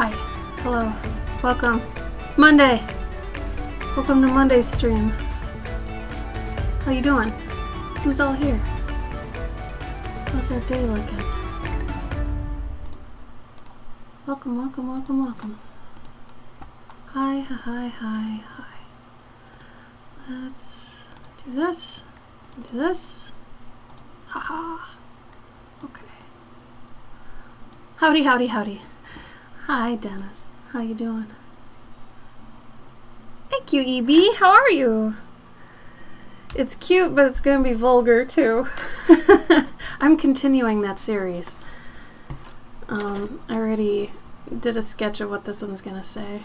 Hi. Hello. Welcome. It's Monday. Welcome to Monday's stream. How you doing? Who's all here? How's our day looking? Welcome, welcome, welcome, welcome. Hi, hi, hi, hi. Let's do this. Do this. Haha. Okay. Howdy, howdy, howdy. Hi, Dennis. How you doing? Thank you, EB. How are you? It's cute, but it's gonna be vulgar too. I'm continuing that series. I already did a sketch of what this one's gonna say.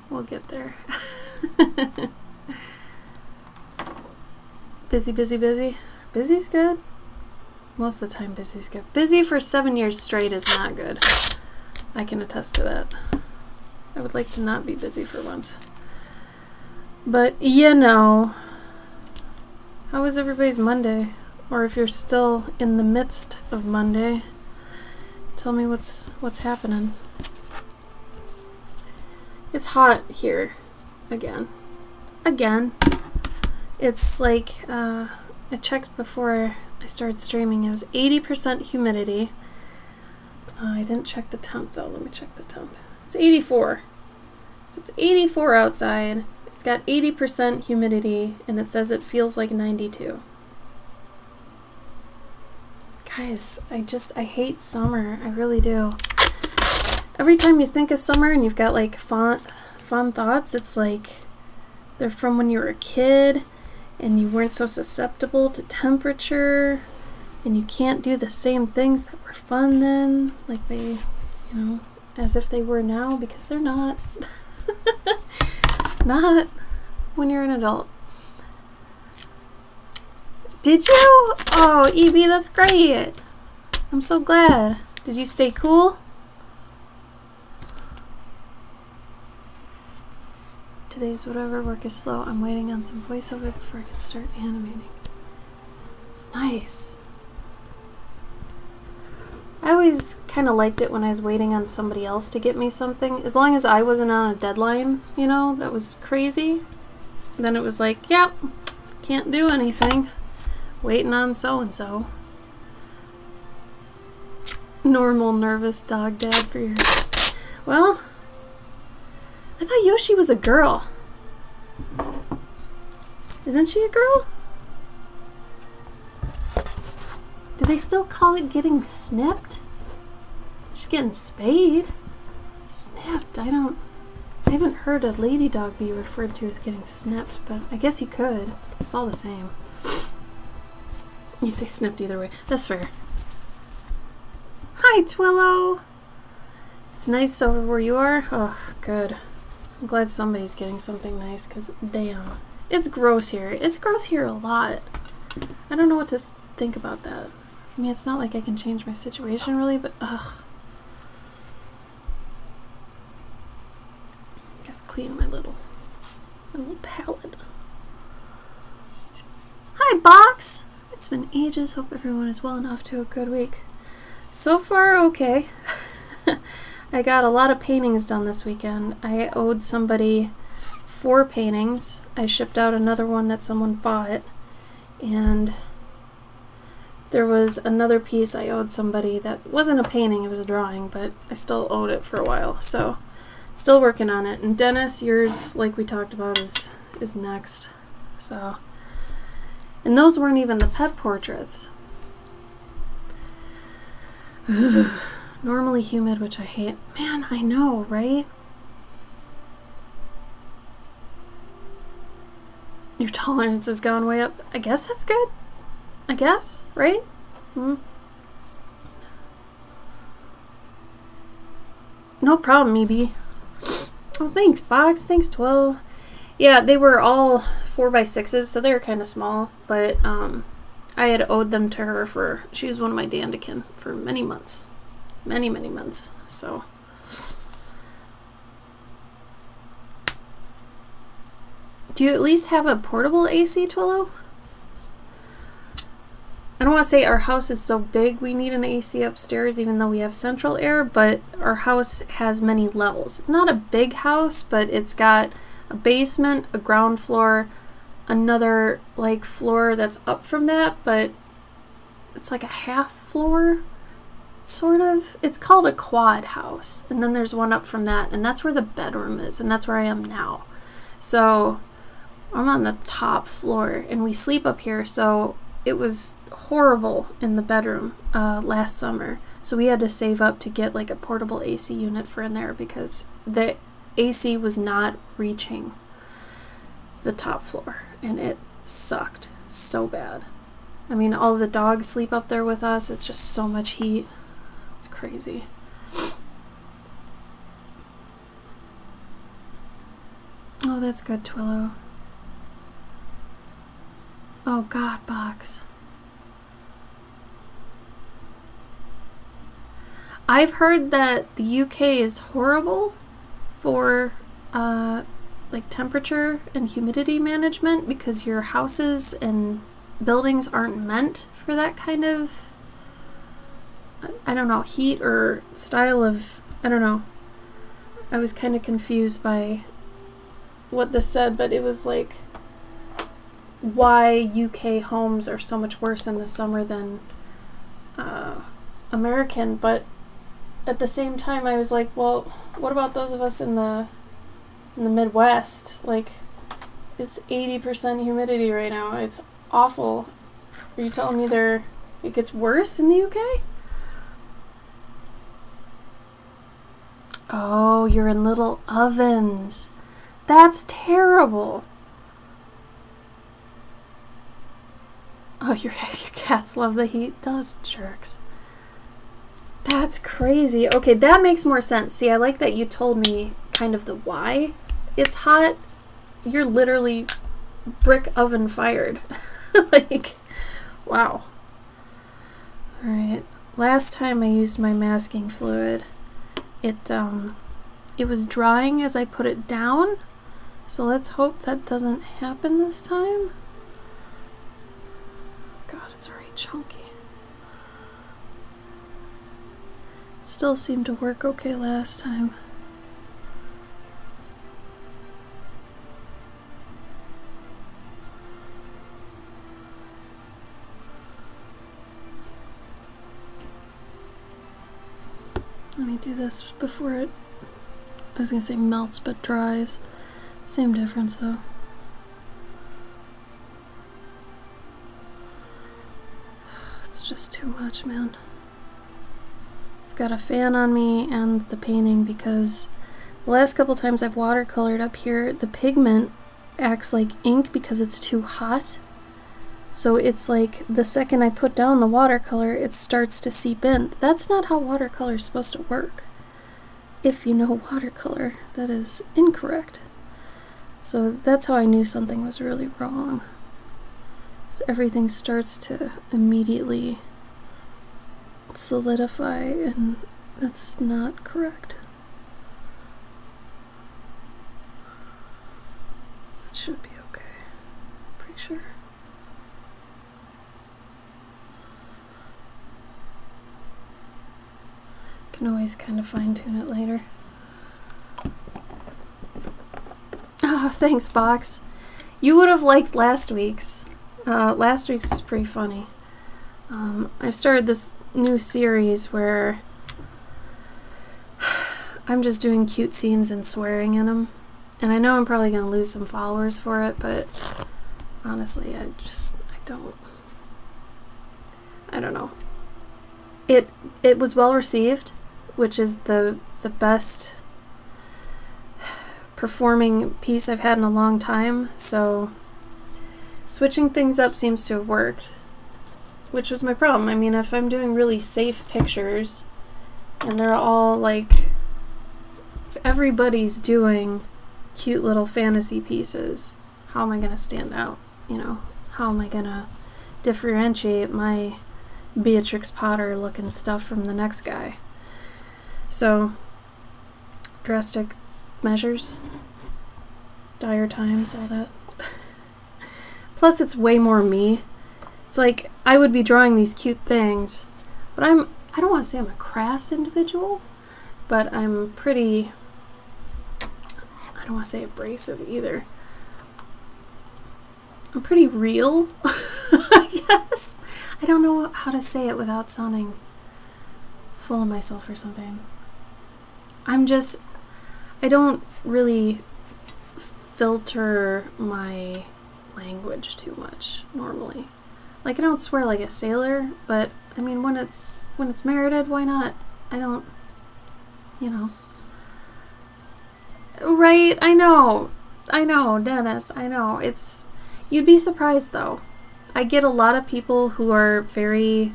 We'll get there. Busy, busy, busy. Busy's good. Most of the time, busy's good. Busy for 7 years straight is not good. I can attest to that. I would like to not be busy for once. But, you know, how was everybody's Monday? Or if you're still in the midst of Monday, tell me what's happening. It's hot here. Again. It's like, I checked before I started streaming. It was 80% humidity. I didn't check the temp though. Let me check the temp. It's 84. So it's 84 outside. It's got 80% humidity, and it says it feels like 92. Guys, I hate summer. I really do. Every time you think of summer and you've got like fun thoughts, it's like they're from when you were a kid and you weren't so susceptible to temperature and you can't do the same things that were fun then, like they, as if they were now, because they're not. Not when you're an adult. Did you? Oh, EB, that's great. I'm so glad. Did you stay cool? Today's whatever work is slow. I'm waiting on some voiceover before I can start animating. Nice. I always kind of liked it when I was waiting on somebody else to get me something. As long as I wasn't on a deadline, that was crazy. Then it was like, yep, can't do anything. Waiting on so-and-so. Normal nervous dog dad for your... Well, I thought Yoshi was a girl. Isn't she a girl? Do they still call it getting snipped? Just getting spayed? Snipped? I haven't heard a lady dog be referred to as getting snipped, but I guess you could. It's all the same. You say snipped either way. That's fair. Hi, Twillo! It's nice over where you are? Oh, good. I'm glad somebody's getting something nice, because damn. It's gross here. It's gross here a lot. I don't know what to think about that. I mean, it's not like I can change my situation really, but ugh. Gotta clean my little palette. Hi, Box! It's been ages. Hope everyone is well and off to a good week. So far, okay. I got a lot of paintings done this weekend. I owed somebody 4 paintings. I shipped out another one that someone bought, and there was another piece I owed somebody that wasn't a painting, it was a drawing, but I still owed it for a while, so still working on it. And Dennis, yours, like we talked about, is next. So, and those weren't even the pet portraits. Normally humid, which I hate. Man, I know, right? Your tolerance has gone way up. I guess that's good. I guess, right? No problem, EB. Oh, thanks, Box. Thanks, 12. Yeah, they were all 4x6s, so they were kind of small, but I had owed them to her for, she was one of my Dandikin for many months. Many, many months, so. Do you at least have a portable AC, Twillo? I don't want to say our house is so big we need an AC upstairs even though we have central air, but our house has many levels. It's not a big house, but it's got a basement, a ground floor, another like floor that's up from that, but it's like a half floor, sort of. It's called a quad house, and then there's one up from that, and that's where the bedroom is, and that's where I am now. So I'm on the top floor, and we sleep up here, so it was horrible in the bedroom last summer. So we had to save up to get like a portable AC unit for in there because the AC was not reaching the top floor, and it sucked so bad. I mean, all the dogs sleep up there with us. It's just so much heat. It's crazy. Oh, that's good, Twillo. Oh, God, Box. I've heard that the UK is horrible for like temperature and humidity management because your houses and buildings aren't meant for that kind of, I don't know, heat or style of, I don't know. I was kind of confused by what this said, but it was like why UK homes are so much worse in the summer than American, but at the same time I was like, well, what about those of us in the Midwest? Like, it's 80% humidity right now. It's awful. Are you telling me it gets worse in the UK? Oh, you're in little ovens. That's terrible. Oh, your cats love the heat. Those jerks. That's crazy. Okay, that makes more sense. See, I like that you told me kind of the why it's hot. You're literally brick oven fired. Like, wow. Alright. Last time I used my masking fluid, it was drying as I put it down. So let's hope that doesn't happen this time. God, it's already chunky. Still seemed to work okay last time. Let me do this before it, I was gonna say melts, but dries. Same difference though. It's just too much, man. I've got a fan on me and the painting because the last couple times I've watercolored up here, the pigment acts like ink because it's too hot. So it's like the second I put down the watercolor, it starts to seep in. That's not how watercolor is supposed to work. If you know watercolor, that is incorrect. So that's how I knew something was really wrong. So everything starts to immediately solidify, and that's not correct. It should be okay. Pretty sure. Can always kind of fine-tune it later. Oh, thanks, Box. You would have liked last week's. Last week's is pretty funny. I've started this new series where I'm just doing cute scenes and swearing in them. And I know I'm probably going to lose some followers for it, but honestly, I don't know. It was well received, which is the best performing piece I've had in a long time, so switching things up seems to have worked, which was my problem. I mean, if I'm doing really safe pictures and they're all like, if everybody's doing cute little fantasy pieces, how am I going to stand out? You know, how am I going to differentiate my Beatrix Potter looking stuff from the next guy? So, drastic measures, dire times, all that. Plus, it's way more me. It's like I would be drawing these cute things, but I don't want to say I'm a crass individual, but I'm pretty, I don't want to say abrasive either. I'm pretty real, I guess. I don't know how to say it without sounding full of myself or something. I don't really filter my language too much normally. Like, I don't swear like a sailor, but I mean, when it's merited, why not? I don't, Right, I know, Dennis, I know. You'd be surprised though. I get a lot of people who are very,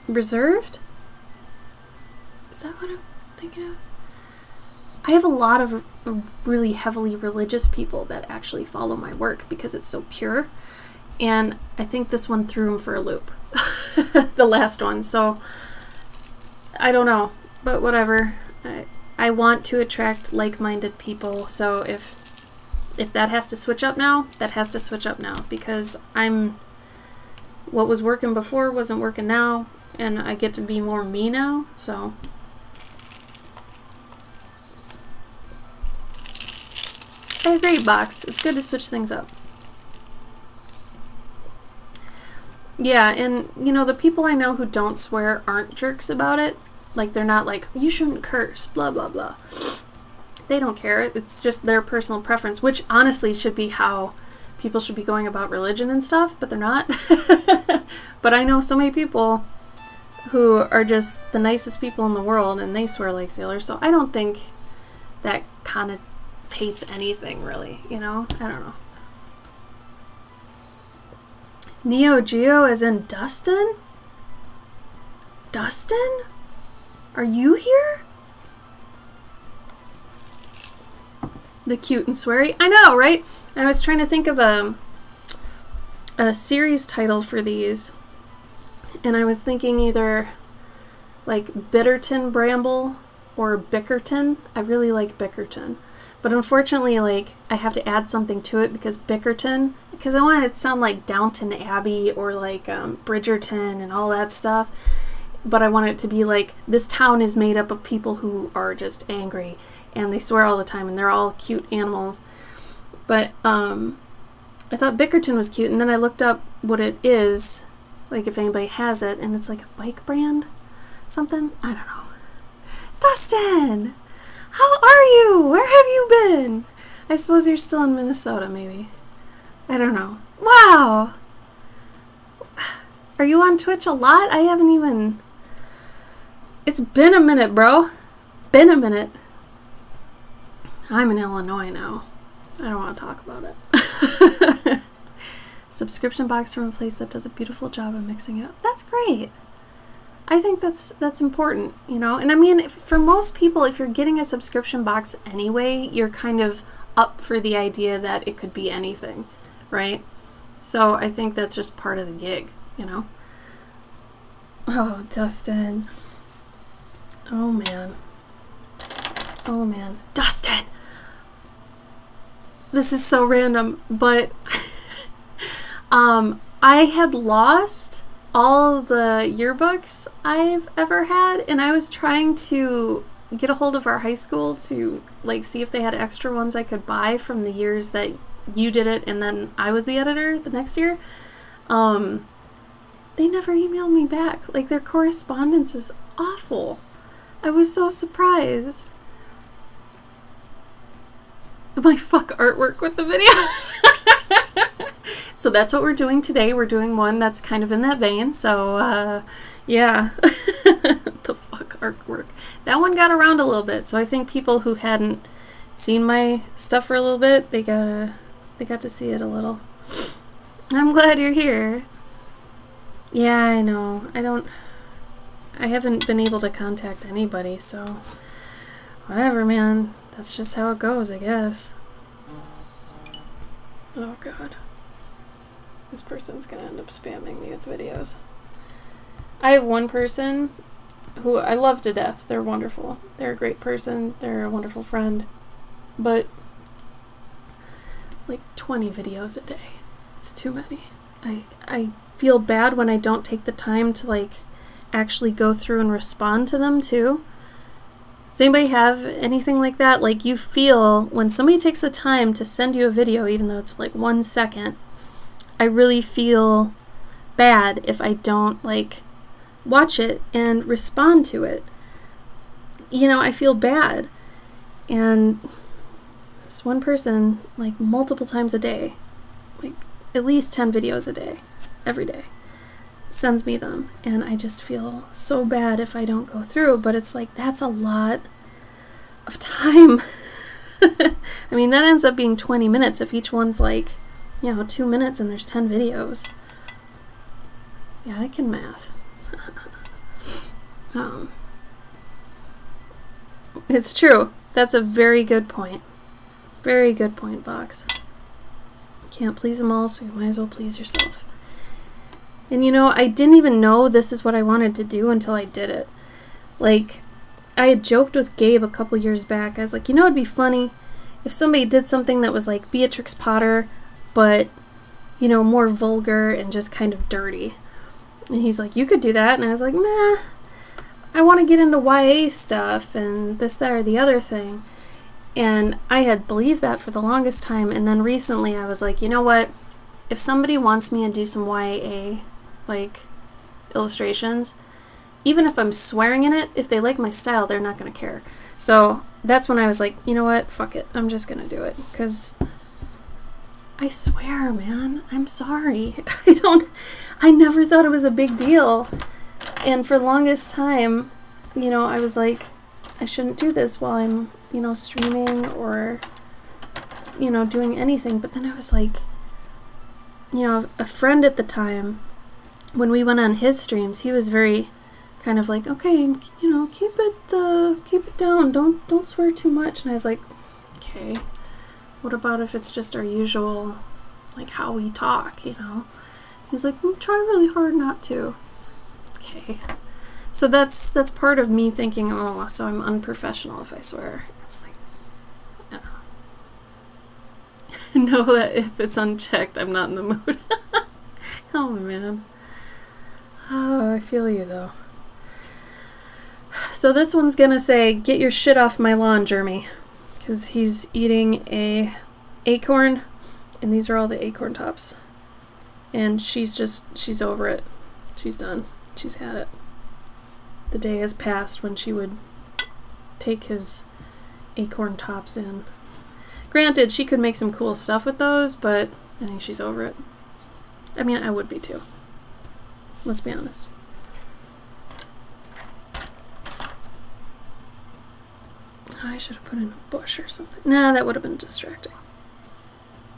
reserved? Is that what I'm thinking of? I have a lot of really heavily religious people that actually follow my work because it's so pure. And I think this one threw them for a loop. The last one. So, I don't know. But whatever. I want to attract like-minded people. So if that has to switch up now, that has to switch up now. Because what was working before wasn't working now. And I get to be more me now. So... I agree, Box. It's good to switch things up. Yeah, and, the people I know who don't swear aren't jerks about it. Like, they're not like, you shouldn't curse, blah, blah, blah. They don't care. It's just their personal preference, which honestly should be how people should be going about religion and stuff, but they're not. But I know so many people who are just the nicest people in the world, and they swear like sailors, so I don't think that connotates anything, really, I don't know. Neo Geo as in Dustin? Dustin? Are you here? The cute and sweary. I know, right? I was trying to think of a series title for these, and I was thinking either like Bitterton Bramble or Bickerton. I really like Bickerton. But unfortunately, like, I have to add something to it because Bickerton, because I want it to sound like Downton Abbey or like Bridgerton and all that stuff. But I want it to be like, this town is made up of people who are just angry and they swear all the time and they're all cute animals. But I thought Bickerton was cute, and then I looked up what it is, like if anybody has it, and it's like a bike brand, something? I don't know. Dustin! How are you? Where have you been? I suppose you're still in Minnesota, maybe. I don't know. Wow! Are you on Twitch a lot? I haven't even... It's been a minute, bro. Been a minute. I'm in Illinois now. I don't want to talk about it. Subscription box from a place that does a beautiful job of mixing it up. That's great. I think that's important, And I mean, for most people, if you're getting a subscription box anyway, you're kind of up for the idea that it could be anything, right? So I think that's just part of the gig, Oh, Dustin. Oh, man. Oh, man. Dustin! This is so random, but I had lost all the yearbooks I've ever had, and I was trying to get a hold of our high school to see if they had extra ones I could buy from the years that you did it and then I was the editor the next year. They never emailed me back. Their correspondence is awful. I was so surprised. My fuck artwork with the video. So that's what we're doing today. We're doing one that's kind of in that vein. So, yeah. The fuck artwork. That one got around a little bit. So I think people who hadn't seen my stuff for a little bit, they got to see it a little. I'm glad you're here. Yeah, I know. I haven't been able to contact anybody, so whatever, man. That's just how it goes, I guess. Oh, God. This person's gonna end up spamming me with videos. I have one person who I love to death. They're wonderful. They're a great person. They're a wonderful friend. But 20 videos a day. It's too many. I feel bad when I don't take the time to like actually go through and respond to them too. Does anybody have anything like that? Like you feel when somebody takes the time to send you a video, even though it's like 1 second, I really feel bad if I don't like watch it and respond to it. You know, I feel bad. And this one person, like multiple times a day, like at least 10 videos a day, every day, sends me them. And I just feel so bad if I don't go through. But it's like, that's a lot of time. I mean, that ends up being 20 minutes if each one's like, 2 minutes and there's 10 videos. Yeah, I can math. It's true. That's a very good point. Very good point, Box. Can't please them all, so you might as well please yourself. And I didn't even know this is what I wanted to do until I did it. Like, I had joked with Gabe a couple years back. I was like, it'd be funny if somebody did something that was like Beatrix Potter, but, more vulgar and just kind of dirty. And he's like, you could do that. And I was like, nah, I want to get into YA stuff and this, that, or the other thing. And I had believed that for the longest time. And then recently I was like, you know what? If somebody wants me to do some YA, like, illustrations, even if I'm swearing in it, if they like my style, they're not going to care. So that's when I was like, you know what? Fuck it. I'm just going to do it. Because I swear, man, I'm sorry. I never thought it was a big deal. And for the longest time, I was like, I shouldn't do this while I'm, streaming or, doing anything. But then I was like, a friend at the time, when we went on his streams, he was very kind of like, okay, keep it down. Don't swear too much. And I was like, okay, what about if it's just our usual, like, how we talk, He's like, try really hard not to. Okay. So that's part of me thinking, oh, so I'm unprofessional if I swear. It's like, know that if it's unchecked, I'm not in the mood. Oh, man. Oh, I feel you, though. So this one's gonna say, get your shit off my lawn, Jeremy. Because he's eating a acorn, and these are all the acorn tops. And she's over it. She's done. She's had it. The day has passed when she would take his acorn tops in. Granted, she could make some cool stuff with those, but I think she's over it. I mean, I would be too. Let's be honest. I should have put in a bush or something. Nah, that would have been distracting.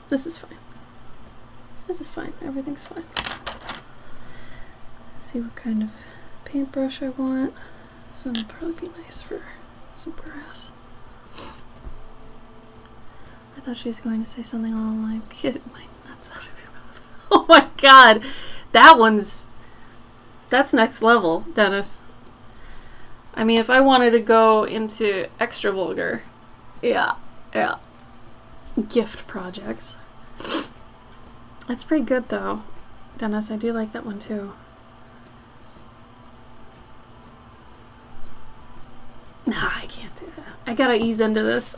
This is fine. This is fine. Everything's fine. See what kind of paintbrush I want. This one would probably be nice for some grass. I thought she was going to say something along like, get my nuts out of your mouth. Oh my god! That's next level, Dennis. I mean, if I wanted to go into extra vulgar, yeah. Gift projects. That's pretty good, though, Dennis. I do like that one, too. Nah, I can't do that. I gotta ease into this.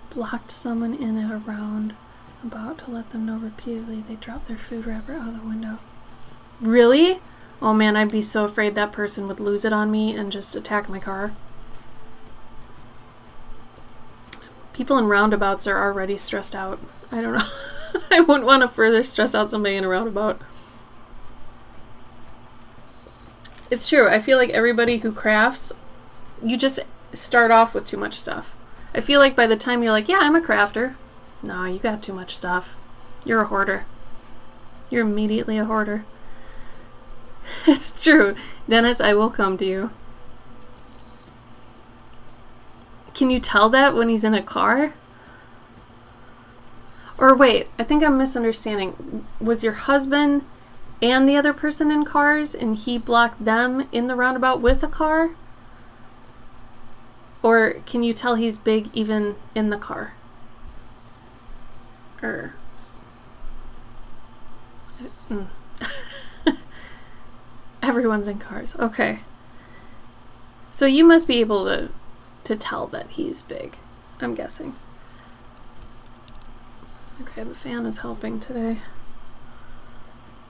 Blocked someone in at a round. About to let them know repeatedly they dropped their food wrapper out of the window. Really? Oh man, I'd be so afraid that person would lose it on me and just attack my car. People in roundabouts are already stressed out. I don't know. I wouldn't want to further stress out somebody in a roundabout. It's true. I feel like everybody who crafts, you just start off with too much stuff. I feel like by the time you're like, yeah, I'm a crafter. No, you got too much stuff. You're a hoarder. You're immediately a hoarder. It's true. Dennis, I will come to you. Can you tell that when he's in a car? Or wait, I think I'm misunderstanding. Was your husband and the other person in cars and he blocked them in the roundabout with a car? Or can you tell he's big even in the car? Or... Everyone's in cars. Okay. So you must be able to tell that he's big, I'm guessing. Okay, the fan is helping today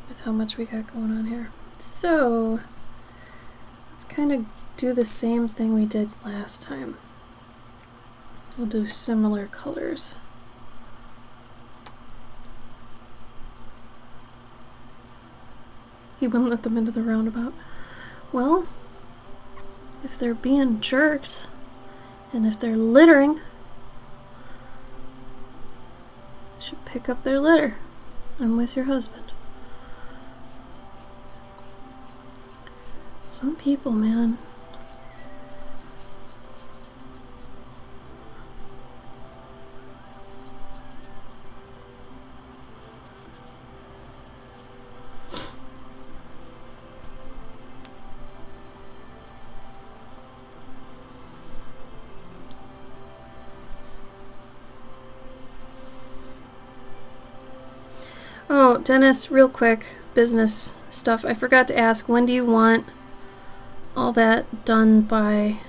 with how much we got going on here. So let's kind of do the same thing we did last time. We'll do similar colors. He wouldn't let them into the roundabout. Well, if they're being jerks, and if they're littering, should pick up their litter. I'm with your husband. Some people, man. Oh, Dennis, real quick, business stuff. I forgot to ask, when do you want all that done by?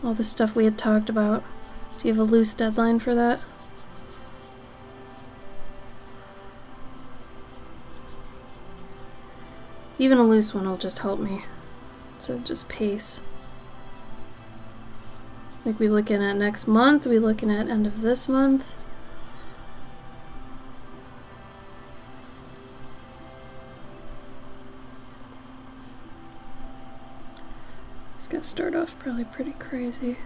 All the stuff we had talked about. Do you have a loose deadline for that? Even a loose one will just help me to just pace. Like, we looking at next month? We looking at end of this month? It's gonna start off probably pretty crazy.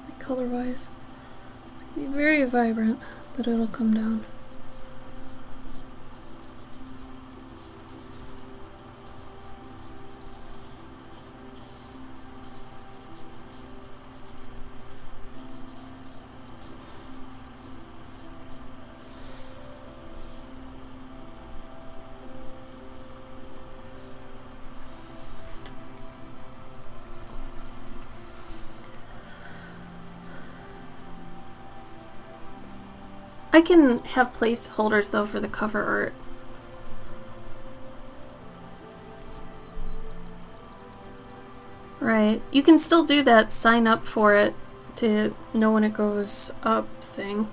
Like color-wise, it's gonna be very vibrant, but it'll come down. I can have placeholders though for the cover art. Right. You can still do that sign up for it to know when it goes up thing.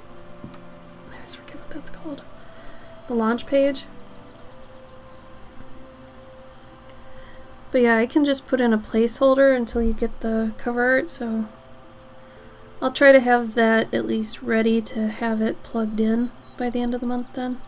I always forget what that's called. The launch page. But yeah, I can just put in a placeholder until you get the cover art, so I'll try to have that at least ready to have it plugged in by the end of the month then.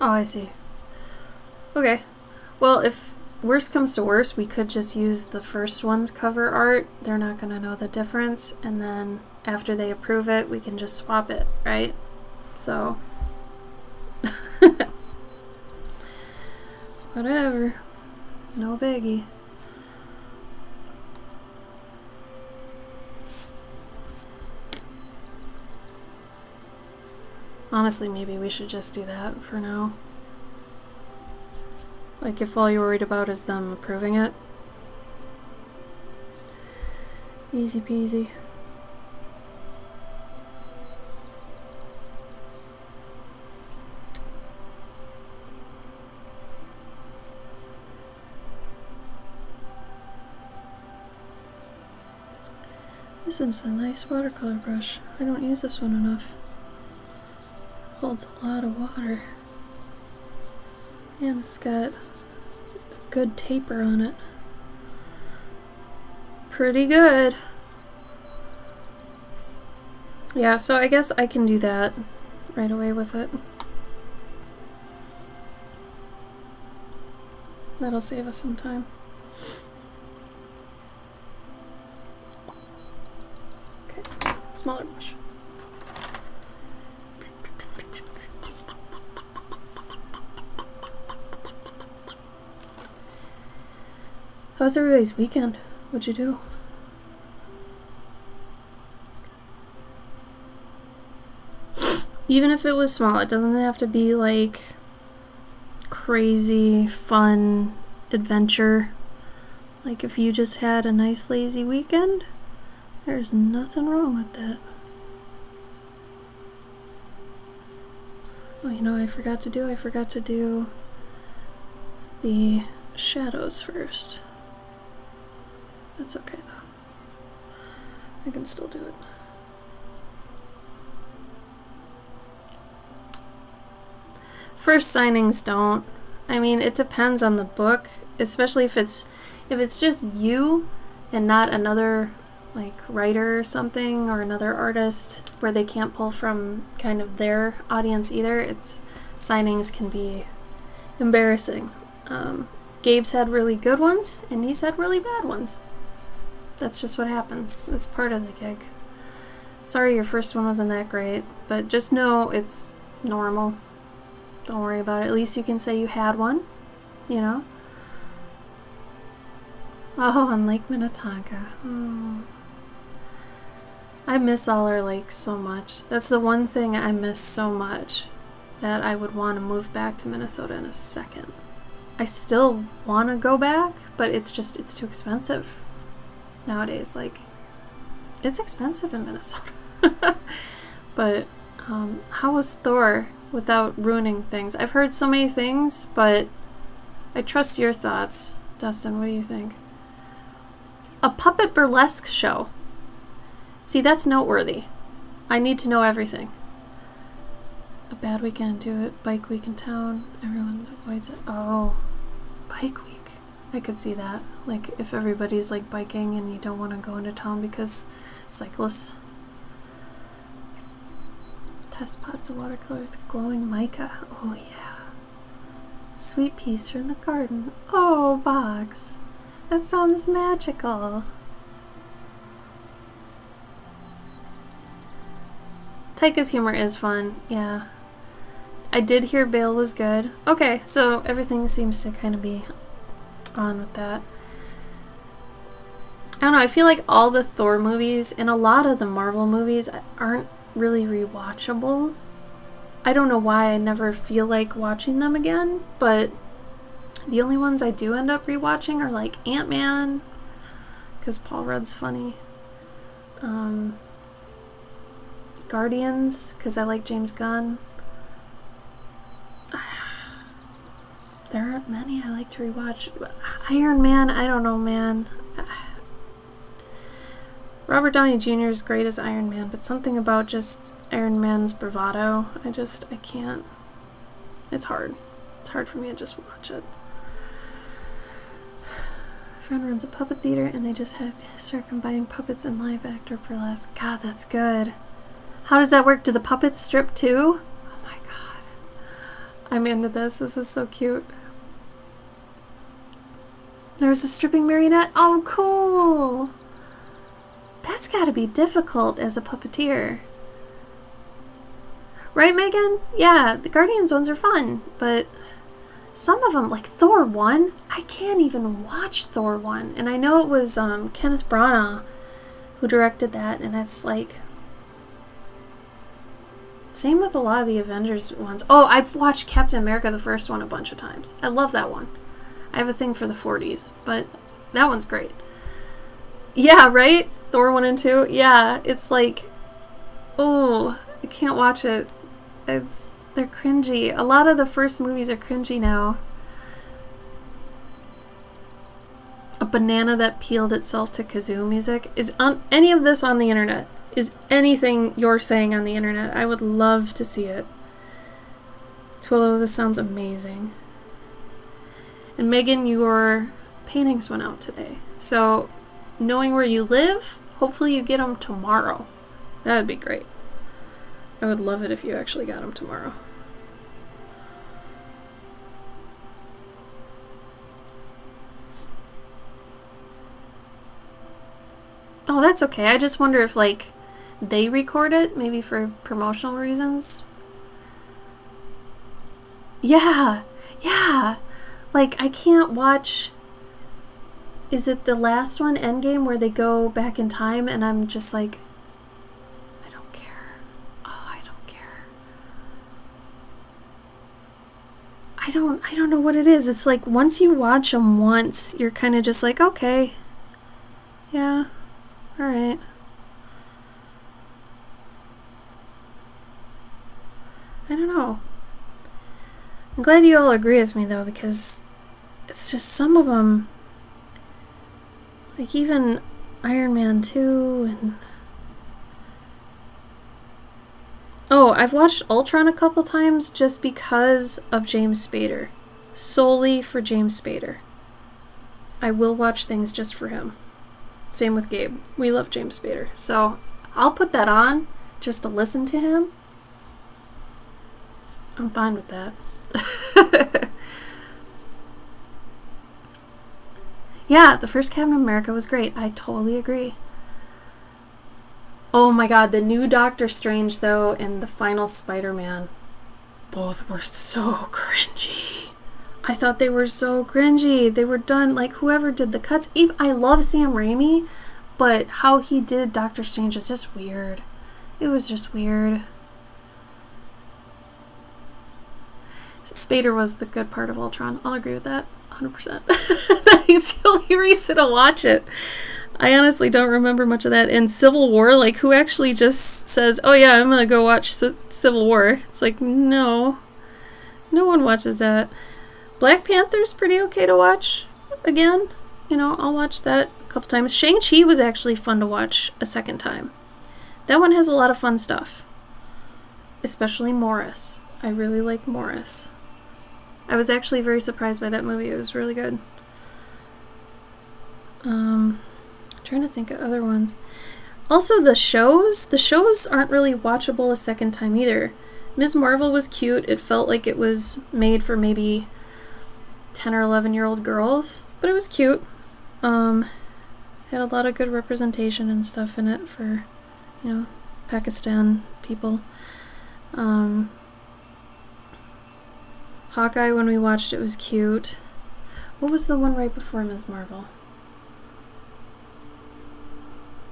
Oh, I see. Okay. Well, if worst comes to worst, we could just use the first one's cover art. They're not going to know the difference. And then after they approve it, we can just swap it, right? So, whatever. No biggie. Honestly, maybe we should just do that for now. Like, if all you're worried about is them approving it. Easy peasy. This is a nice watercolor brush. I don't use this one enough. Holds a lot of water. And it's got a good taper on it. Pretty good. Yeah, so I guess I can do that right away with it. That'll save us some time. Okay, smaller brush. How was everybody's weekend? What'd you do? Even if it was small, it doesn't have to be like crazy, fun adventure. Like if you just had a nice lazy weekend, there's nothing wrong with that. Oh, you know what I forgot to do? I forgot to do the shadows first. That's okay though. I can still do it. First signings don't. I mean, it depends on the book, especially if it's just you and not another like writer or something or another artist where they can't pull from kind of their audience either. It's signings can be embarrassing. Gabe's had really good ones and he's had really bad ones. That's just what happens. It's part of the gig. Sorry your first one wasn't that great, but just know it's normal. Don't worry about it. At least you can say you had one, you know? Oh, on Lake Minnetonka. I miss all our lakes so much. That's the one thing I miss so much that I would want to move back to Minnesota in a second. I still want to go back, but it's too expensive nowadays. Like, it's expensive in Minnesota. But how was Thor without ruining things? I've heard so many things, but I trust your thoughts. Dustin, what do you think? A puppet burlesque show. See, that's noteworthy. I need to know everything. A bad weekend, do it. Bike week in town. Everyone avoids it. Oh, bike week. I could see that. Like, if everybody's like biking and you don't want to go into town because cyclists. Test pots of watercolor with glowing mica. Oh, yeah. Sweet peas from the garden. Oh, box. That sounds magical. Taika's humor is fun, yeah. I did hear Bale was good. Okay, so everything seems to kind of be on with that. I don't know, I feel like all the Thor movies and a lot of the Marvel movies aren't really rewatchable. I don't know why I never feel like watching them again, but the only ones I do end up rewatching are like Ant-Man, because Paul Rudd's funny. Guardians, because I like James Gunn. There aren't many I like to rewatch. Iron Man, I don't know, man. Robert Downey Jr. is great as Iron Man, but something about just Iron Man's bravado, I can't. It's hard. It's hard for me to just watch it. A friend runs a puppet theater, and they just had to start combining puppets and live actor burlesque. God, that's good. How does that work? Do the puppets strip too? Oh my god. I'm into this. This is so cute. There's a stripping marionette? Oh, cool! That's gotta be difficult as a puppeteer. Right, Megan? Yeah, the Guardians ones are fun, but some of them, like Thor 1, I can't even watch Thor 1. And I know it was Kenneth Branagh who directed that, and it's like... Same with a lot of the Avengers ones. Oh, I've watched Captain America the first one a bunch of times. I love that one. I have a thing for the 40s, but that one's great. Yeah, right? Thor 1 and 2? Yeah, it's like... Oh, I can't watch it. They're cringy. A lot of the first movies are cringy now. A banana that peeled itself to kazoo music. Is any of this on the internet? Is anything you're saying on the internet? I would love to see it. Twillo, this sounds amazing. And Megan, your paintings went out today. So, knowing where you live, hopefully you get them tomorrow. That would be great. I would love it if you actually got them tomorrow. Oh, that's okay. I just wonder if, like, they record it, maybe for promotional reasons. Yeah, yeah. Like, I can't watch... Is it the last one, Endgame, where they go back in time, and I'm just like... I don't care. Oh, I don't care. I don't know what it is. It's like, once you watch them once, you're kind of just like, okay. Yeah. Alright. I don't know. I'm glad you all agree with me, though, because it's just some of them, like even Iron Man 2 and... Oh, I've watched Ultron a couple times just because of James Spader. Solely for James Spader. I will watch things just for him. Same with Gabe. We love James Spader. So I'll put that on just to listen to him. I'm fine with that. Yeah, the first Captain America was great. I totally agree. Oh my god, the new Doctor Strange, though, and the final Spider-Man, both were so cringy. I thought they were so cringy. They were done, like, whoever did the cuts. I love Sam Raimi, but how he did Doctor Strange was just weird. It was just weird. Spader was the good part of Ultron. I'll agree with that 100%. He's the only reason to watch it. I honestly don't remember much of that. And Civil War, like, who actually just says, oh yeah, I'm gonna go watch Civil War? It's like, no. No one watches that. Black Panther's pretty okay to watch again. You know, I'll watch that a couple times. Shang-Chi was actually fun to watch a second time. That one has a lot of fun stuff. Especially Morris. I really like Morris. I was actually very surprised by that movie. It was really good. Trying to think of other ones. Also, the shows aren't really watchable a second time either. Ms. Marvel was cute. It felt like it was made for maybe 10 or 11-year-old girls, but it was cute. Had a lot of good representation and stuff in it for, you know, Pakistan people. Hawkeye, when we watched it, was cute. What was the one right before Ms. Marvel?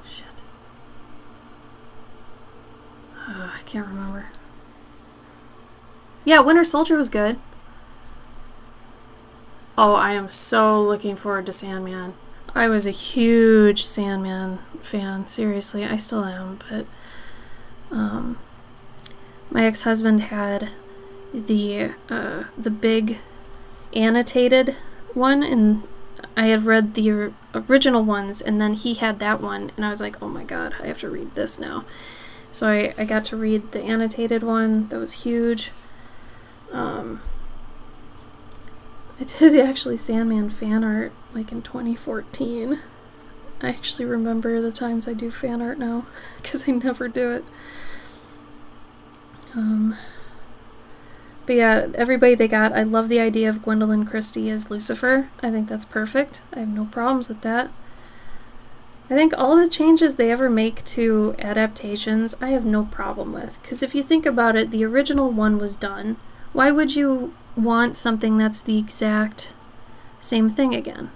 Shit. I can't remember. Yeah, Winter Soldier was good. Oh, I am so looking forward to Sandman. I was a huge Sandman fan, seriously. I still am, but my ex-husband had the big annotated one, and I had read the original ones, and then he had that one, and I was like, oh my god, I have to read this now. So I got to read the annotated one. That was huge. I did actually Sandman fan art like in 2014. I actually remember the times I do fan art now because I never do it. But yeah, everybody they got. I love the idea of Gwendolyn Christie as Lucifer. I think that's perfect. I have no problems with that. I think all the changes they ever make to adaptations, I have no problem with. Because if you think about it, the original one was done. Why would you want something that's the exact same thing again?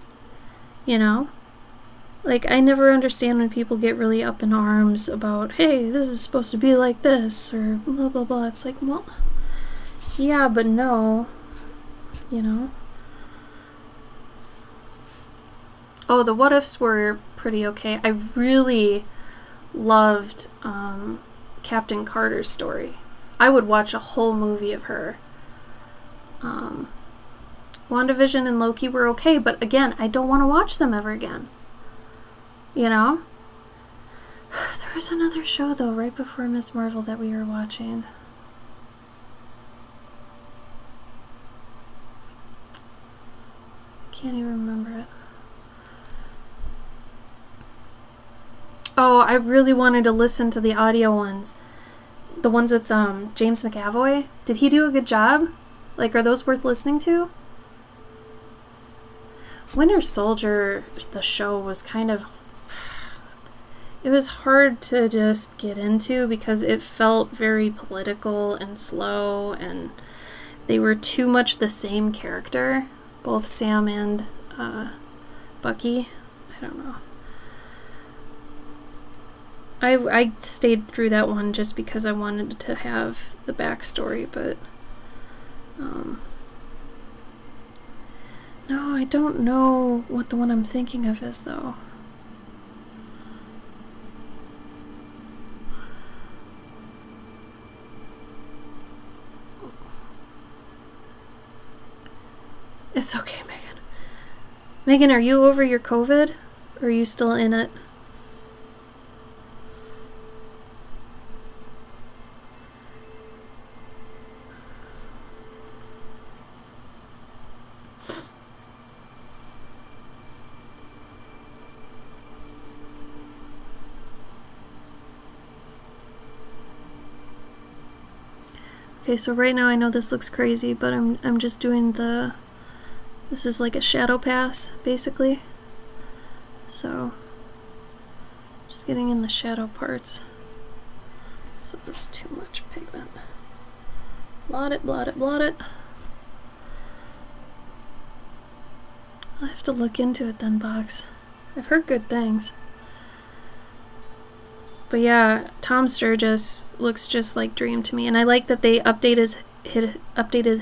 You know? Like, I never understand when people get really up in arms about, hey, this is supposed to be like this, or blah, blah, blah. It's like, well, yeah, but no. You know? Oh, the what ifs were pretty okay. I really loved Captain Carter's story. I would watch a whole movie of her. WandaVision and Loki were okay, but again, I don't want to watch them ever again. You know? There was another show, though, right before Ms. Marvel that we were watching. Can't even remember it. Oh, I really wanted to listen to the audio ones. The ones with James McAvoy. Did he do a good job? Like, are those worth listening to? Winter Soldier, the show, was kind of... it was hard to just get into because it felt very political and slow, and they were too much the same character, both Sam and Bucky. I don't know. I stayed through that one just because I wanted to have the backstory, but no, I don't know what the one I'm thinking of is, though. It's okay, Megan. Megan, are you over your COVID? Or are you still in it? Okay, so right now I know this looks crazy, but I'm just doing the... This is like a shadow pass, basically. So, just getting in the shadow parts. So that's too much pigment. Blot it, blot it, blot it. I'll have to look into it then, Box. I've heard good things. But yeah, Tom Sturges looks just like Dream to me, and I like that they updated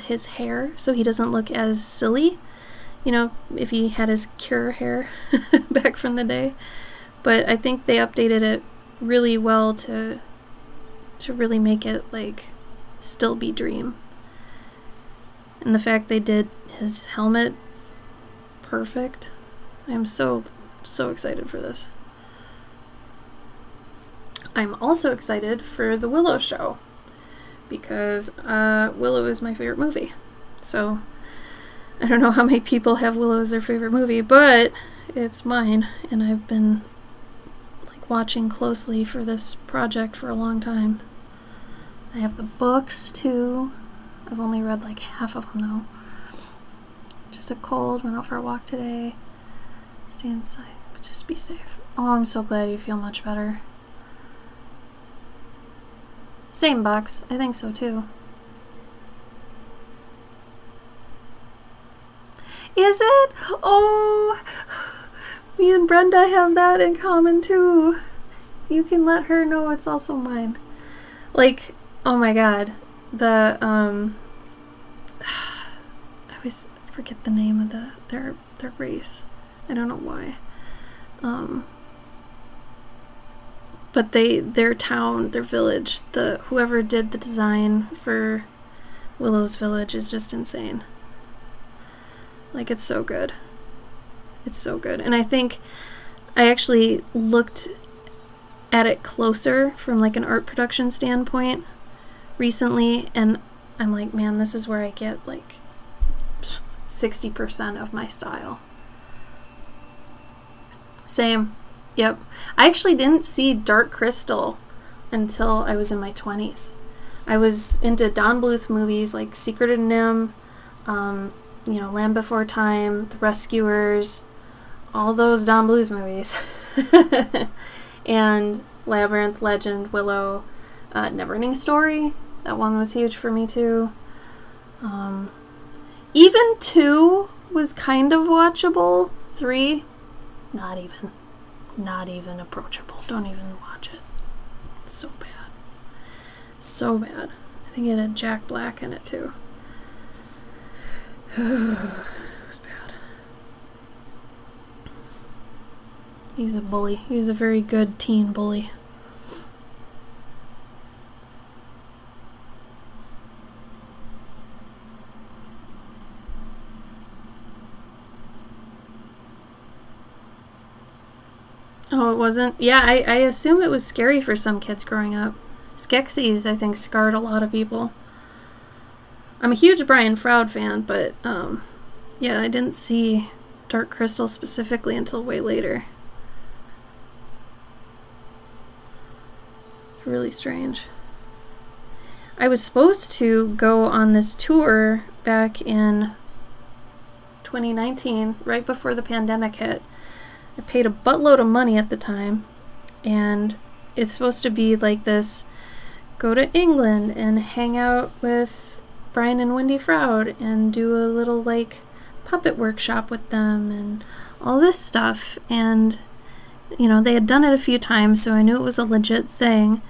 his hair so he doesn't look as silly. You know, if he had his Cure hair back from the day. But I think they updated it really well to really make it like still be Dream. And the fact they did his helmet perfect. I'm so excited for this. I'm also excited for the Willow show because Willow is my favorite movie. So I don't know how many people have Willow as their favorite movie, but it's mine, and I've been like watching closely for this project for a long time. I have the books too. I've only read like half of them though. Just a cold, went out for a walk today. Stay inside, but just be safe. Oh, I'm so glad you feel much better. Same, Box. I think so too. Is it? Oh, me and Brenda have that in common too. You can let her know it's also mine. Like, oh my god. The, I always forget the name of their race. I don't know why. But their town, their village, whoever did the design for Willow's village is just insane. Like, it's so good. It's so good. And I think I actually looked at it closer from like an art production standpoint recently, and I'm like, man, this is where I get like 60% of my style. Same. Yep. I actually didn't see Dark Crystal until I was in my 20s. I was into Don Bluth movies like Secret of NIMH, Land Before Time, The Rescuers, all those Don Bluth movies. And Labyrinth, Legend, Willow, Neverending Story. That one was huge for me too. Even 2 was kind of watchable. 3, not even approachable. Don't even watch it. It's so bad. So bad. I think it had Jack Black in it too. It was bad. He was a bully. He was a very good teen bully. Oh, it wasn't? Yeah, I assume it was scary for some kids growing up. Skeksis, I think, scarred a lot of people. I'm a huge Brian Froud fan, but, yeah, I didn't see Dark Crystal specifically until way later. Really strange. I was supposed to go on this tour back in 2019, right before the pandemic hit. I paid a buttload of money at the time, And it's supposed to be like this, go to England and hang out with Brian and Wendy Froud and do a little like puppet workshop with them and all this stuff. And they had done it a few times, so I knew it was a legit thing.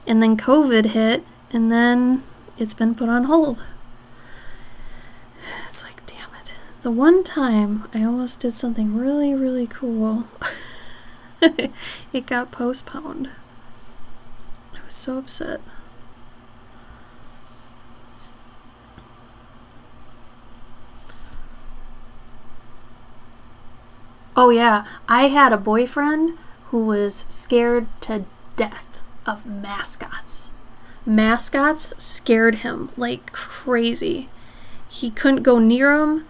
And then COVID hit, and then it's been put on hold. It's like, damn it. The one time I almost did something really, really cool, it got postponed. I was so upset. Oh yeah, I had a boyfriend who was scared to death of mascots. Mascots scared him like crazy. He couldn't go near them.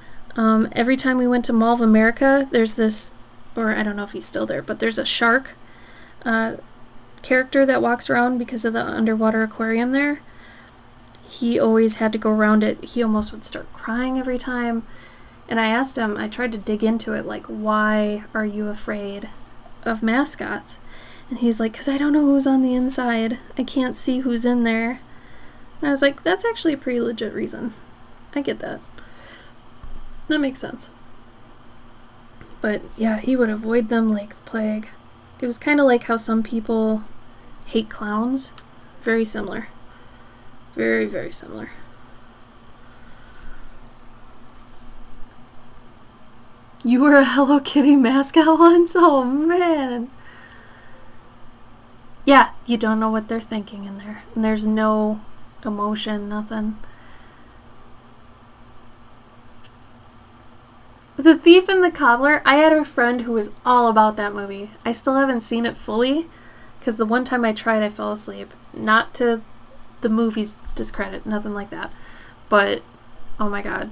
Every time we went to Mall of America, there's this, or I don't know if he's still there, but there's a shark character that walks around because of the underwater aquarium there. He always had to go around it. He almost would start crying every time. And I asked him, I tried to dig into it, like, why are you afraid of mascots? And he's like, because I don't know who's on the inside. I can't see who's in there. And I was like, that's actually a pretty legit reason. I get that. That makes sense. But yeah, he would avoid them like the plague. It was kind of like how some people hate clowns. Very similar. Very, very similar. You were a Hello Kitty mascot once? Oh, man. Yeah, you don't know what they're thinking in there. And there's no emotion, nothing. The Thief and the Cobbler, I had a friend who was all about that movie. I still haven't seen it fully, because the one time I tried, I fell asleep. Not to the movie's discredit, nothing like that. But, oh my god.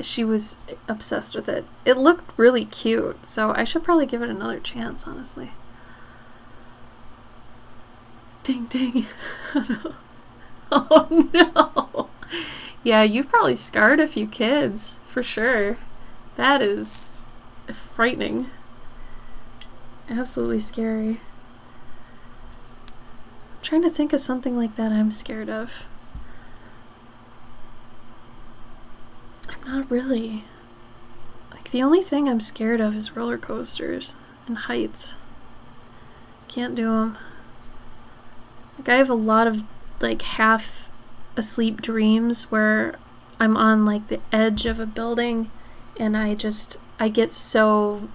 She was obsessed with it. It looked really cute, so I should probably give it another chance, honestly. Ding ding. Oh no. Yeah, you probably scarred a few kids, for sure. That is frightening. Absolutely scary. I'm trying to think of something like that I'm scared of. Not really. Like, the only thing I'm scared of is roller coasters and heights. Can't do them. Like, I have a lot of, like, half asleep dreams where I'm on, like, the edge of a building and I get so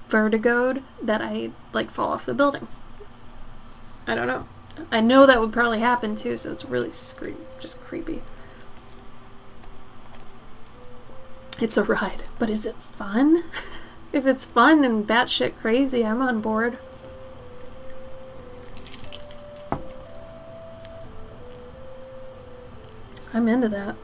vertigoed that I, like, fall off the building. I don't know. I know that would probably happen, too, so it's really just creepy. It's a ride, but is it fun? If it's fun and batshit crazy, I'm on board. I'm into that.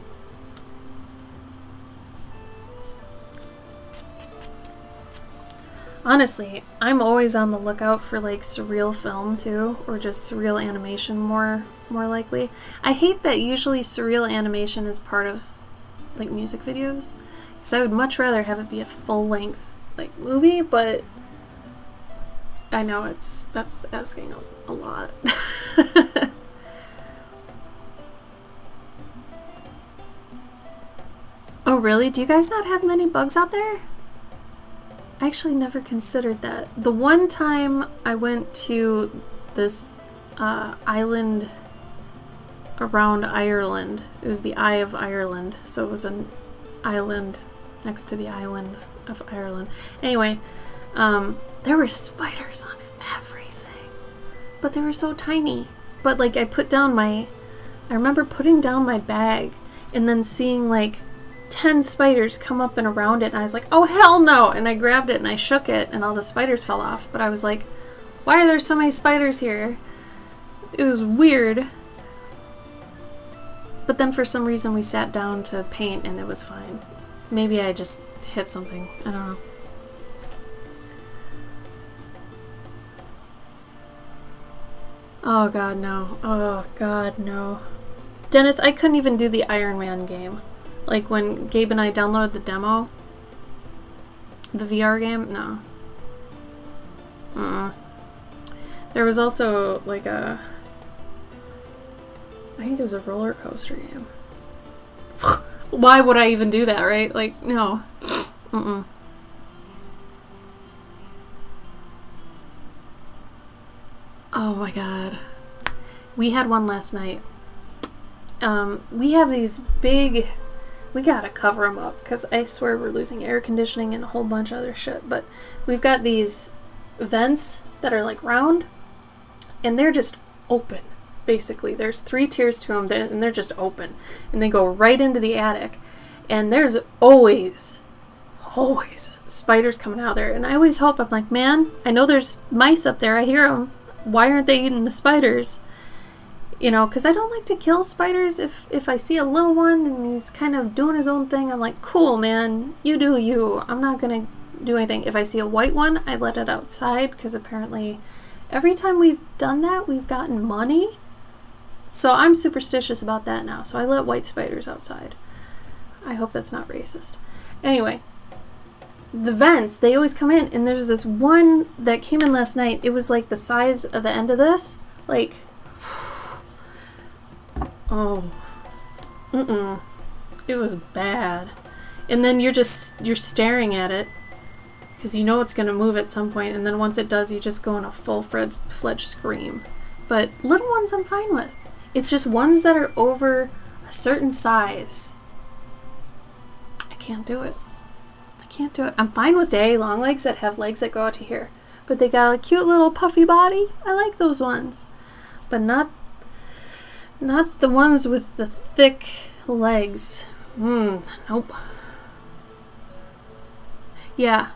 Honestly, I'm always on the lookout for like surreal film too, or just surreal animation more likely. I hate that usually surreal animation is part of like music videos. So I would much rather have it be a full-length like movie, but I know that's asking a lot. Oh really? Do you guys not have many bugs out there? I actually never considered that. The one time I went to this island around Ireland, it was the Eye of Ireland, so it was an island next to the island of Ireland. Anyway, there were spiders on everything, but they were so tiny. But like I remember putting down my bag and then seeing like 10 spiders come up and around it, and I was like, oh hell no, and I grabbed it and I shook it and all the spiders fell off. But I was like, why are there so many spiders here? It was weird. But then for some reason we sat down to paint and it was fine. Maybe I just hit something. I don't know. Oh god, no. Oh god, no. Dennis, I couldn't even do the Iron Man game. Like when Gabe and I downloaded the demo. The VR game? No. There was also like a... I think it was a roller coaster game. Why would I even do that, right? Like, no. Mm-mm. Oh my god. We had one last night. We have these big... We gotta cover them up, because I swear we're losing air conditioning and a whole bunch of other shit. But we've got these vents that are like round, and they're just open, basically. There's 3 tiers to them, and they're just open. And they go right into the attic. And there's always spiders coming out there. And I always hope, I'm like, man, I know there's mice up there. I hear them. Why aren't they eating the spiders? You know, because I don't like to kill spiders. If I see a little one and he's kind of doing his own thing, I'm like, cool, man, you do you. I'm not going to do anything. If I see a white one, I let it outside, because apparently every time we've done that, we've gotten money. So I'm superstitious about that now. So I let white spiders outside. I hope that's not racist. Anyway, the vents, they always come in, and there's this one that came in last night. It was like the size of the end of this. Like... Oh, it was bad. And then you're staring at it, because you know it's going to move at some point, and then once it does, you just go in a full-fledged scream. But little ones I'm fine with. It's just ones that are over a certain size. I can't do it. I'm fine with day long legs that have legs that go out to here. But they got a cute little puffy body. I like those ones. But not the ones with the thick legs. Nope. Yeah.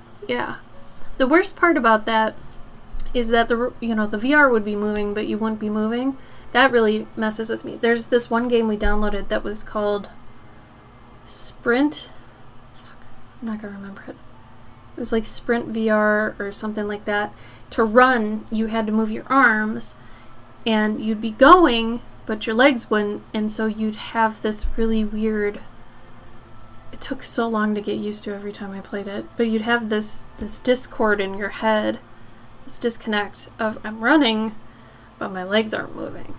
The worst part about that is that the VR would be moving, but you wouldn't be moving. That really messes with me. There's this one game we downloaded that was called Sprint. I'm not gonna remember it. It was like Sprint VR or something like that. To run, you had to move your arms, and you'd be going, but your legs wouldn't, and so you'd have this really weird... It took so long to get used to every time I played it, but you'd have this discord in your head, this disconnect of, I'm running, but my legs aren't moving.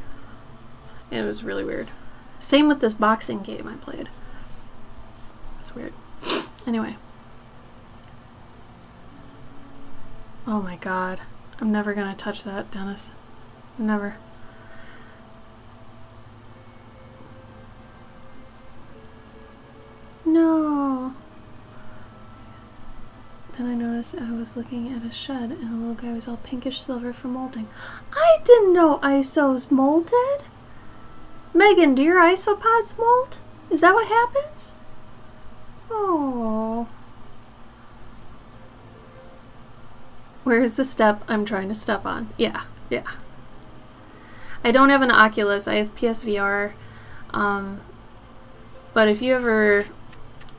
It was really weird. Same with this boxing game I played. It's weird. Anyway. Oh my god. I'm never gonna touch that, Dennis. Never. No. Then I noticed I was looking at a shed and a little guy was all pinkish silver for molding. I didn't know ISOs molded. Megan, do your isopods mold? Is that what happens? Oh. Where's the step I'm trying to step on? Yeah. I don't have an Oculus. I have PSVR. But if you ever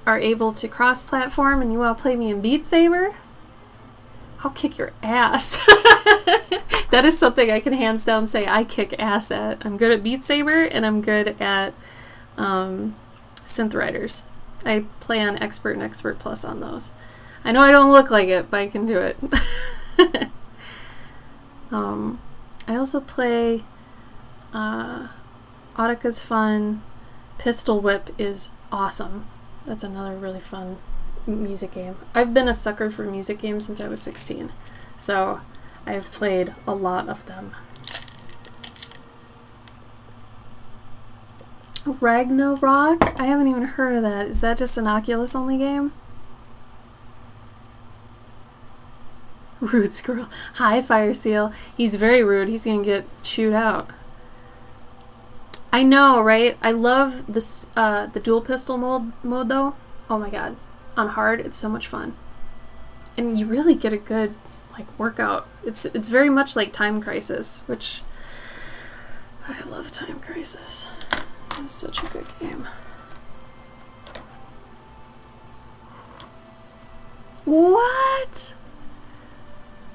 are able to cross-platform and you want to play me in Beat Saber, I'll kick your ass. That is something I can hands down say I kick ass at. I'm good at Beat Saber, and I'm good at Synth Riders. I play on Expert and Expert Plus on those. I know I don't look like it, but I can do it. I also play Autika's fun. Pistol Whip is awesome. That's another really fun music game. I've been a sucker for music games since I was 16, so I've played a lot of them. Ragnarok? I haven't even heard of that. Is that just an Oculus only game? Rude squirrel. Hi, Fire Seal. He's very rude. He's gonna get chewed out. I know, right? I love this the dual pistol mode though. Oh my god. On hard, it's so much fun. And you really get a good workout. It's very much like Time Crisis, which I love Time Crisis. It's such a good game. What?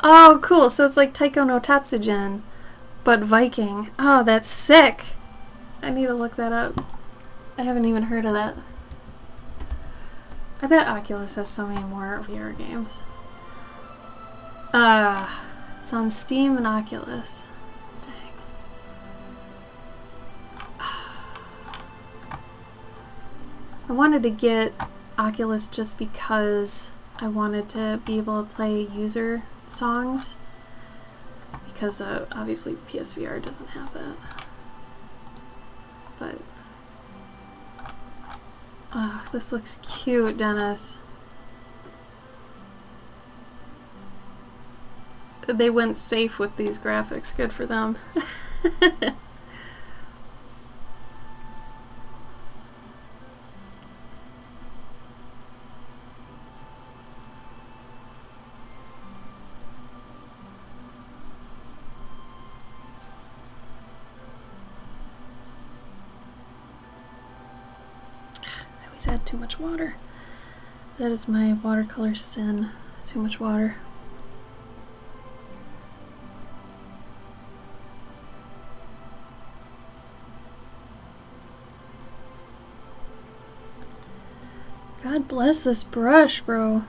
Oh, cool. So it's like Taiko no Tatsujin, but Viking. Oh, that's sick. I need to look that up. I haven't even heard of that. I bet Oculus has so many more VR games. It's on Steam and Oculus. Dang. I wanted to get Oculus just because I wanted to be able to play user songs, because obviously PSVR doesn't have that. But this looks cute, Dennis. They went safe with these graphics. Good for them. I always add too much water. That is my watercolor sin. Too much water. God bless this brush, bro.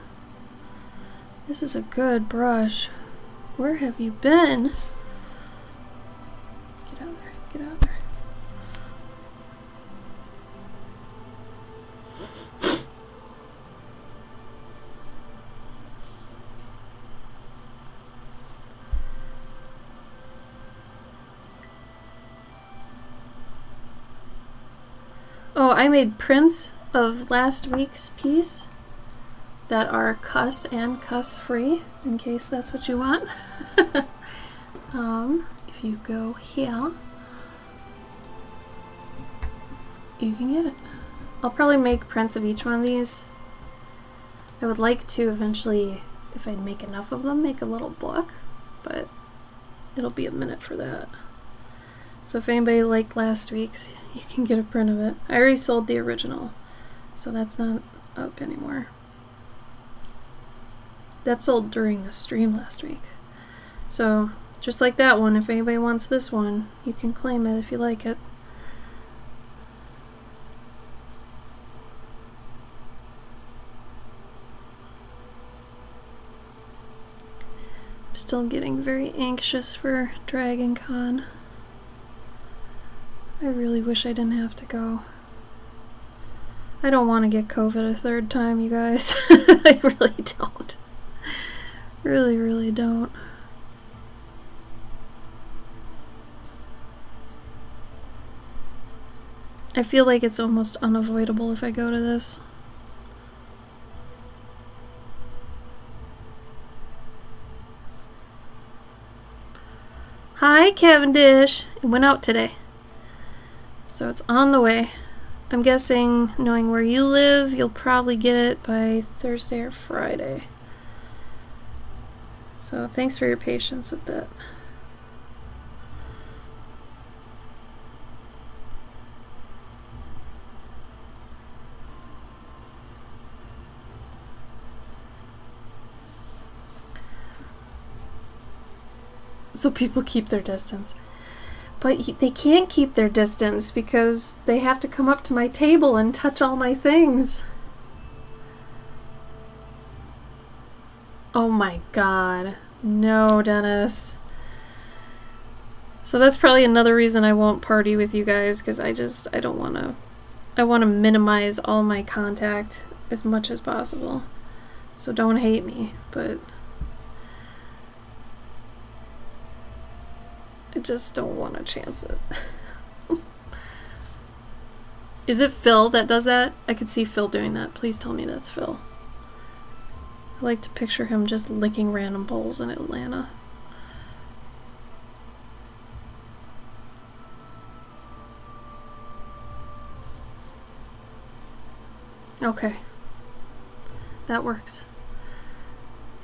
This is a good brush. Where have you been? Get out of there. Get out of there. Oh, I made prints of last week's piece that are cuss and cuss free, in case that's what you want. If you go here, you can get it. I'll probably make prints of each one of these. I would like to eventually, if I make enough of them, make a little book, but it'll be a minute for that. So if anybody liked last week's, you can get a print of it. I already sold the original, so that's not up anymore. That sold during the stream last week. So just like that one, if anybody wants this one, you can claim it if you like it. I'm still getting very anxious for Dragon Con. I really wish I didn't have to go. I don't want to get COVID a third time, you guys. I really don't. Really, really don't. I feel like it's almost unavoidable if I go to this. Hi, Cavendish. It went out today. So it's on the way. I'm guessing, knowing where you live, you'll probably get it by Thursday or Friday. So thanks for your patience with that. So people keep their distance. But they can't keep their distance because they have to come up to my table and touch all my things. Oh my god. No, Dennis. So that's probably another reason I won't party with you guys, because I don't want to. I want to minimize all my contact as much as possible. So don't hate me, but I just don't want to chance it. Is it Phil that does that? I could see Phil doing that. Please tell me that's Phil. I like to picture him just licking random bowls in Atlanta. Okay. That works.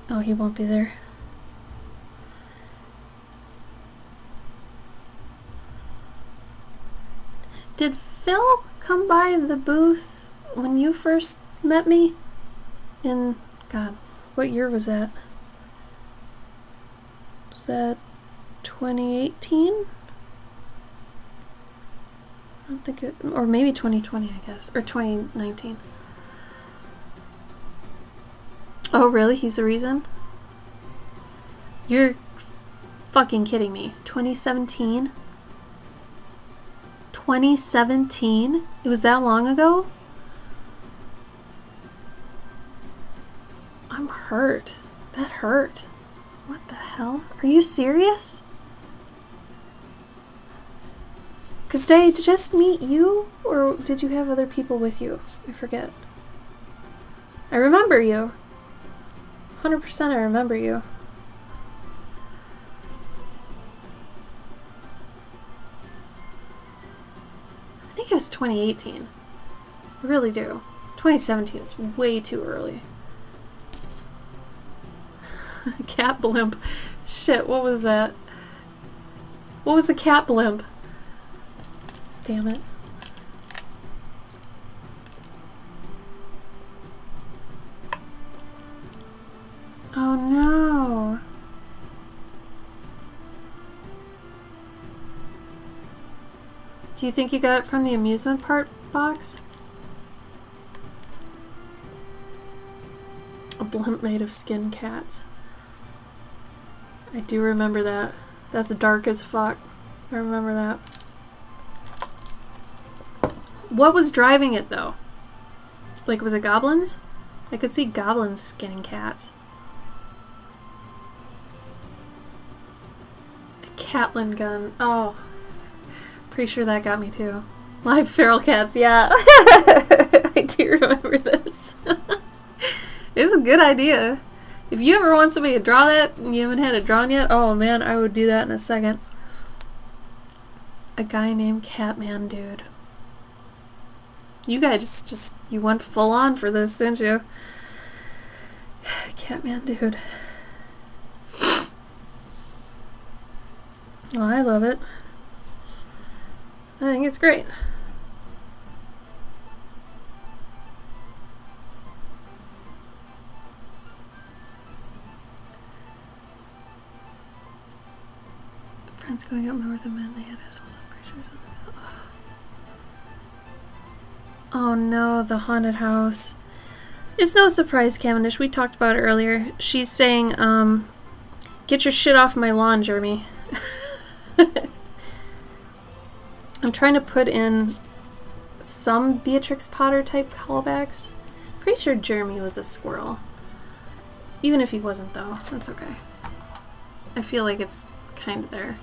Oh, he won't be there. Did Phil come by the booth when you first met me? In, God, what year was that? Was that 2018? I don't think it, or maybe 2020, I guess, or 2019. Oh, really? He's the reason? You're fucking kidding me. 2017? 2017? It was that long ago? I'm hurt. That hurt. What the hell? Are you serious? Because did I just meet you? Or did you have other people with you? I forget. I remember you. 100% I remember you. I think it was 2018. I really do. 2017 is way too early. Cat blimp. Shit, what was that? What was a cat blimp? Damn it. Oh no. Do you think you got it from the amusement park box? A blimp made of skinned cats. I do remember that. That's dark as fuck. I remember that. What was driving it though? Like, was it goblins? I could see goblins skinning cats. A Catlin gun. Oh. Pretty sure that got me too. Live feral cats, yeah. I do remember this. It's a good idea. If you ever want somebody to draw that and you haven't had it drawn yet, oh man, I would do that in a second. A guy named Catman Dude. You guys just you went full on for this, didn't you? Catman Dude. Well, I love it. I think it's great. Friends going up north of Manly had some pictures of them. Oh no, the haunted house. It's no surprise, Cavendish. We talked about it earlier. She's saying, get your shit off my lawn, Jeremy. I'm trying to put in some Beatrix Potter type callbacks. Pretty sure Jeremy was a squirrel. Even if he wasn't, though, that's okay. I feel like it's kind of there.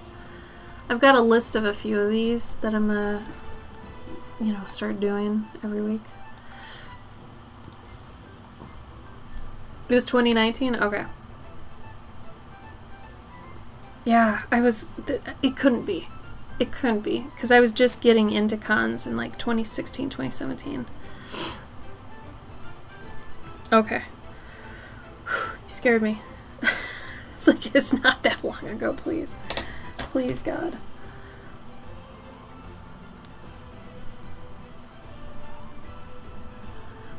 I've got a list of a few of these that I'm gonna, you know, start doing every week. It was 2019? Okay. Yeah, it couldn't be. It couldn't be, because I was just getting into cons in like 2016, 2017. Okay. You scared me. It's like, it's not that long ago, please. Please, God.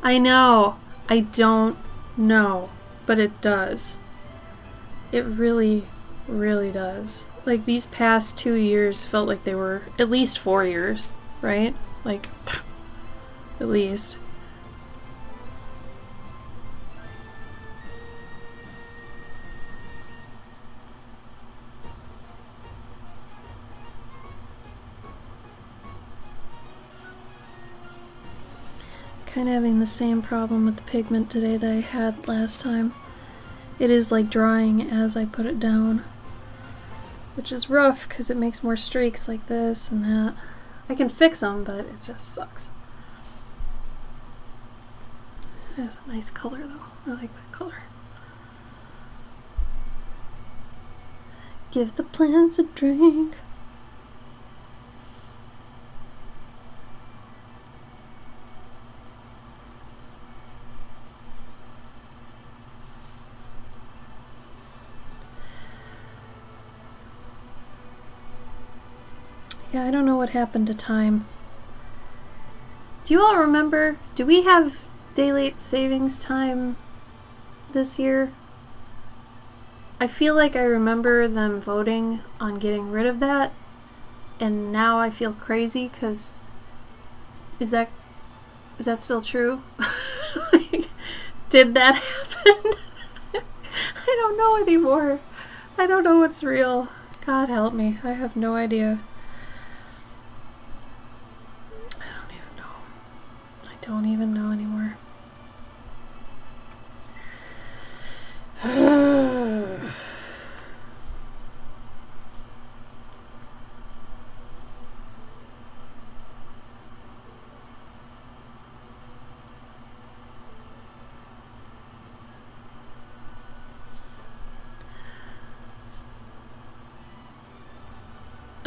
I know. I don't know. But it does. It really, really does. Like, these past 2 years felt like they were at least 4 years, right? Like, at least. Kind of having the same problem with the pigment today that I had last time. It is like drying as I put it down, which is rough because it makes more streaks like this and that. I can fix them, but it just sucks. It has a nice color though. I like that color. Give the plants a drink. Yeah, I don't know what happened to time. Do you all remember? Do we have daylight savings time this year? I feel like I remember them voting on getting rid of that, and now I feel crazy because is that still true? Like, did that happen? I don't know anymore. I don't know what's real. God help me. I have no idea. I don't even know anymore.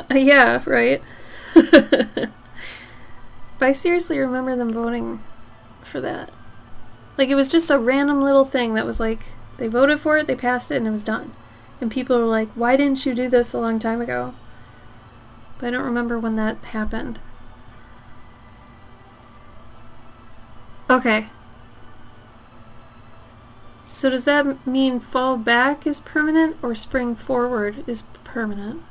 Yeah, right? But I seriously remember them voting for that. Like, it was just a random little thing that was like, they voted for it, they passed it, and it was done. And people were like, why didn't you do this a long time ago? But I don't remember when that happened. Okay. So does that mean fall back is permanent or spring forward is permanent?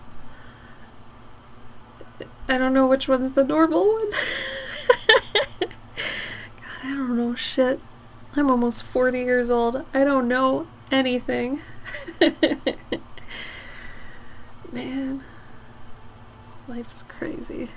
I don't know which one's the normal one. God, I don't know shit. I'm almost 40 years old. I don't know anything. Man, life is crazy.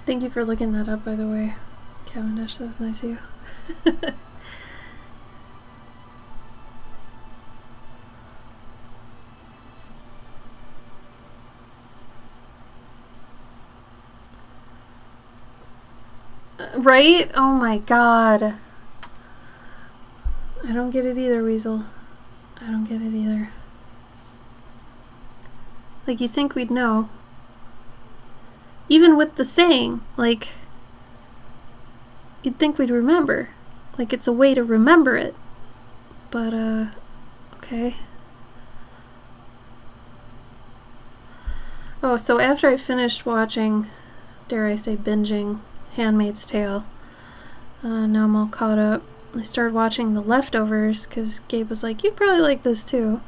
Thank you for looking that up, by the way, Cavendish. That was nice of you. Right? Oh my god. I don't get it either, Weasel. I don't get it either. Like, you'd think we'd know. Even with the saying, like, you'd think we'd remember. Like, it's a way to remember it. But, okay. Oh, so after I finished watching, dare I say binging, Handmaid's Tale, now I'm all caught up. I started watching The Leftovers, because Gabe was like, you'd probably like this too.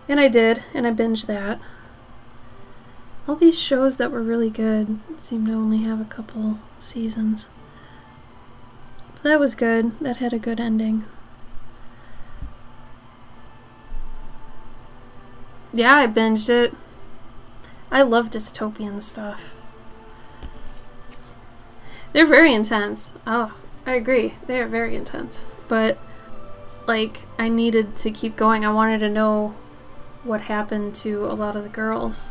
And I did, and I binged that. All these shows that were really good seem to only have a couple seasons. But that was good. That had a good ending. Yeah, I binged it. I love dystopian stuff. They're very intense. Oh, I agree. They are very intense. But, like, I needed to keep going. I wanted to know what happened to a lot of the girls.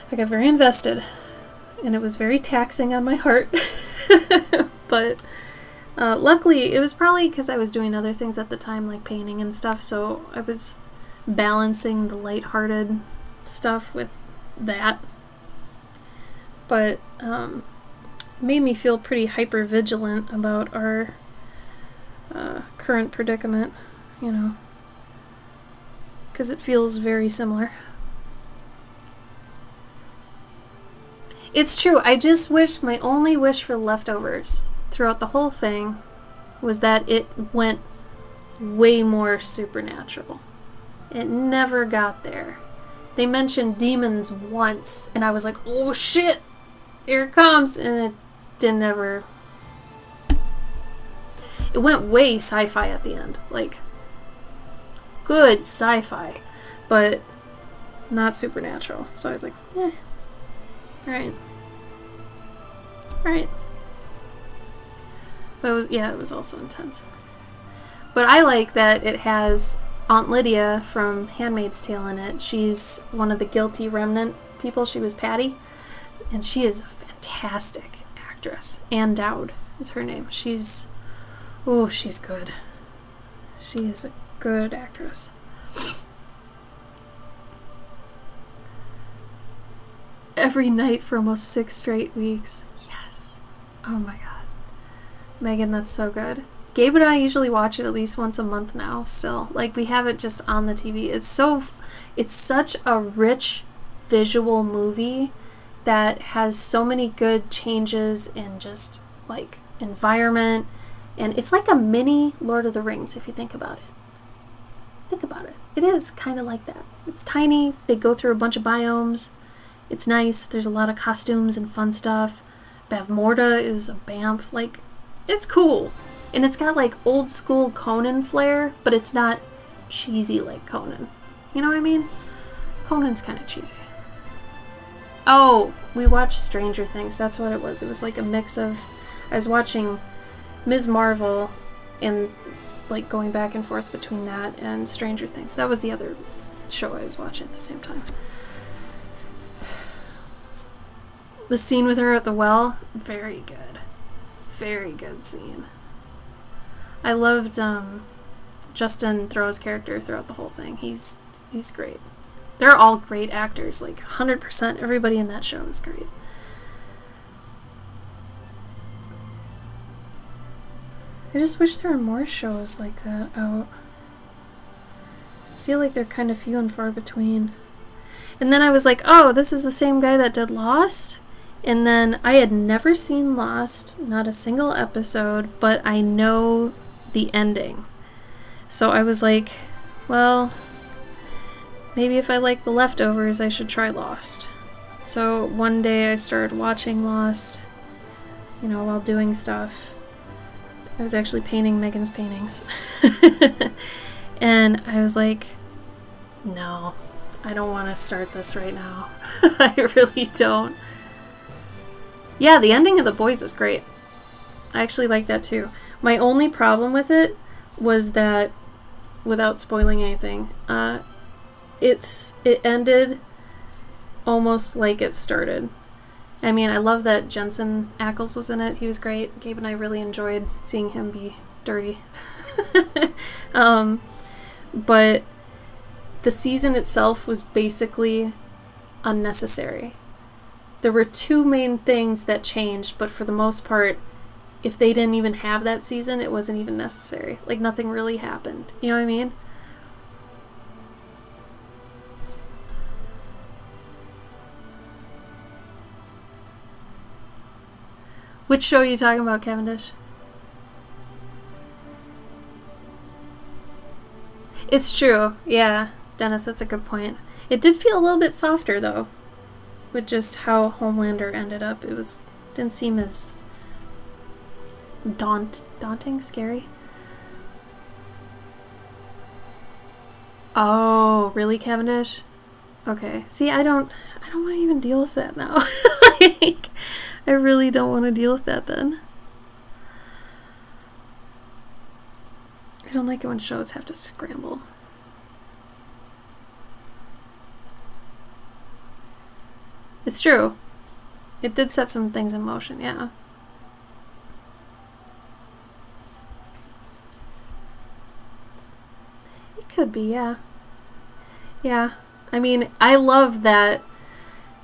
I got very invested, and it was very taxing on my heart. But luckily, it was probably because I was doing other things at the time, like painting and stuff, so I was balancing the lighthearted stuff with that. But it made me feel pretty hyper-vigilant about our current predicament, you know, because it feels very similar. It's true. I just wish, my only wish for Leftovers throughout the whole thing was that it went way more supernatural. It never got there. They mentioned demons once, and I was like, oh shit, here it comes, and it didn't ever. It went way sci-fi at the end. Like, good sci-fi, but not supernatural. So I was like, eh. Right. But it was also intense. But I like that it has Aunt Lydia from Handmaid's Tale in it. She's one of the guilty remnant people. She was Patty. And she is a fantastic actress. Ann Dowd is her name. She's good. She is a good actress. every night for almost 6 straight weeks. Yes. Oh my god. Megan, that's so good. Gabe and I usually watch it at least once a month now still. Like, we have it just on the TV. It's such a rich visual movie that has so many good changes in just, like, environment. And it's like a mini Lord of the Rings, if you think about it. Think about it. It is kind of like that. It's tiny. They go through a bunch of biomes. It's nice. There's a lot of costumes and fun stuff. Bavmorda is a Banff. Like, it's cool. And it's got, like, old school Conan flair, but it's not cheesy like Conan. You know what I mean? Conan's kind of cheesy. Oh, we watched Stranger Things. That's what it was. It was like a mix of... I was watching Ms. Marvel and, like, going back and forth between that and Stranger Things. That was the other show I was watching at the same time. The scene with her at the well, very good. Very good scene. I loved Justin Theroux's character throughout the whole thing. He's great. They're all great actors. Like, 100%. Everybody in that show is great. I just wish there were more shows like that out. I feel like they're kind of few and far between. And then I was like, oh, this is the same guy that did Lost? And then I had never seen Lost, not a single episode, but I know the ending. So I was like, well, maybe if I like The Leftovers, I should try Lost. So one day I started watching Lost, you know, while doing stuff. I was actually painting Megan's paintings. And I was like, no, I don't want to start this right now. I really don't. Yeah, the ending of The Boys was great. I actually like that too. My only problem with it was that, without spoiling anything, it ended almost like it started. I mean, I love that Jensen Ackles was in it. He was great. Gabe and I really enjoyed seeing him be dirty. But the season itself was basically unnecessary. There were 2 main things that changed, but for the most part, if they didn't even have that season, it wasn't even necessary. Like, nothing really happened. You know what I mean? Which show are you talking about, Cavendish? It's true. Yeah, Dennis, that's a good point. It did feel a little bit softer, though, with just how Homelander ended up. It didn't seem as daunting, scary. Oh, really, Cavendish? Okay. See, I don't want to even deal with that now. Like, I really don't want to deal with that then. I don't like it when shows have to scramble. It's true. It did set some things in motion, yeah. It could be, yeah. Yeah. I mean, I love that,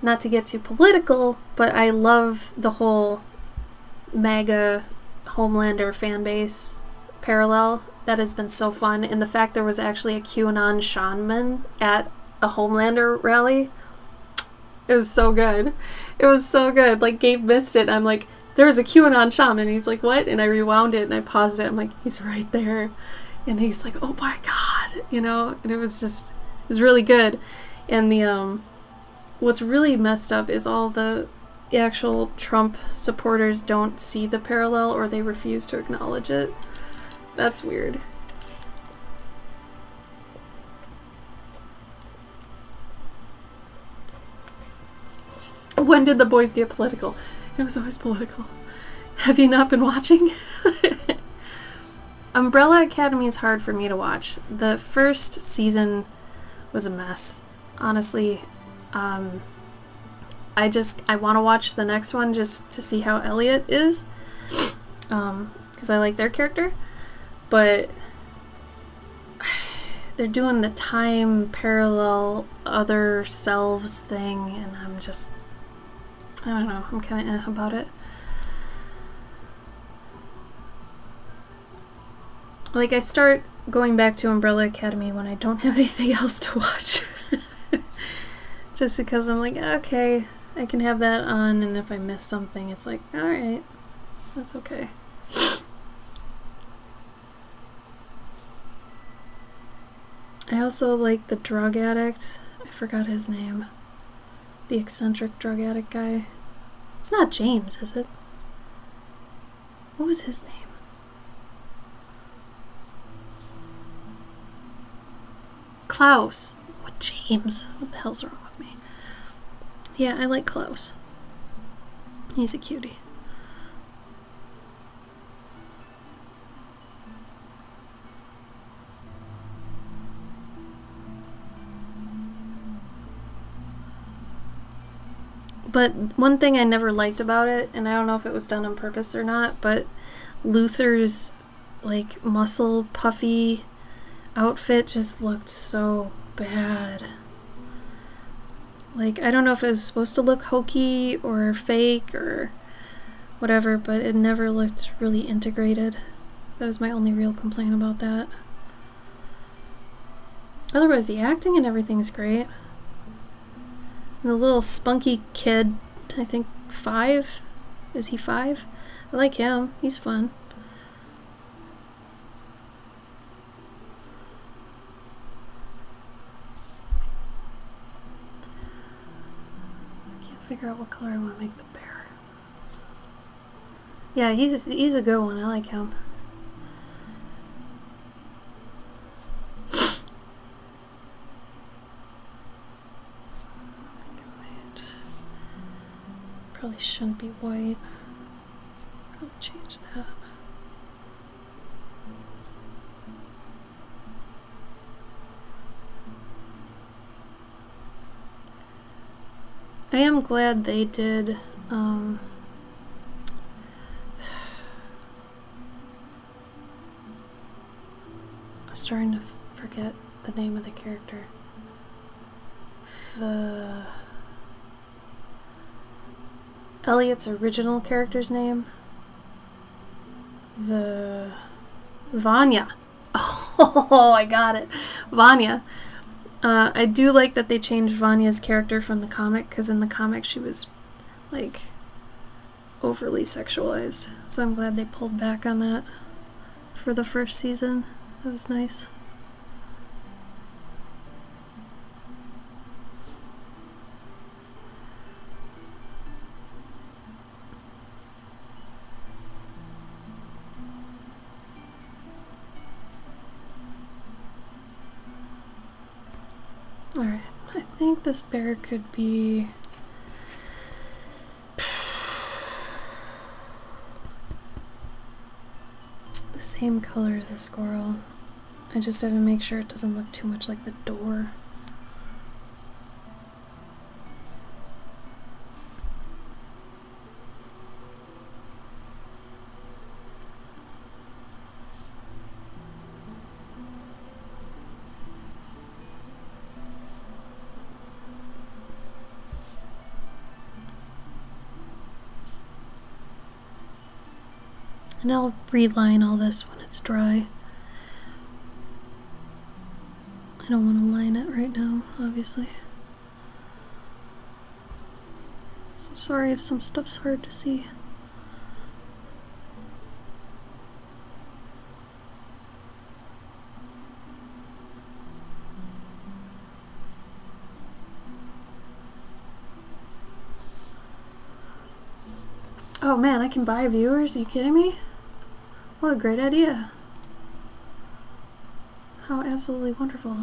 not to get too political, but I love the whole MAGA Homelander fan base parallel. That has been so fun. And the fact there was actually a QAnon shaman at a Homelander rally. It was so good. It was so good. Like, Gabe missed it. I'm like, there was a QAnon shaman. He's like, what? And I rewound it and I paused it. I'm like, he's right there. And he's like, oh my God. You know? And it was really good. And the, what's really messed up is all the actual Trump supporters don't see the parallel or they refuse to acknowledge it. That's weird. When did The Boys get political? It was always political. Have you not been watching? Umbrella Academy is hard for me to watch. The first season was a mess. Honestly, I want to watch the next one just to see how Elliot is. Because I like their character. But they're doing the time parallel other selves thing, and I'm just, I don't know, I'm kind of about it. Like, I start going back to Umbrella Academy when I don't have anything else to watch. Just because I'm like, okay, I can have that on, and if I miss something, it's like, alright, that's okay. I also like the drug addict. I forgot his name. The eccentric drug addict guy. It's not James, is it? What was his name? Klaus. What, James? What the hell's wrong with me? Yeah, I like Klaus. He's a cutie. But one thing I never liked about it, and I don't know if it was done on purpose or not, but Luther's like muscle puffy outfit just looked so bad. Like, I don't know if it was supposed to look hokey or fake or whatever, but it never looked really integrated. That was my only real complaint about that. Otherwise, the acting and everything's great. And the little spunky kid, I think 5? Is he 5? I like him. He's fun. I can't figure out what color I want to make the bear. Yeah, he's a good one. I like him. Probably shouldn't be white. Probably change that. I am glad they did I'm starting to forget the name of the character. Elliot's original character's name? Vanya. Oh, I got it. Vanya. I do like that they changed Vanya's character from the comic, because in the comic she was, like, overly sexualized. So I'm glad they pulled back on that for the first season. That was nice. Alright, I think this bear could be the same color as the squirrel. I just have to make sure it doesn't look too much like the door. And I'll reline all this when it's dry. I don't want to line it right now, obviously. So sorry if some stuff's hard to see. Oh man, I can buy viewers? Are you kidding me? What a great idea. How absolutely wonderful.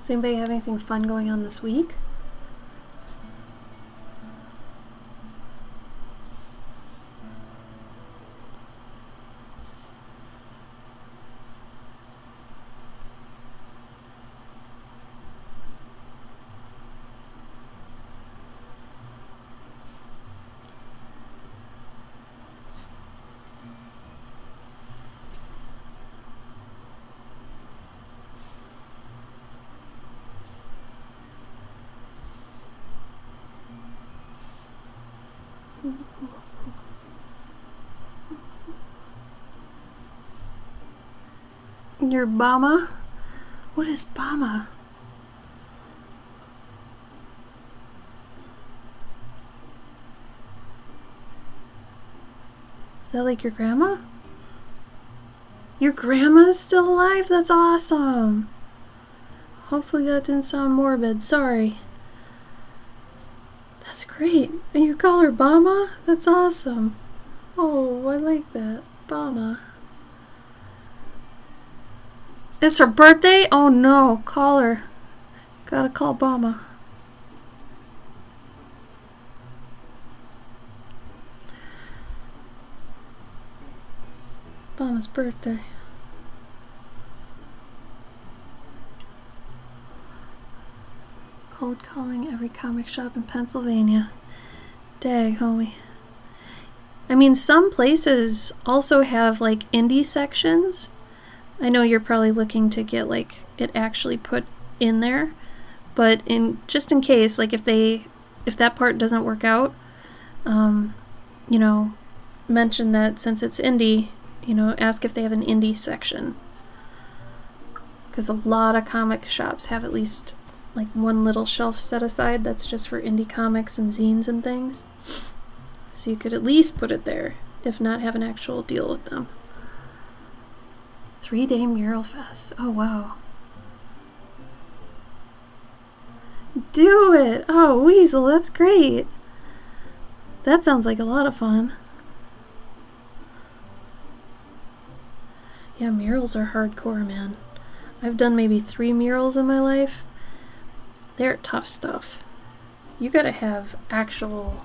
Does anybody have anything fun going on this week? Your Bama? What is Bama? Is that like your grandma? Your grandma's still alive? That's awesome. Hopefully that didn't sound morbid. Sorry. That's great. And you call her Bama? That's awesome. Oh, I like that. Bama. It's her birthday? Oh no. Call her. Gotta call Bama. Bama's birthday. Cold calling every comic shop in Pennsylvania. Dag, homie. I mean, some places also have like indie sections. I know you're probably looking to get like it actually put in there, but just in case, like if that part doesn't work out, you know, mention that since it's indie, you know, ask if they have an indie section. Because a lot of comic shops have at least like one little shelf set aside that's just for indie comics and zines and things. So you could at least put it there, if not have an actual deal with them. 3-day mural fest. Oh, wow. Do it! Oh, Weasel, that's great. That sounds like a lot of fun. Yeah, murals are hardcore, man. I've done maybe 3 murals in my life. They're tough stuff. You gotta have actual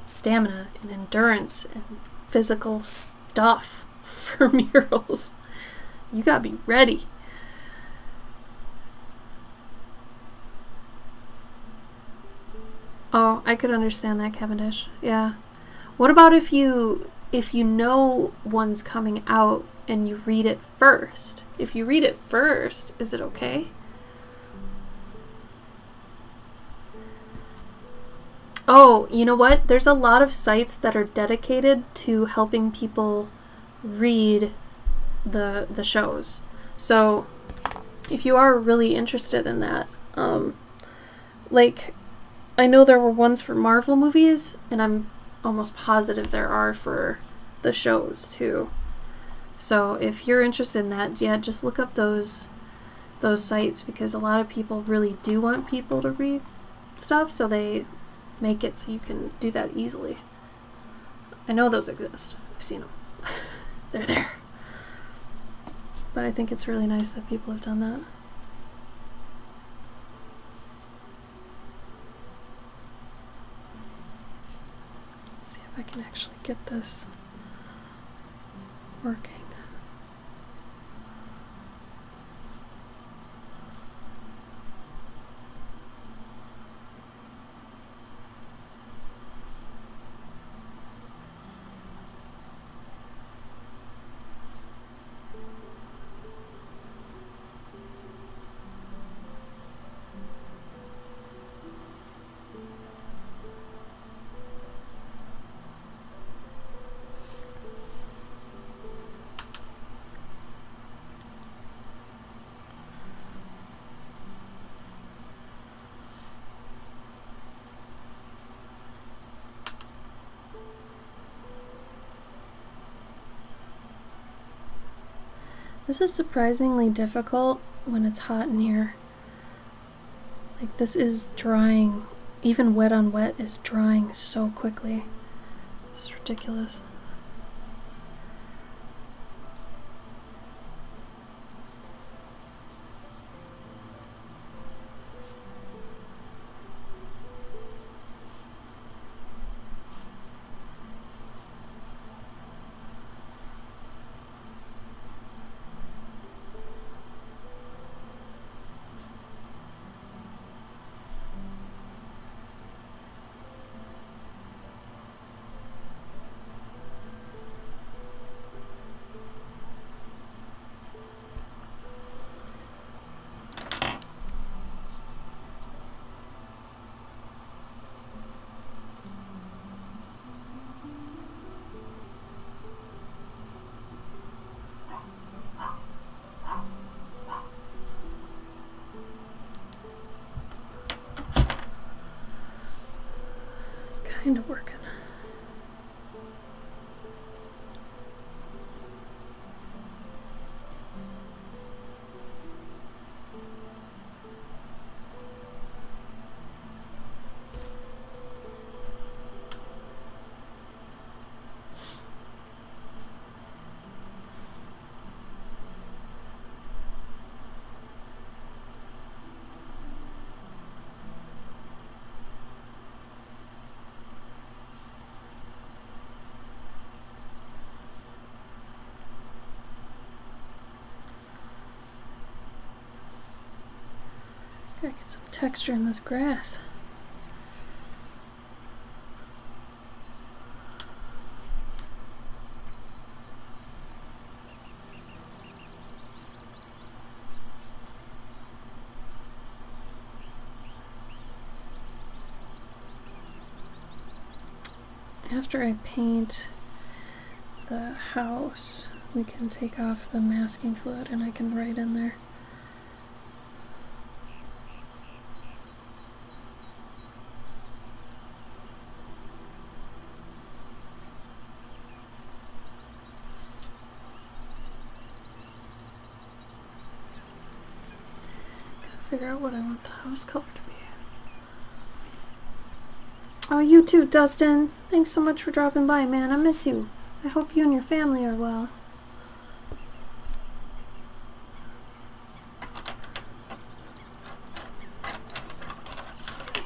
stamina and endurance and physical stuff for murals. You gotta be ready. Oh, I could understand that, Cavendish. Yeah. What about if you know one's coming out and you read it first? If you read it first, is it okay? Oh, you know what? There's a lot of sites that are dedicated to helping people read the shows. So if you are really interested in that, like I know there were ones for Marvel movies, and I'm almost positive there are for the shows too. So if you're interested in that, yeah, just look up those sites, because a lot of people really do want people to read stuff, so they make it so you can do that easily. I know those exist. I've seen them. They're there. But I think it's really nice that people have done that. Let's see if I can actually get this working. This is surprisingly difficult when it's hot in here. Like, this is drying. Even wet on wet is drying so quickly. This is ridiculous. kind of working. Gotta get some texture in this grass. After I paint the house, we can take off the masking fluid and I can write in there. Figure out what I want the house color to be. Oh, you too, Dustin. Thanks so much for dropping by, man. I miss you. I hope you and your family are well. Let's see.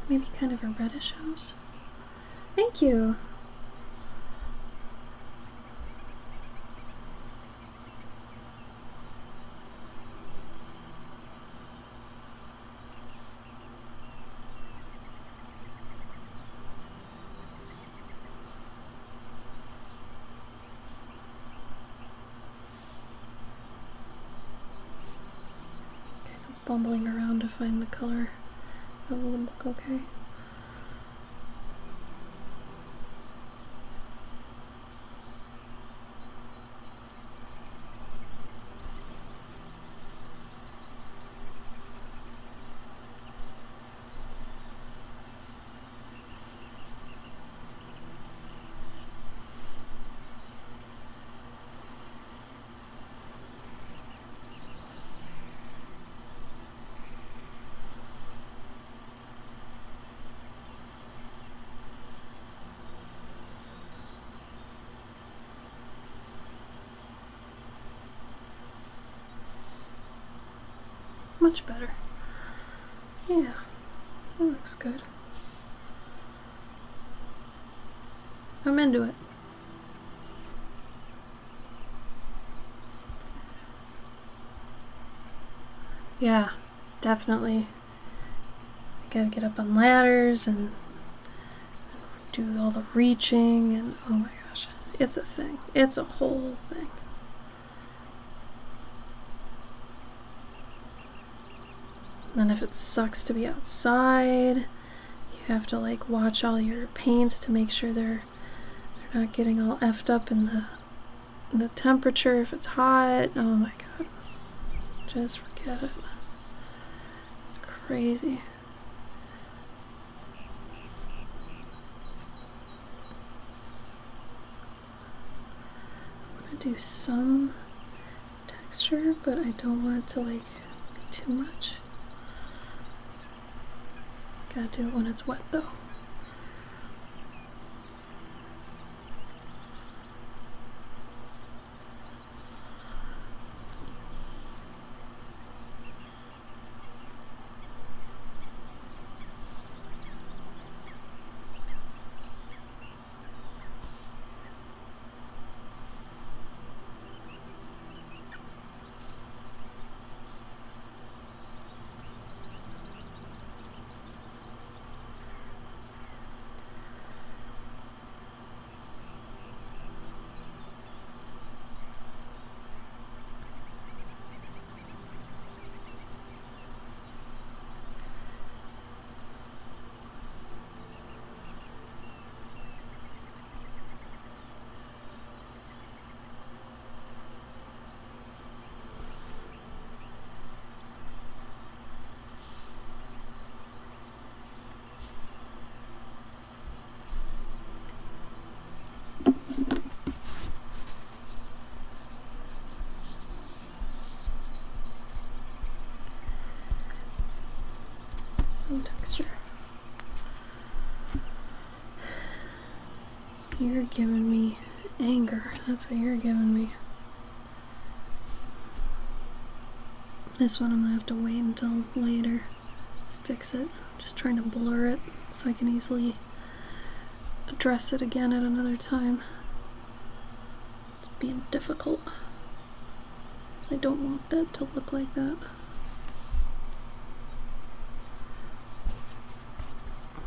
Maybe kind of a reddish house. Thank you. Kind of bumbling around to find the color that would look okay. Much better. Yeah, that looks good. I'm into it. Yeah, definitely. I gotta get up on ladders and do all the reaching and oh my gosh, it's a thing. It's a whole thing. Then if it sucks to be outside, you have to like watch all your paints to make sure they're not getting all effed up in the temperature if it's hot. Oh my god. Just forget it. It's crazy. I want to do some texture, but I don't want it to like be too much. Gotta do it when it's wet though. some texture. You're giving me anger. That's what you're giving me. This one I'm gonna have to wait until later. Fix it. Just trying to blur it so I can easily address it again at another time. It's being difficult. I don't want that to look like that.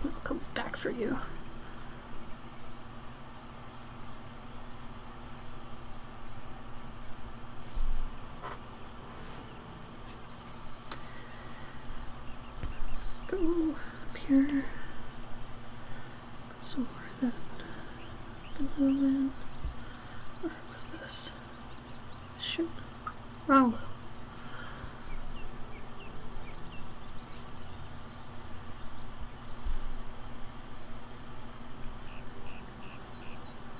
I'll come back for you. Let's go up here. Put some more of that blue in. Or was this? Shoot. Wrong blue.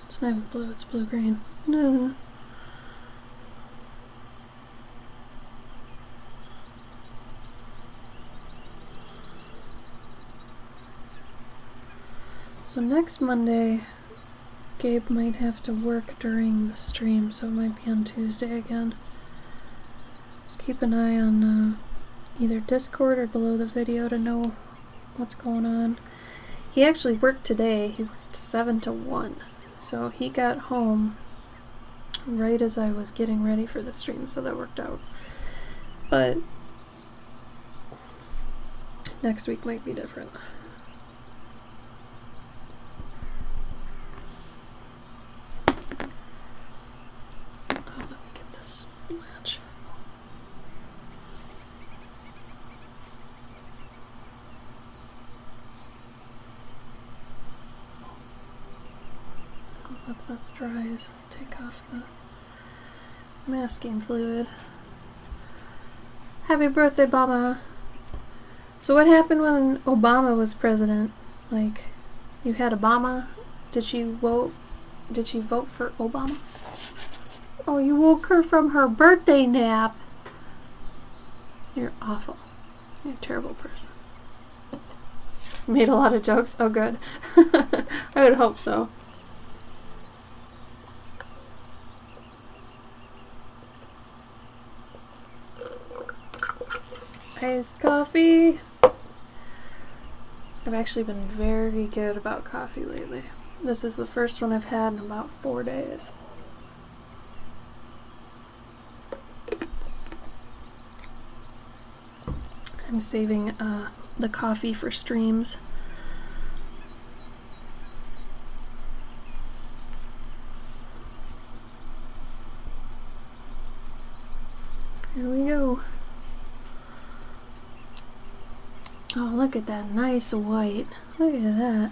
It's not even blue, it's blue-green. No. So next Monday, Gabe might have to work during the stream, so it might be on Tuesday again. Just keep an eye on either Discord or below the video to know what's going on. He actually worked today. He worked 7 to 1. So he got home right as I was getting ready for the stream, so that worked out. But next week might be different. Once that dries, take off the masking fluid. Happy birthday, Obama! So what happened when Obama was president? Like, you had Obama? Did she vote for Obama? Oh, you woke her from her birthday nap. You're awful. You're a terrible person. Made a lot of jokes? Oh, good. I would hope so. Iced coffee. I've actually been very good about coffee lately. This is the first one I've had in about 4 days. I'm saving the coffee for streams. Here we go. Oh, look at that nice white. Look at that.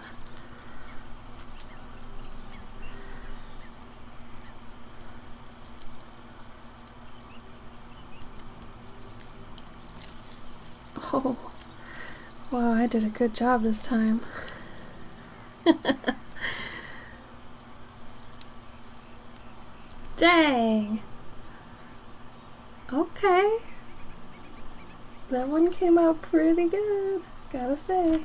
Oh, wow, I did a good job this time. Dang. Okay. That one came out pretty good, gotta say.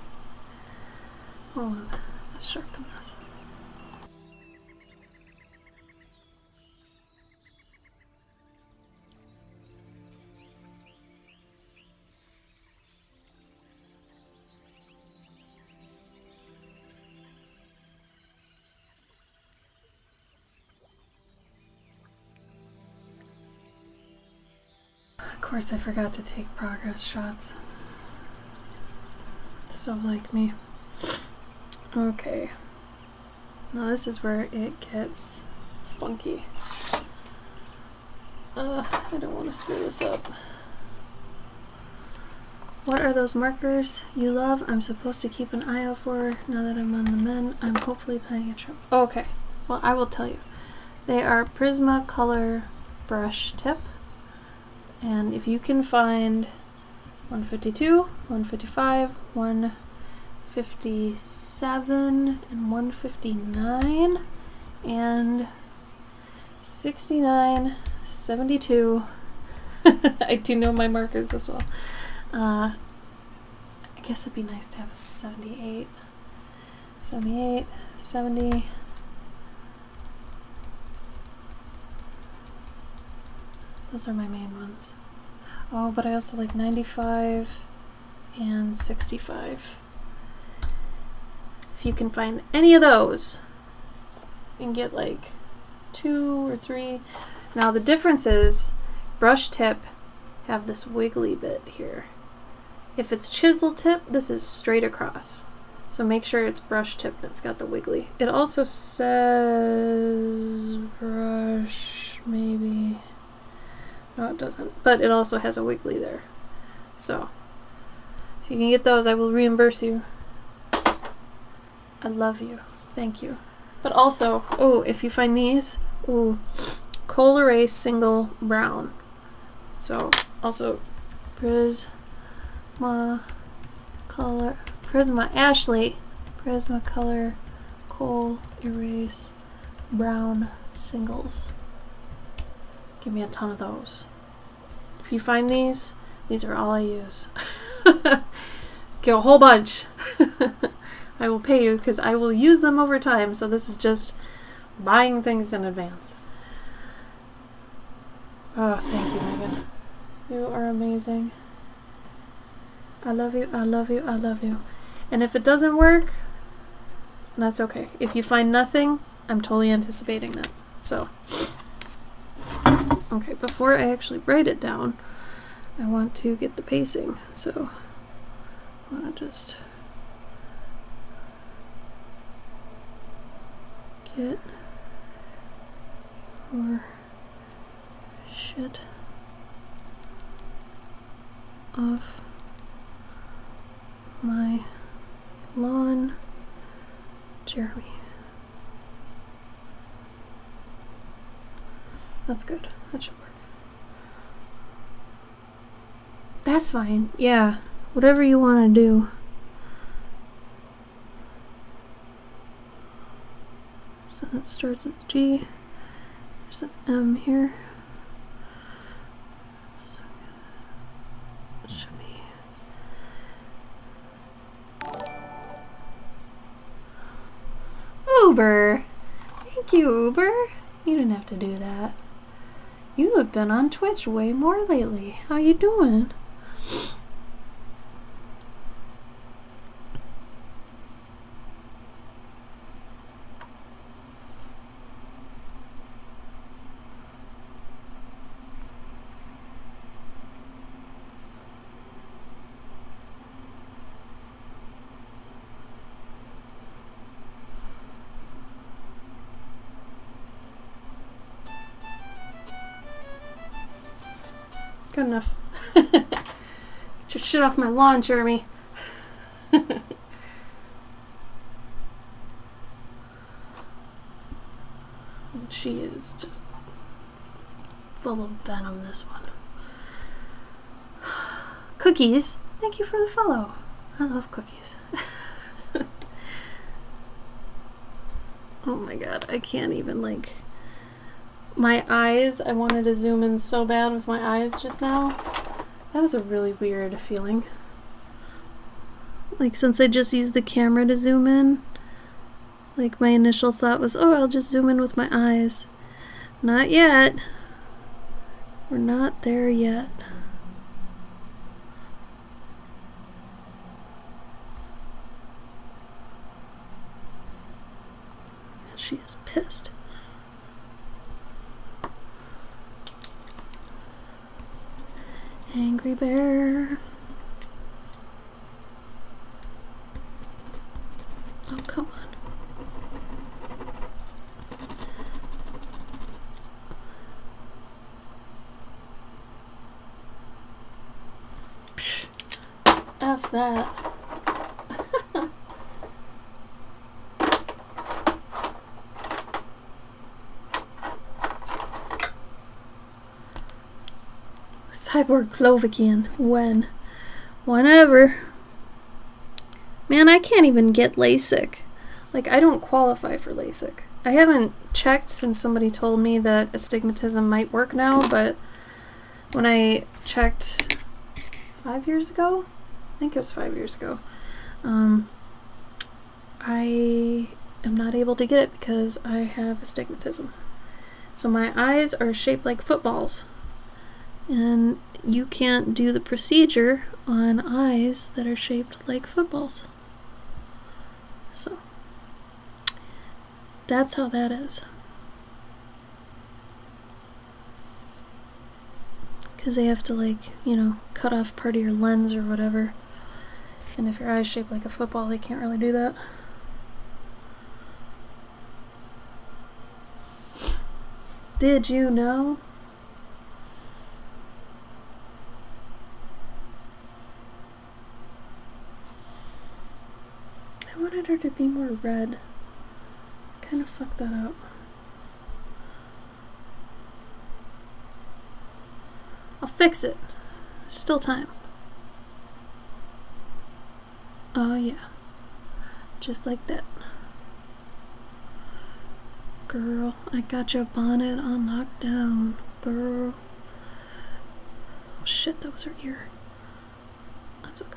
Hold on, let's sharpen this. Of course, I forgot to take progress shots. So like me. Okay. Now this is where it gets funky. I don't want to screw this up. What are those markers you love? I'm supposed to keep an eye out for now that I'm on the men. I'm hopefully planning a trip. Okay. Well, I will tell you. They are Prismacolor brush tip. And if you can find 152, 155, 157, and 159, and 69, 72. I do know my markers as well. I I guess it'd be nice to have a 78. 78, 70. Those are my main ones. Oh, but I also like 95 and 65. If you can find any of those, you can get like 2 or 3. Now the difference is brush tip have this wiggly bit here. If it's chisel tip, this is straight across. So make sure it's brush tip that's got the wiggly. It also says brush, maybe. No, it doesn't. But it also has a wiggly there. So if you can get those, I will reimburse you. I love you. Thank you. But also, oh, if you find these, ooh, Kohl Erase Single Brown. So also Prisma Color, Prisma Ashley, Prisma Color Kohl Erase Brown Singles. Give me a ton of those. If you find these are all I use. Get a whole bunch. I will pay you because I will use them over time, so this is just buying things in advance. Oh, thank you, Megan. You are amazing. I love you, I love you, I love you. And if it doesn't work, that's okay. If you find nothing, I'm totally anticipating that. So, okay, before I actually write it down, I want to get the pacing. So, I want to just get more shit off my lawn, Jeremy. That's good. That should work. That's fine. Yeah. Whatever you want to do. So that starts with G. There's an M here. So it should be Uber. Thank you, Uber. You didn't have to do that. You have been on Twitch way more lately. How you doing? Good enough. Get your shit off my lawn, Jeremy. She is just full of venom, this one. Cookies. Thank you for the follow. I love cookies. Oh my god, I can't even, like... My eyes, I wanted to zoom in so bad with my eyes just now. That was a really weird feeling. Like, since I just used the camera to zoom in, like, my initial thought was, oh, I'll just zoom in with my eyes. Not yet. We're not there yet. She is pissed. Angry bear. Oh, come on. Psh, F that. Cyborg Clovikian. When? Whenever. Man, I can't even get LASIK. Like, I don't qualify for LASIK. I haven't checked since somebody told me that astigmatism might work now, but when I checked 5 years ago, think it was 5 years ago. I am not able to get it because I have astigmatism. So my eyes are shaped like footballs. And you can't do the procedure on eyes that are shaped like footballs. So that's how that is. Because they have to, like, you know, cut off part of your lens or whatever. And if your eye's shaped like a football, they can't really do that. Did you know? I wanted her to be more red. Kind of fucked that up. I'll fix it. There's still time. Oh yeah. Just like that. Girl, I got your bonnet on lockdown. Girl. Oh shit, that was her ear. That's okay.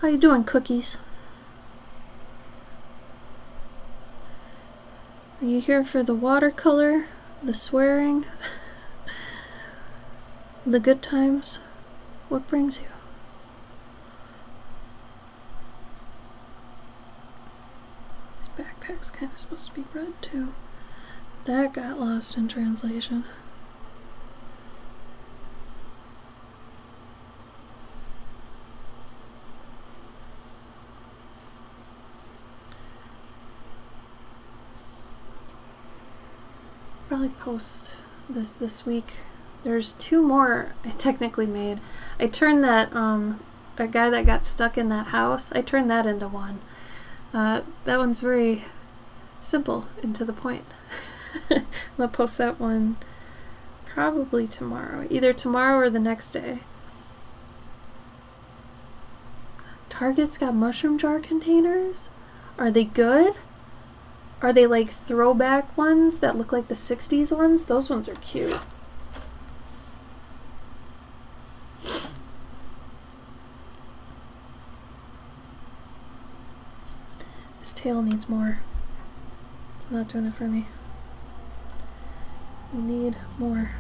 How you doing, Cookies? Are you here for the watercolor, the swearing, the good times? What brings you? This backpack's kind of supposed to be red too. That got lost in translation. Probably post this week. There's 2 more I technically made. I turned that a guy that got stuck in that house, I turned that into one. That one's very simple and to the point. I'm gonna post that one probably tomorrow, either tomorrow or the next day. Target's got mushroom jar containers? Are they good? Are they like throwback ones that look like the 60s ones? Those ones are cute. This tail needs more. It's not doing it for me. We need more.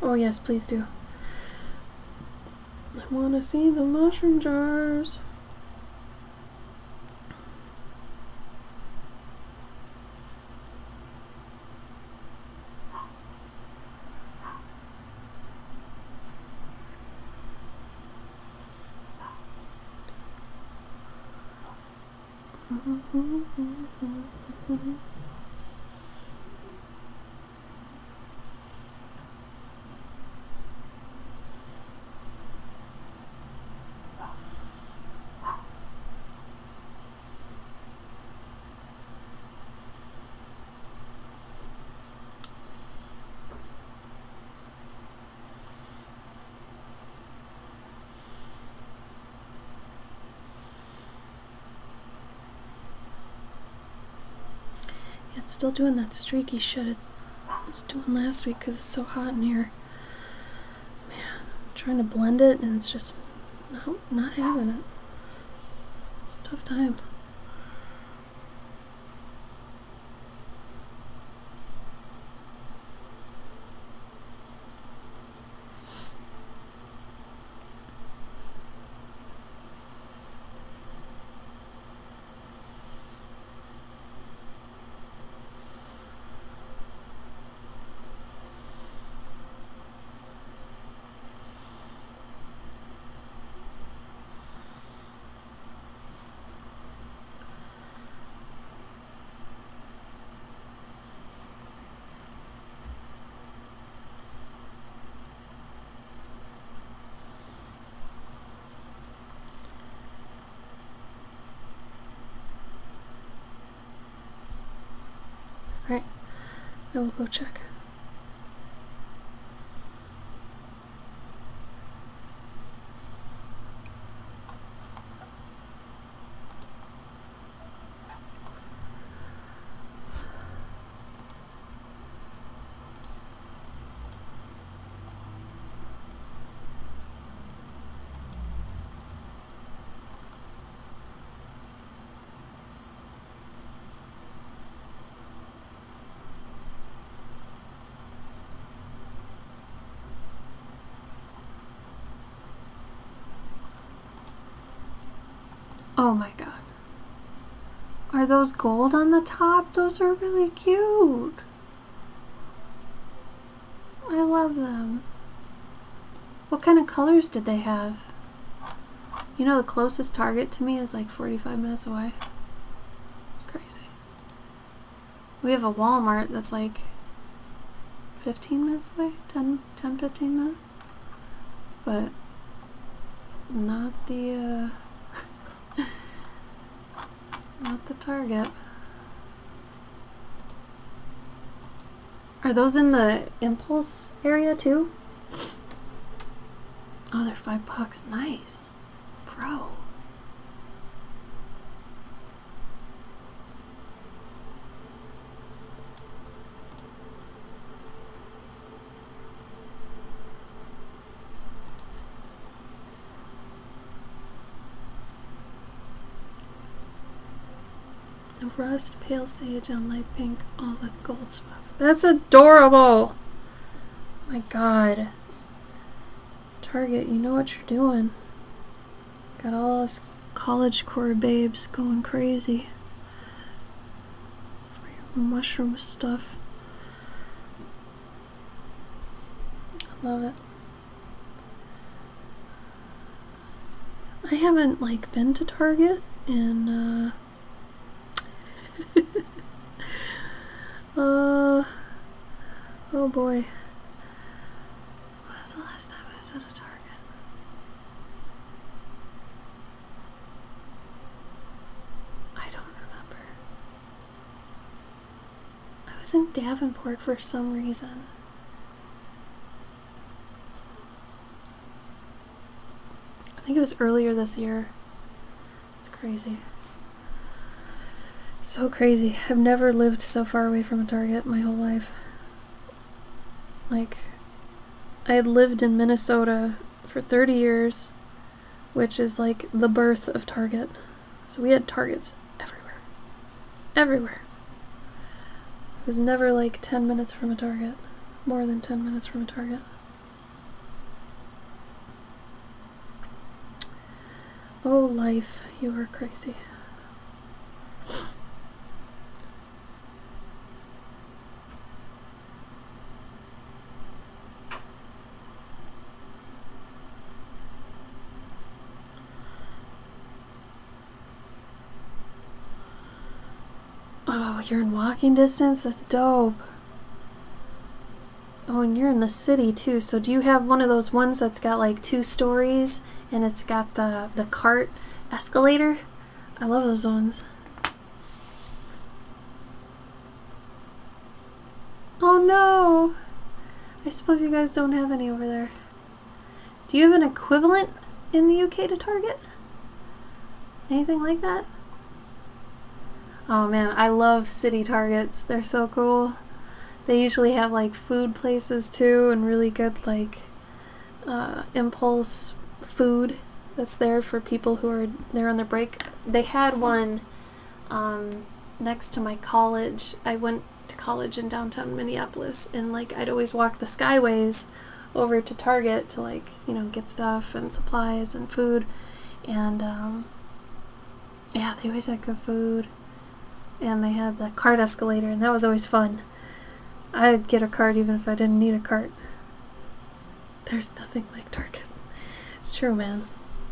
Oh yes, please do. I want to see the mushroom jars. It's still doing that streaky shit it was doing last week because it's so hot in here. Man, I'm trying to blend it and it's just not having it. It's a tough time. Alright, I will go check. Oh my god. Are those gold on the top? Those are really cute. I love them. What kind of colors did they have? You know, the closest Target to me is like 45 minutes away. It's crazy. We have a Walmart that's like 15 minutes away, 10, 15 minutes. But not the, not the Target. Are those in the impulse area too? Oh, they're $5. Nice. Bro. Rust, pale sage, and light pink, all with gold spots. That's adorable! My god. Target, you know what you're doing. Got all us college core babes going crazy. For your mushroom stuff. I love it. I haven't like been to Target in oh boy. When was the last time I was at a Target? I don't remember. I was in Davenport for some reason. I think it was earlier this year. It's crazy. So crazy. I've never lived so far away from a Target my whole life. Like, I had lived in Minnesota for 30 years, which is like the birth of Target. So we had Targets everywhere. Everywhere. It was never like 10 minutes from a Target. More than 10 minutes from a Target. Oh, life, you are crazy. Oh, you're in walking distance? That's dope. Oh, and you're in the city too. So do you have one of those ones that's got like 2 stories and it's got the cart escalator? I love those ones. Oh no! I suppose you guys don't have any over there. Do you have an equivalent in the UK to Target? Anything like that? Oh man, I love city Targets. They're so cool. They usually have like food places too, and really good like impulse food that's there for people who are there on their break. They had one next to my college. I went to college in downtown Minneapolis, and like I'd always walk the Skyways over to Target to like, you know, get stuff and supplies and food. And yeah, they always had good food. And they had the cart escalator, and that was always fun. I'd get a cart even if I didn't need a cart. There's nothing like Target. It's true, man.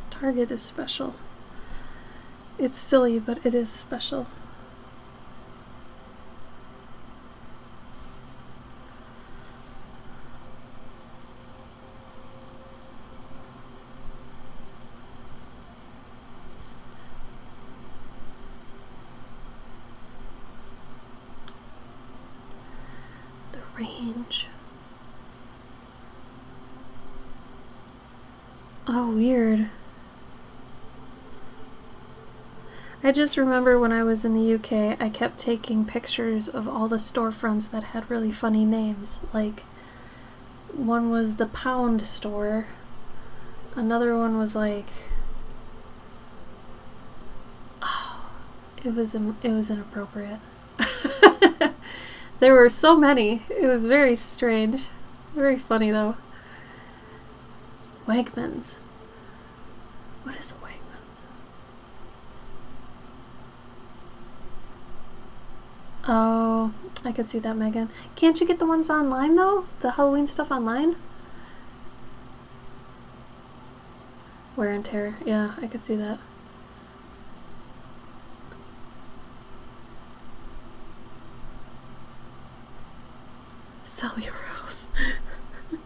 Target is special. It's silly, but it is special. Range. Oh, weird. I just remember when I was in the UK, I kept taking pictures of all the storefronts that had really funny names. Like, one was the Pound Store. Another one was like... Oh, it was inappropriate. There were so many. It was very strange. Very funny, though. Wegmans. What is a Wegmans? Oh, I could see that, Megan. Can't you get the ones online, though? The Halloween stuff online? Wear and tear. Yeah, I could see that. Sell your house. Man,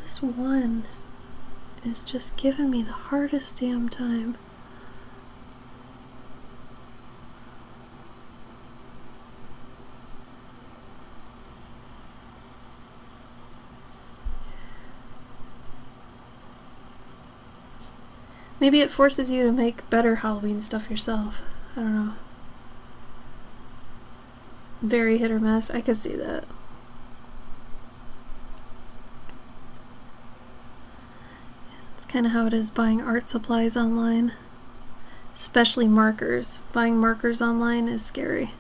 this one is just giving me the hardest damn time. Maybe it forces you to make better Halloween stuff yourself. I don't know. Very hit or miss. I could see that. It's kind of how it is buying art supplies online. Especially markers. Buying markers online is scary.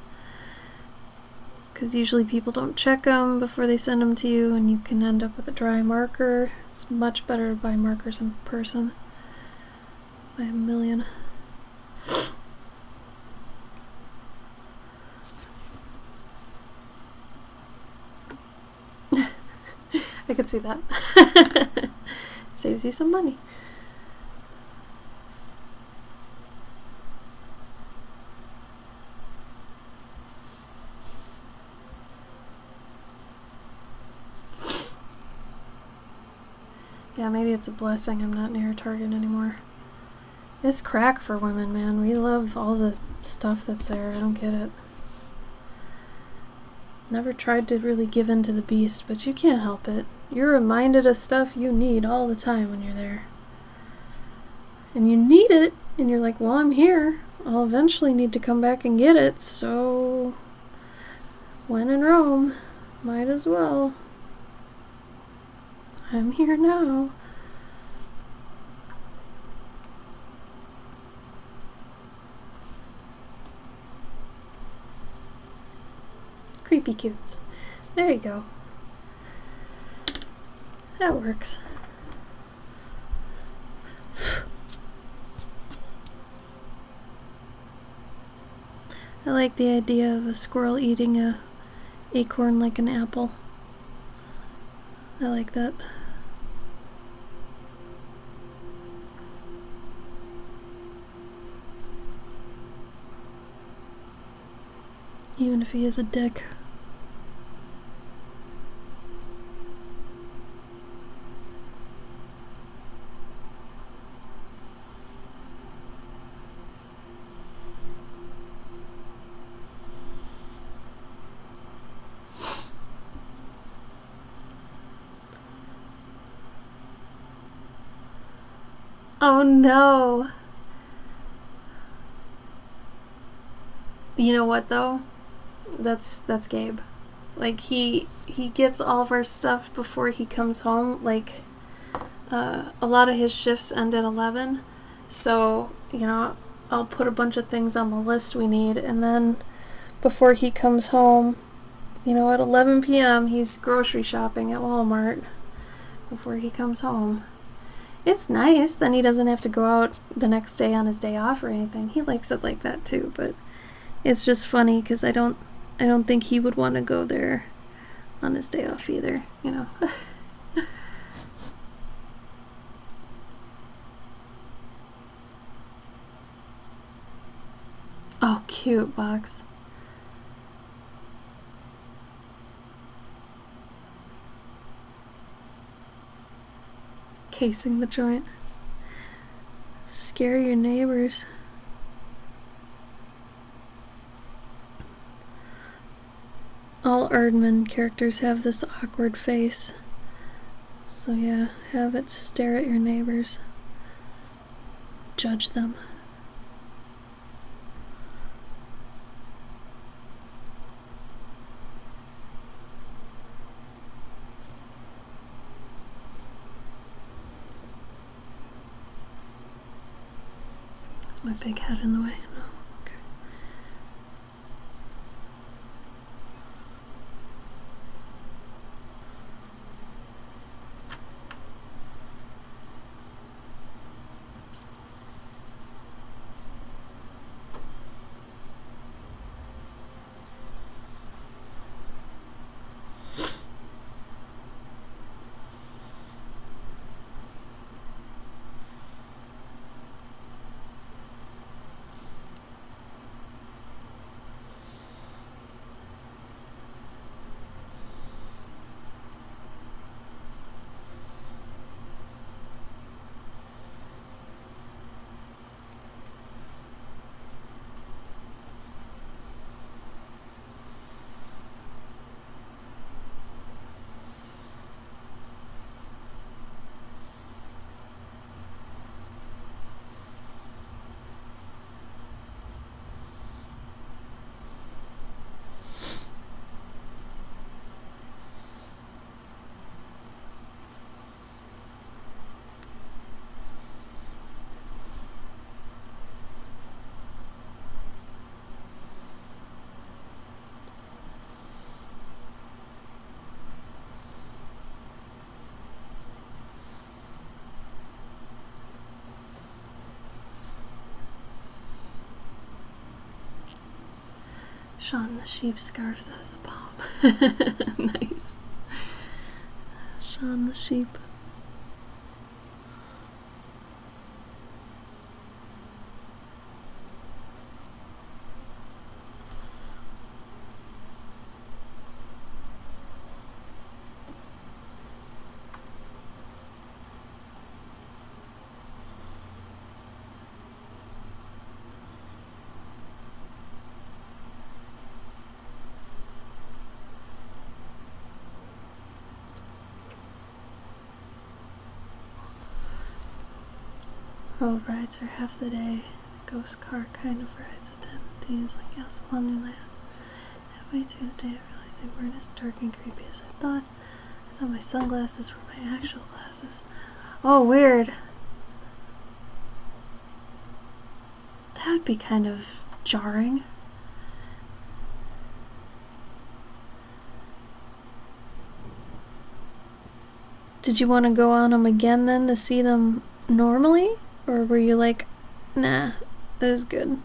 Because usually people don't check them before they send them to you, and you can end up with a dry marker. It's much better to buy markers in person. By a million. I could see that. Saves you some money. Yeah, maybe it's a blessing I'm not near Target anymore. It's crack for women, man. We love all the stuff that's there. I don't get it. Never tried to really give in to the beast, but you can't help it. You're reminded of stuff you need all the time when you're there. And you need it, and you're like, well, I'm here. I'll eventually need to come back and get it, so when in Rome, might as well. I'm here now. Creepy cutes. There you go. That works. I like the idea of a squirrel eating a acorn like an apple. I like that. Even if he is a dick. Oh no. You know what though? That's Gabe. Like he gets all of our stuff before he comes home. Like a lot of his shifts end at 11. So, you know, I'll put a bunch of things on the list we need, and then before he comes home, you know, at 11 p.m. he's grocery shopping at Walmart before he comes home. It's nice, then he doesn't have to go out the next day on his day off or anything. He likes it like that too, but it's just funny because I don't think he would want to go there on his day off either, you know. Oh, cute box. Casing the joint. Scare your neighbors. all Aardman characters have this awkward face. So yeah, have it stare at your neighbors. Judge them. Is my big head in the way? No. Okay. Sean the sheep scarf, that's the bomb. Nice. Sean the sheep. Road rides are half the day. Ghost car kind of rides within these, like Alice in Wonderland. Halfway through the day, I realized they weren't as dark and creepy as I thought. I thought my sunglasses were my actual glasses. Oh, weird. That would be kind of jarring. Did you want to go on them again then to see them normally? Or were you like, nah, that is good?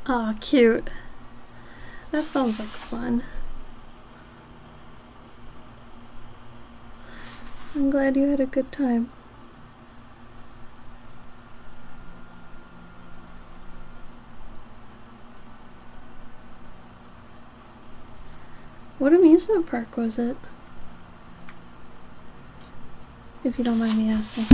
Aw, cute. That sounds like fun. I'm glad you had a good time. What amusement park was it? If you don't mind me asking.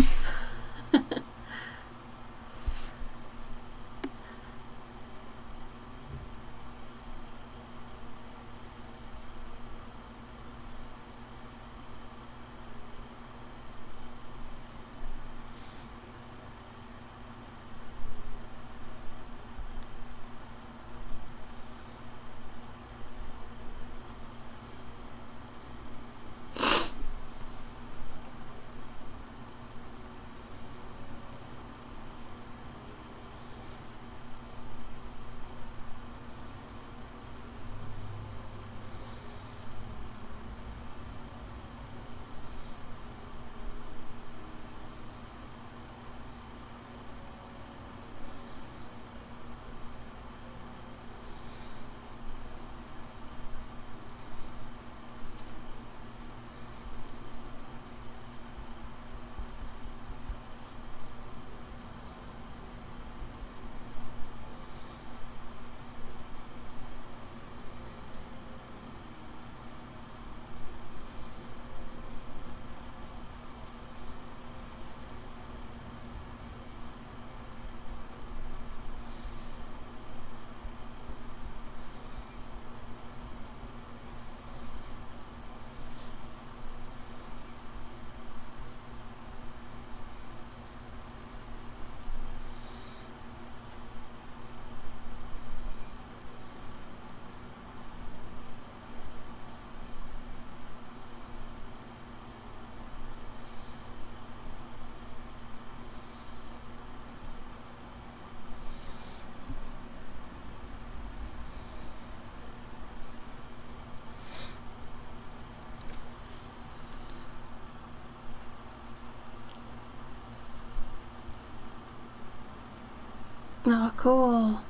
Oh, cool.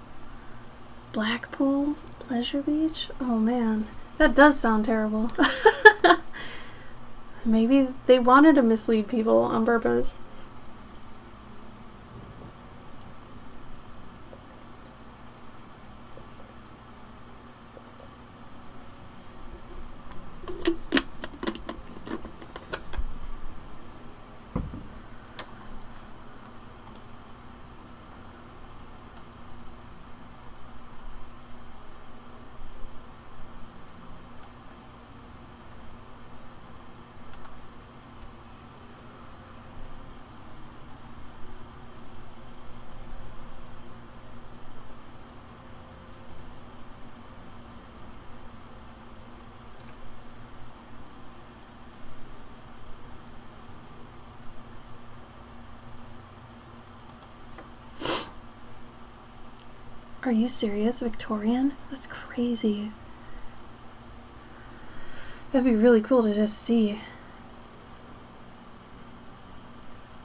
Blackpool Pleasure Beach? Oh man, that does sound terrible. Maybe they wanted to mislead people on purpose. Are you serious? Victorian? That's crazy. That'd be really cool to just see.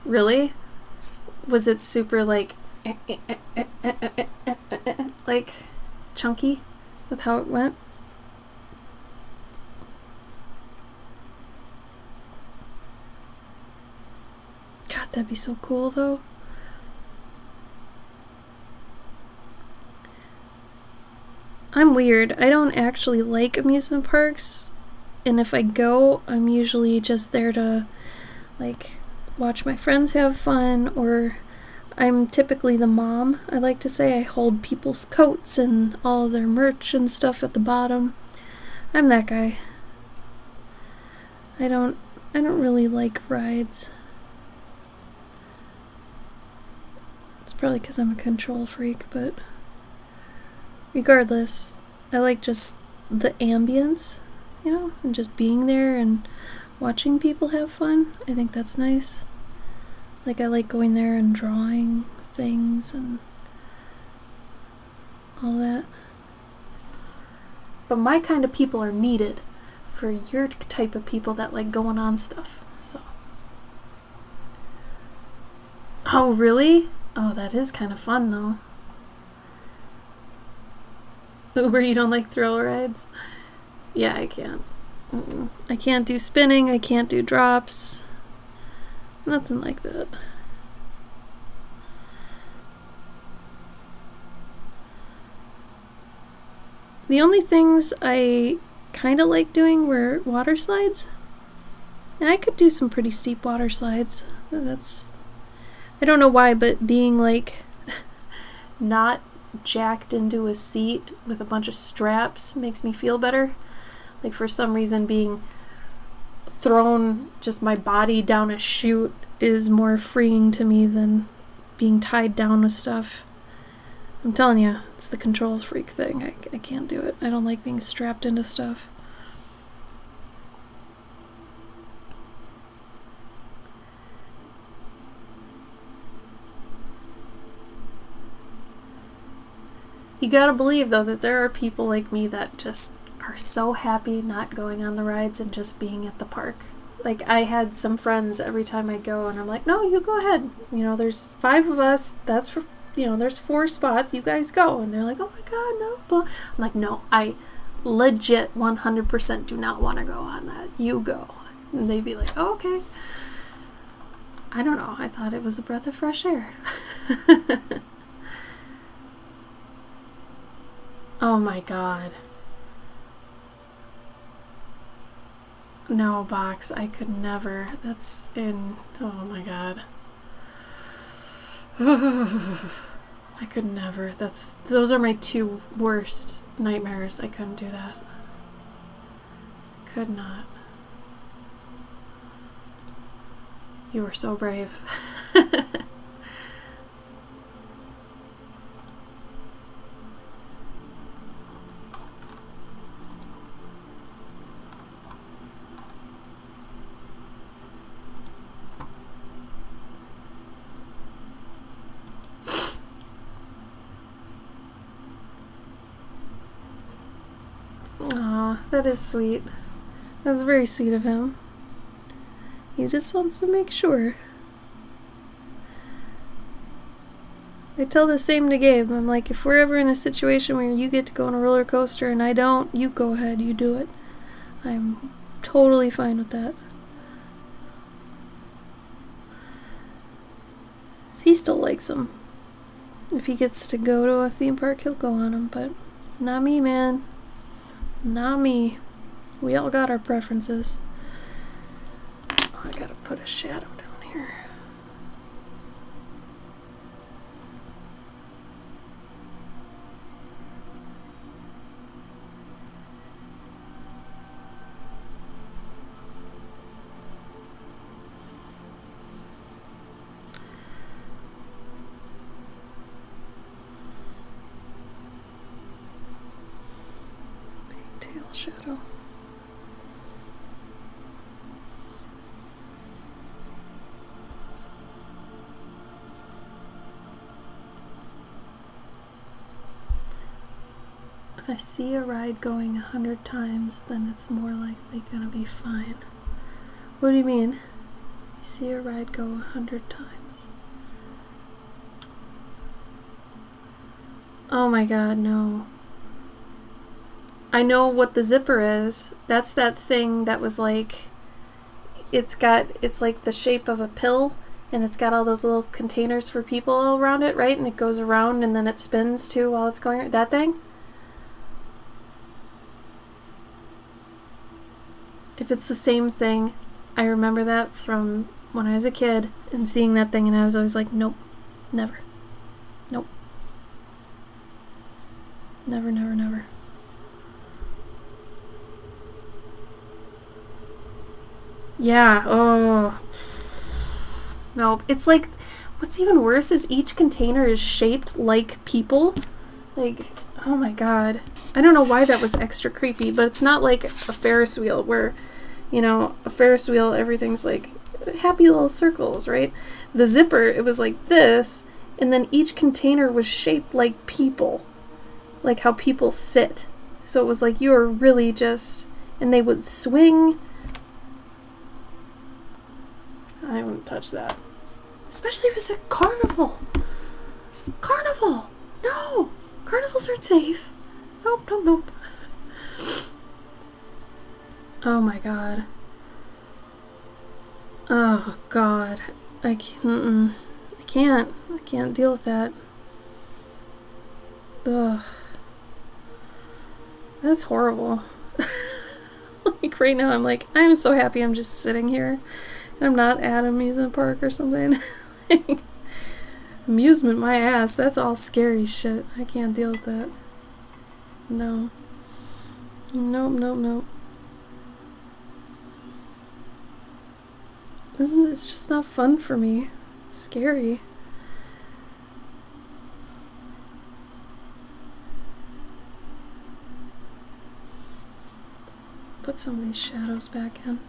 Really? Was it super like chunky with how it went? God, that'd be so cool though. I'm weird. I don't actually like amusement parks, and if I go, I'm usually just there to like watch my friends have fun, or I'm typically the mom. I like to say I hold people's coats and all their merch and stuff at the bottom. I'm that guy. I don't really like rides. It's probably because I'm a control freak, but regardless, I like just the ambience, you know, and just being there and watching people have fun. I think that's nice. Like, I like going there and drawing things and all that. But my kind of people are needed for your type of people that like going on stuff. So. Oh, really? Oh, that is kind of fun though. Uber, you don't like thrill rides? Yeah, I can't. I can't do spinning, I can't do drops. Nothing like that. The only things I kind of like doing were water slides. And I could do some pretty steep water slides. That's... I don't know why, but being like not jacked into a seat with a bunch of straps makes me feel better. Like, for some reason, being thrown just my body down a chute is more freeing to me than being tied down with stuff. I'm telling you, it's the control freak thing. I can't do it. I don't like being strapped into stuff. You gotta believe, though, that there are people like me that just are so happy not going on the rides and just being at the park. Like, I had some friends every time I go, and I'm like, no, you go ahead. You know, there's 5 of us. That's for, you know, there's 4 spots. You guys go. And they're like, oh my God, no. But I'm like, no, I legit 100% do not want to go on that. You go. And they'd be like, oh, okay. I don't know. I thought it was a breath of fresh air. Oh my God. No, box. I could never. That's in... Oh my God. I could never. Those are my 2 worst nightmares. I couldn't do that. Could not. You were so brave. Aw, that is sweet. That's very sweet of him. He just wants to make sure. I tell the same to Gabe. I'm like, if we're ever in a situation where you get to go on a roller coaster and I don't, you go ahead, you do it. I'm totally fine with that. He still likes them. If he gets to go to a theme park, he'll go on them, but not me, man. Not me. We all got our preferences. Oh, I gotta put a shadow down here. Tail shadow. If I see a ride going 100 times, then it's more likely gonna be fine. What do you mean? You see a ride go 100 times? Oh my god, no. I know what the zipper is. That's that thing that was like, it's like the shape of a pill, and it's got all those little containers for people all around it, right? And it goes around and then it spins too while it's going, that thing? If it's the same thing, I remember that from when I was a kid and seeing that thing, and I was always like, nope, never. Nope. Never, never, never. Yeah, oh. Nope. It's like, what's even worse is each container is shaped like people. Like, oh my god. I don't know why that was extra creepy, but it's not like a Ferris wheel where, you know, a Ferris wheel, everything's like happy little circles, right? The zipper, it was like this, and then each container was shaped like people. Like how people sit. So it was like you were really just, and they would swing. I wouldn't touch that. Especially if it's a carnival. Carnival! No! Carnivals aren't safe. Nope, nope, nope. Oh my god. Oh god. I can't. I can't deal with that. Ugh. That's horrible. Like right now I'm like, I'm so happy I'm just sitting here. I'm not at amusement park or something. Amusement, my ass. That's all scary shit. I can't deal with that. No. Nope, nope, nope. It's just not fun for me. It's scary. Put some of these shadows back in.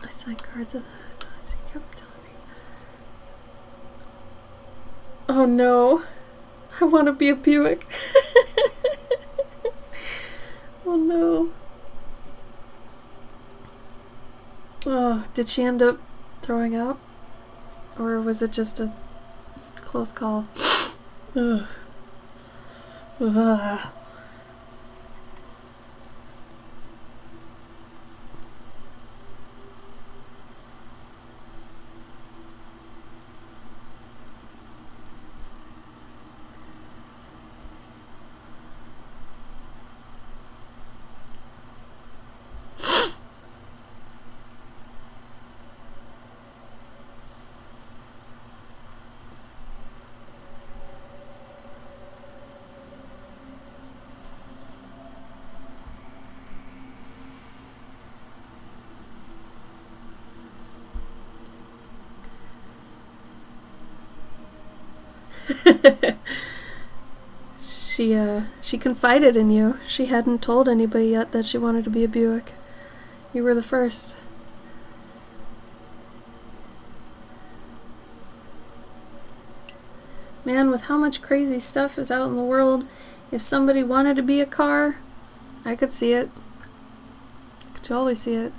Side cards of that. She kept telling me. Oh no. I want to be a Buick. Oh no. Oh, did she end up throwing up? Or was it just a close call? Ugh. Ugh. She confided in you. She hadn't told anybody yet that she wanted to be a Buick. You were the first. Man, with how much crazy stuff is out in the world, if somebody wanted to be a car, I could see it. I could totally see it.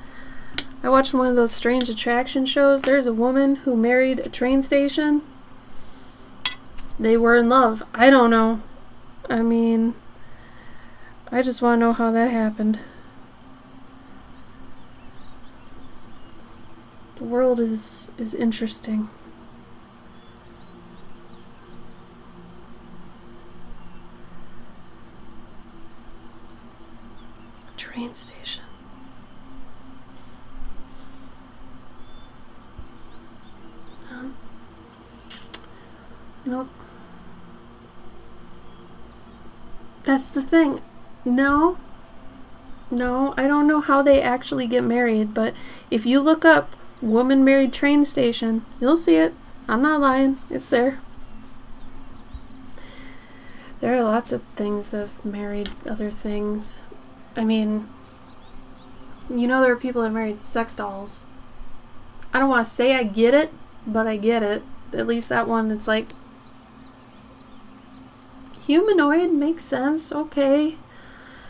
I watched one of those strange attraction shows. There's a woman who married a train station. They were in love. I don't know. I mean, I just want to know how that happened. The world is interesting. A train station. Nope. That's the thing. No, I don't know how they actually get married, but if you look up woman married train station, you'll see it. I'm not lying. It's there. There are lots of things that have married other things. I mean, you know, there are people that married sex dolls. I don't want to say I get it, but I get it. At least that one, it's like, humanoid makes sense. Okay.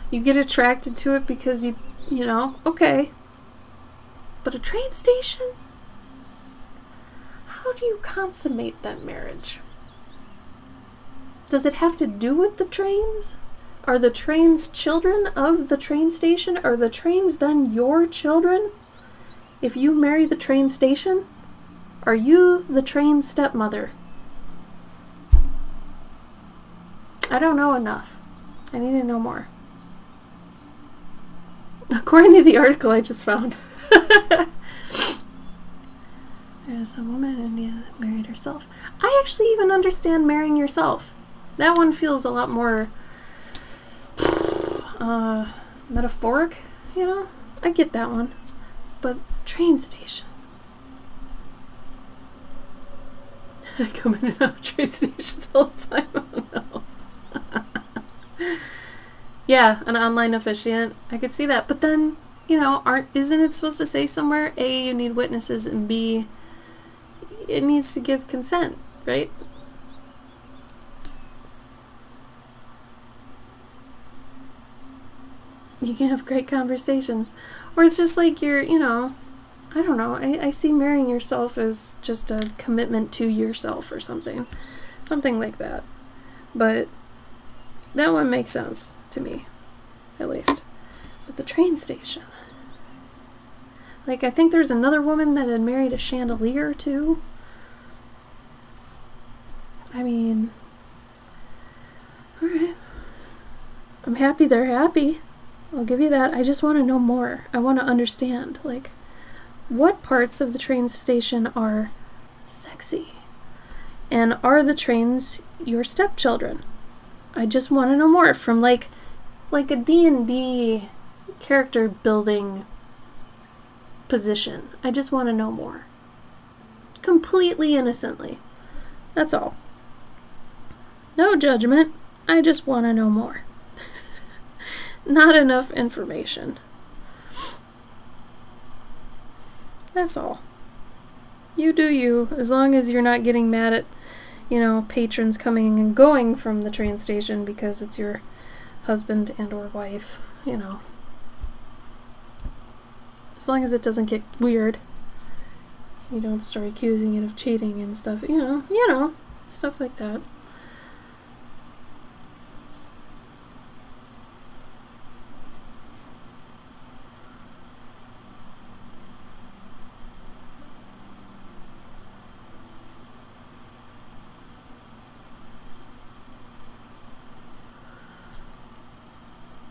You get attracted to it because you know, okay. But a train station? How do you consummate that marriage? Does it have to do with the trains? Are the trains children of the train station? Are the trains then your children? If you marry the train station, are you the train stepmother? I don't know enough. I need to know more. According to the article I just found, there's a woman in India that married herself. I actually even understand marrying yourself. That one feels a lot more metaphoric, you know? I get that one. But train station. I come in and out of train stations all the time. I don't know. Yeah, an online officiant. I could see that. But then, you know, isn't it supposed to say somewhere, A, you need witnesses, and B, it needs to give consent, right? You can have great conversations. Or it's just like you're, you know, I don't know. I see marrying yourself as just a commitment to yourself or something. Something like that. But that one makes sense to me, at least. But the train station. Like, I think there's another woman that had married a chandelier, too. I mean, alright. I'm happy they're happy. I'll give you that. I just want to know more. I want to understand, like, what parts of the train station are sexy? And are the trains your stepchildren? I just want to know more from like a D&D character building position. I just want to know more. Completely innocently. That's all. No judgment. I just want to know more. Not enough information. That's all. You do you, as long as you're not getting mad at, you know, patrons coming and going from the train station because it's your husband and or wife, you know. As long as it doesn't get weird. You don't start accusing it of cheating and stuff, you know, stuff like that.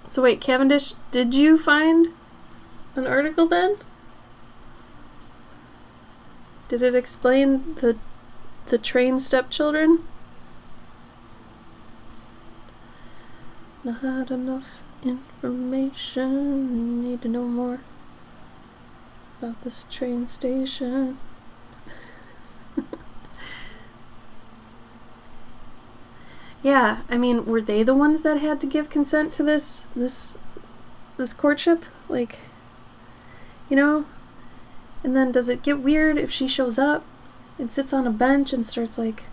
So wait, Cavendish, did you find an article then? Did it explain the train stepchildren? Not enough information. Need to know more about this train station. Yeah, I mean, were they the ones that had to give consent to this courtship? Like, you know? And then does it get weird if she shows up and sits on a bench and starts, like,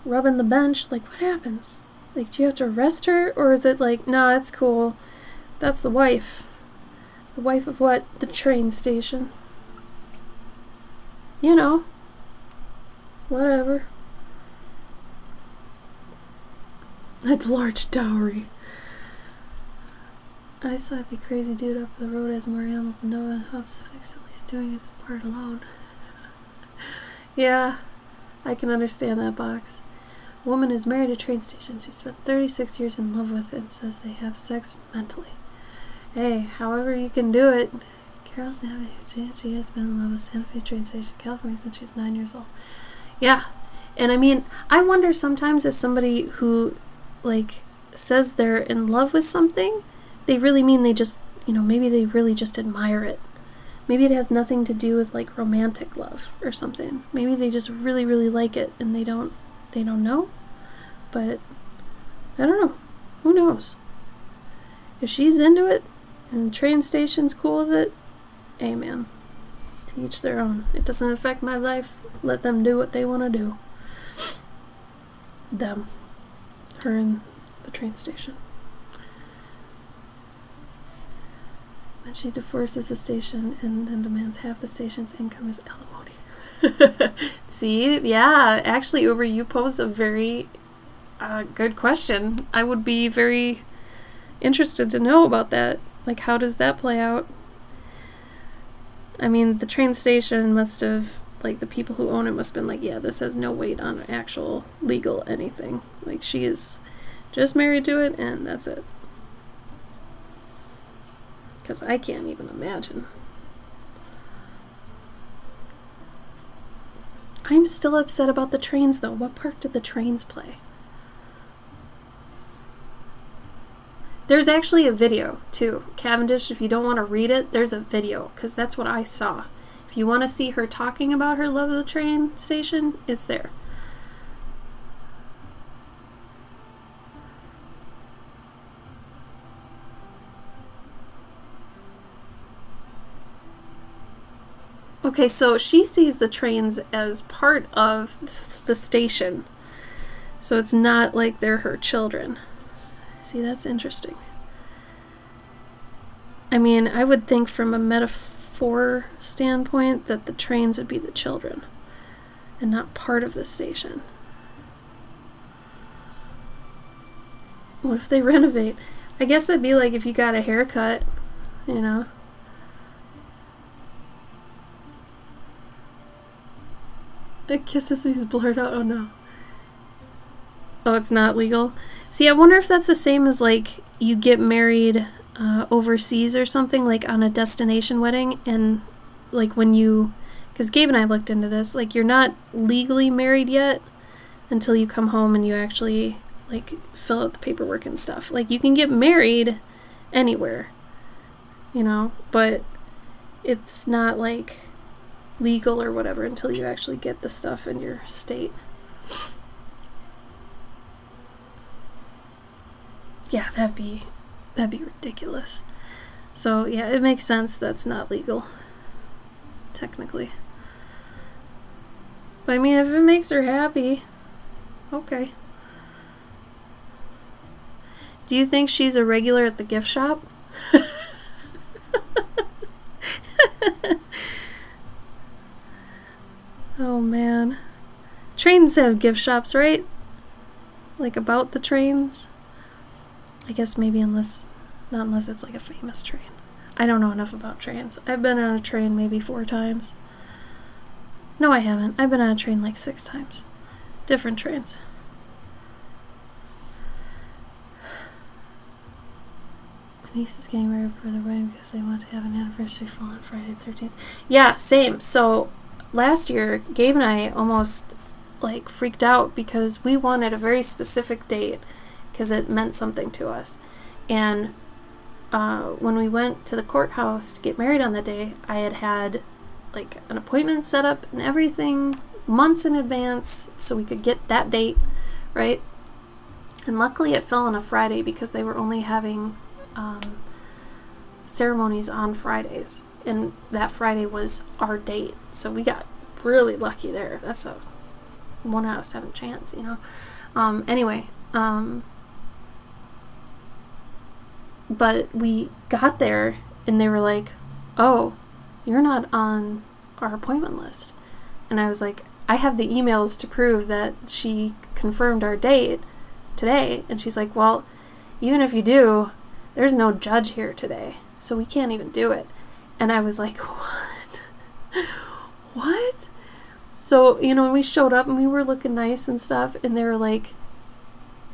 rubbing the bench, like, what happens? Like, do you have to arrest her? Or is it like, nah, it's cool. That's the wife. The wife of what? The train station. You know. Whatever. Like, large dowry. I just thought it'd be crazy dude up the road has more animals than Noah and hopes fix at least doing his part alone. Yeah, I can understand that, Box. A woman is married at a train station she spent 36 years in love with and says they have sex mentally. Hey, however you can do it. Carol's having a chance. She has been in love with Santa Fe train station, California, since she was 9 years old. Yeah, and I mean, I wonder sometimes if somebody who, like, says they're in love with something, they really mean they just, you know, maybe they really just admire it. Maybe it has nothing to do with, like, romantic love or something. Maybe they just really, really like it and they don't know. But I don't know. Who knows? If she's into it and the train station's cool with it, hey man, to each their own. It doesn't affect my life. Let them do what they want to do. Them. Her and the train station. Then she divorces the station and then demands half the station's income as alimony. See? Yeah, actually, Uber, you pose a very good question. I would be very interested to know about that. Like, how does that play out? I mean, the train station must have, like, the people who own it must have been like, yeah, this has no weight on actual legal anything. Like, she is just married to it, and that's it. Because I can't even imagine. I'm still upset about the trains, though. What part did the trains play? There's actually a video, too. Cavendish, if you don't want to read it, there's a video, because that's what I saw. If you want to see her talking about her love of the train station, it's there. Okay, so she sees the trains as part of the station. So it's not like they're her children. See, that's interesting. I mean, I would think from a metaphor standpoint that the trains would be the children and not part of the station. What if they renovate? I guess that'd be like if you got a haircut, you know? It kisses me's blurred out. Oh no. Oh, it's not legal? See, I wonder if that's the same as, like, you get married overseas or something, like on a destination wedding, and, like, when you... Because Gabe and I looked into this. Like, you're not legally married yet until you come home and you actually, like, fill out the paperwork and stuff. Like, you can get married anywhere, you know? But it's not, like, legal or whatever until you actually get the stuff in your state. Yeah, that'd be ridiculous. So yeah, it makes sense that's not legal, technically. But I mean, if it makes her happy, okay. Do you think she's a regular at the gift shop? Oh man. Trains have gift shops, right? Like about the trains? I guess maybe not unless it's like a famous train. I don't know enough about trains. I've been on a train maybe 4 times. No, I haven't. I've been on a train like 6 times. Different trains. My niece is getting ready for their wedding because they want to have an anniversary fall on Friday the 13th. Yeah, same. So last year, Gabe and I almost like freaked out because we wanted a very specific date because it meant something to us. And when we went to the courthouse to get married on that day, I had like an appointment set up and everything months in advance so we could get that date, right? And luckily it fell on a Friday because they were only having ceremonies on Fridays. And that Friday was our date. So we got really lucky there. That's a 1 out of 7 chance, you know. Anyway, but we got there and they were like, oh, you're not on our appointment list. And I was like, I have the emails to prove that she confirmed our date today. And she's like, well, even if you do, there's no judge here today, so we can't even do it. And I was like, what? What? So, you know, we showed up and we were looking nice and stuff, and they were like,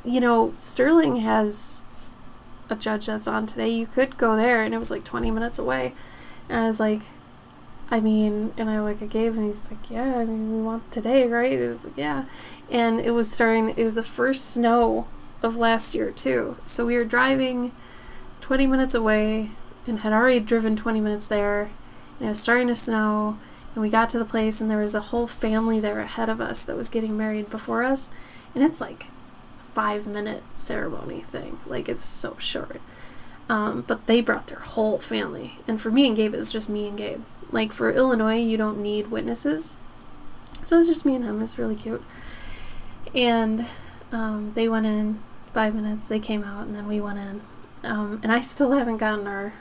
you know, Sterling has a judge that's on today. You could go there. And it was like 20 minutes away. And I was like, I mean, and I gave, and he's like, yeah, I mean, we want today, right? It was like, yeah. And it was the first snow of last year too. So we were driving 20 minutes away and had already driven 20 minutes there, and it was starting to snow, and we got to the place and there was a whole family there ahead of us that was getting married before us, and it's like a 5-minute ceremony thing. Like, it's so short. But they brought their whole family, and for me and Gabe, it's just me and Gabe. Like, for Illinois, you don't need witnesses, so it's just me and him. It's really cute. And they went in 5 minutes, they came out, and then we went in. And I still haven't gotten our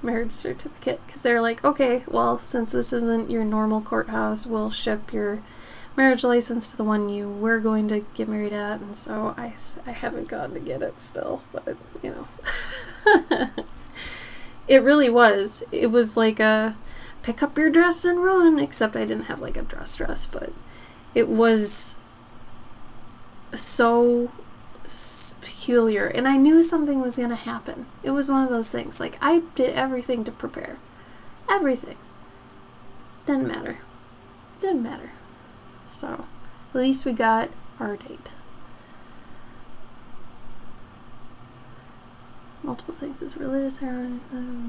marriage certificate, because they're like, okay, well, since this isn't your normal courthouse, we'll ship your marriage license to the one you were going to get married at. And so I haven't gotten to get it still, but, you know. It really was. It was like a pick up your dress and run, except I didn't have like a dress, but it was so peculiar, and I knew something was going to happen. It was one of those things. Like, I did everything to prepare. Everything. Didn't matter. So, at least we got our date. Multiple things. It's religious ceremony,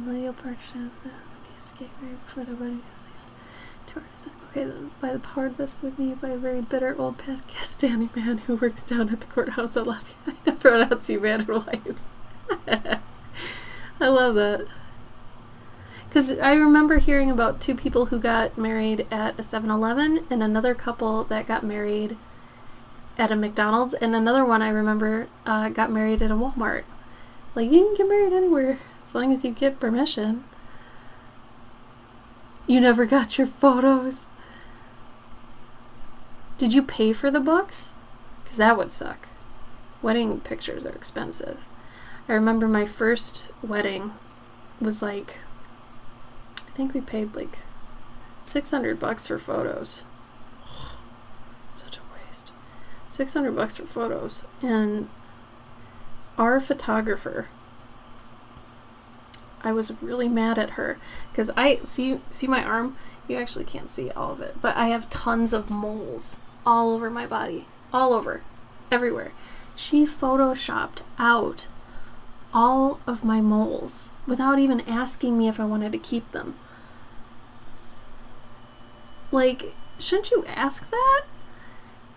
legal partnership, get married before the wedding. Okay, then, by the power vested in me by a very bitter old Pakistani man who works down at the courthouse, I love you. I never pronounce you man and wife. I love that. Because I remember hearing about 2 people who got married at a 7-Eleven, and another couple that got married at a McDonald's, and another one I remember got married at a Walmart. Like, you can get married anywhere as long as you get permission. You never got your photos. Did you pay for the books? Because that would suck. Wedding pictures are expensive. I remember my first wedding was like, I think we paid like $600 for photos. Such a waste. $600 for photos. And our photographer, I was really mad at her because I see my arm. You actually can't see all of it, but I have tons of moles all over my body, all over, everywhere. She photoshopped out all of my moles without even asking me if I wanted to keep them. Like, shouldn't you ask that?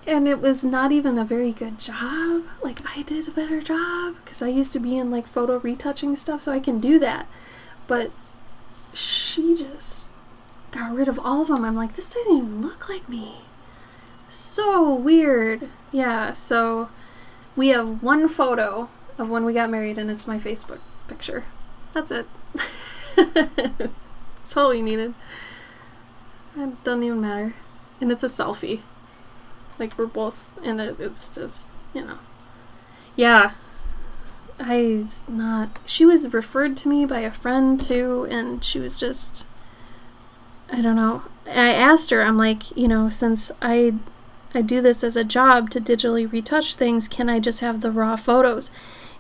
And it was not even a very good job. Like, I did a better job because I used to be in like photo retouching stuff, so I can do that. But she just got rid of all of them. I'm like, this doesn't even look like me. So weird. Yeah, so we have one photo of when we got married, and it's my Facebook picture. That's it. That's all we needed. It doesn't even matter. And it's a selfie. Like, we're both in it. It's just, you know. Yeah. She was referred to me by a friend too, and she was just, I don't know. I asked her, I'm like, you know, since I do this as a job to digitally retouch things, can I just have the raw photos?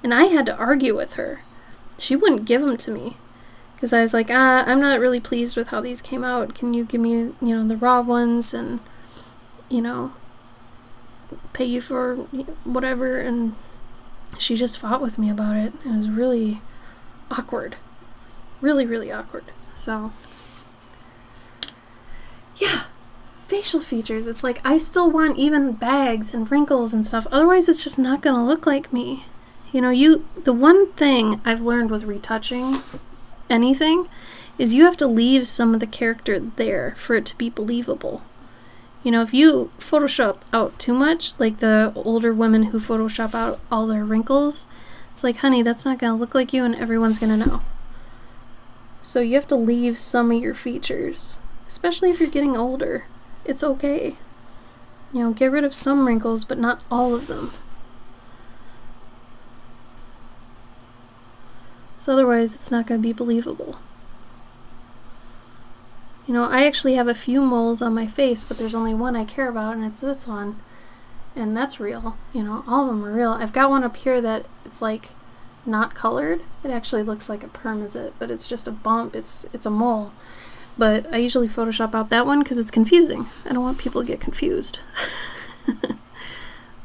And I had to argue with her. She wouldn't give them to me. Because I was like, I'm not really pleased with how these came out. Can you give me, you know, the raw ones and, you know, pay you for whatever? And she just fought with me about it. It was really awkward. Really, really awkward. So, yeah. Facial features. It's like, I still want even bags and wrinkles and stuff. Otherwise, it's just not going to look like me. You know, the one thing I've learned with retouching anything is you have to leave some of the character there for it to be believable. You know, if you Photoshop out too much, like the older women who Photoshop out all their wrinkles, it's like, honey, that's not going to look like you and everyone's going to know. So you have to leave some of your features, especially if you're getting older. It's okay. You know, get rid of some wrinkles, but not all of them. So otherwise, it's not going to be believable. You know, I actually have a few moles on my face, but there's only one I care about, and it's this one. And that's real. You know, all of them are real. I've got one up here that it's like not colored. It actually looks like a permasit, but it's just a bump. It's a mole. But I usually Photoshop out that one because it's confusing. I don't want people to get confused.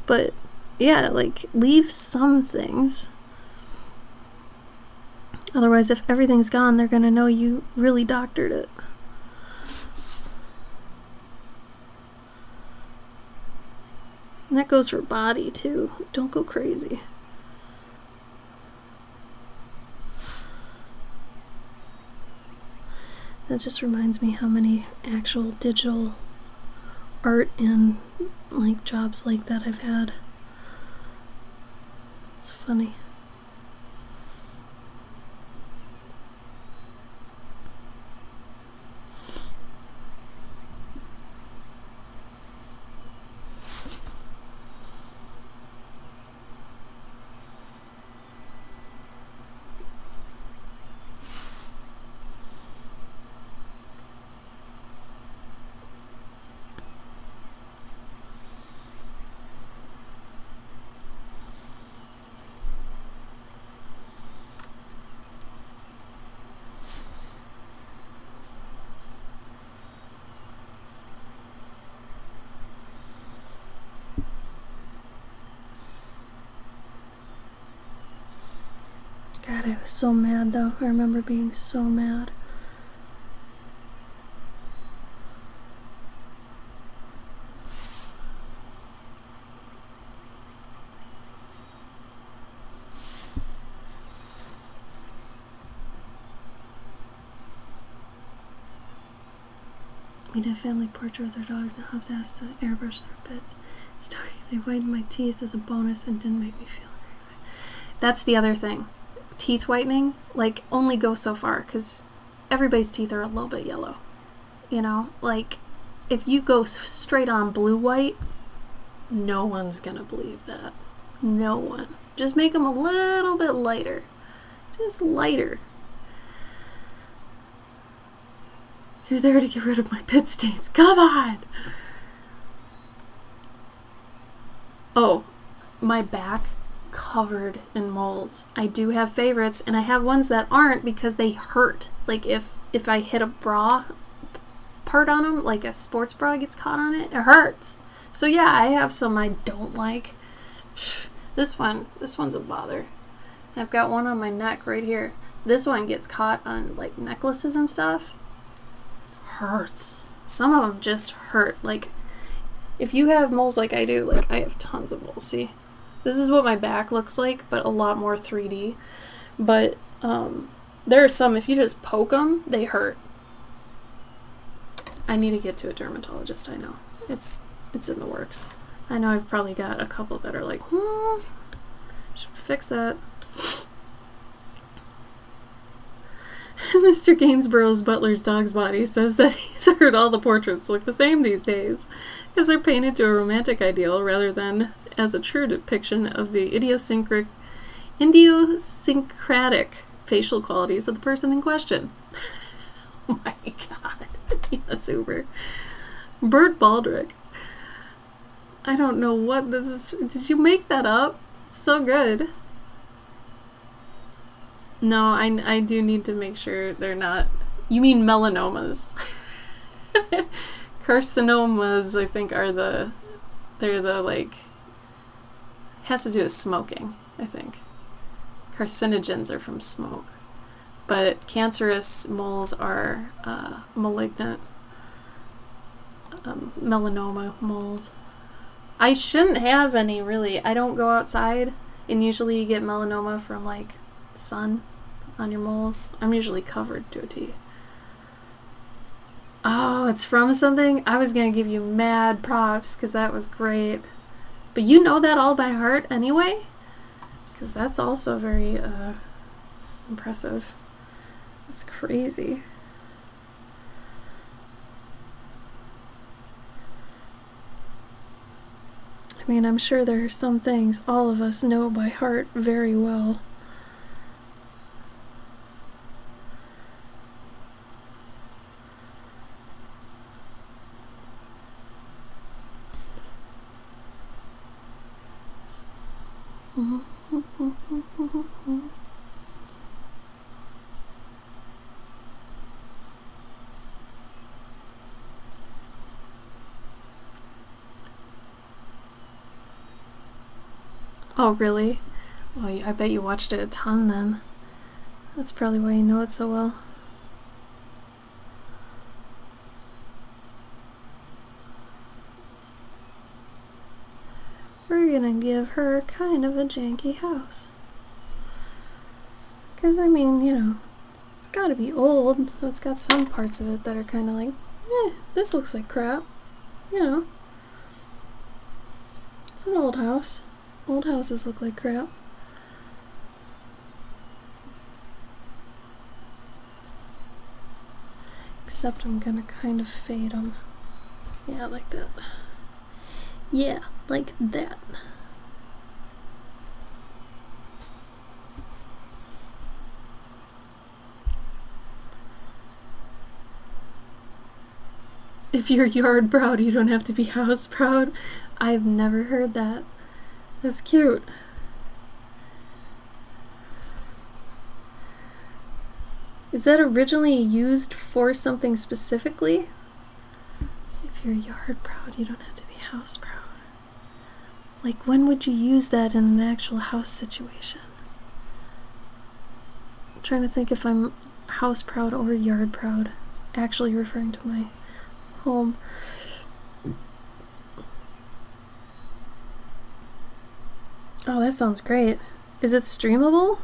But yeah, like, leave some things. Otherwise, if everything's gone, they're going to know you really doctored it. And that goes for body, too. Don't go crazy. That just reminds me how many actual digital art and like jobs like that I've had. It's funny. God, I was so mad though. I remember being so mad. We did a family portrait with our dogs and Hobbs asked to airbrush their bits. They whitened my teeth as a bonus and didn't make me feel angry. That's the other thing. Teeth whitening, like, only go so far, because everybody's teeth are a little bit yellow. You know, like, if you go straight on blue white, no one's gonna believe that. No one. Just make them a little bit lighter. Just lighter. You're there to get rid of my pit stains. Come on! Oh, my back covered in moles. I do have favorites, and I have ones that aren't because they hurt. Like if I hit a bra part on them, like a sports bra gets caught on it, it hurts. So yeah, I have some I don't like. This one's a bother. I've got one on my neck right here. This one gets caught on like necklaces and stuff. Hurts. Some of them just hurt. Like if you have moles like I do, like I have tons of moles, see? This is what my back looks like, but a lot more 3D. But there are some, if you just poke them, they hurt. I need to get to a dermatologist, I know. It's in the works. I know I've probably got a couple that are like, should fix that. Mr. Gainsborough's butler's dog's body says that he's heard all the portraits look the same these days because they're painted to a romantic ideal rather than as a true depiction of the idiosyncratic facial qualities of the person in question. Oh my god. Yes, Uber. Bert Baldrick. I don't know what this is. Did you make that up? It's so good. No, I do need to make sure they're not... You mean melanomas. Carcinomas, I think, are the... They're the, like... Has to do with smoking, I think. Carcinogens are from smoke. But cancerous moles are malignant melanoma moles. I shouldn't have any, really. I don't go outside, and usually you get melanoma from, like, sun on your moles. I'm usually covered to a T. Oh, it's from something? I was gonna give you mad props because that was great. But you know that all by heart anyway? Because that's also very impressive. That's crazy. I mean, I'm sure there are some things all of us know by heart very well. Oh, really? Well, I bet you watched it a ton then. That's probably why you know it so well. We're gonna give her kind of a janky house. Because, I mean, you know, it's gotta be old, so it's got some parts of it that are kind of like, this looks like crap. You know. It's an old house. Old houses look like crap. Except I'm gonna kind of fade them. Yeah, like that. Yeah, like that. If you're yard proud, you don't have to be house proud. I've never heard that. That's cute. Is that originally used for something specifically? If you're yard proud, you don't have to be house proud. Like, when would you use that in an actual house situation? I'm trying to think if I'm house proud or yard proud, actually referring to my home. Oh, that sounds great. Is it streamable?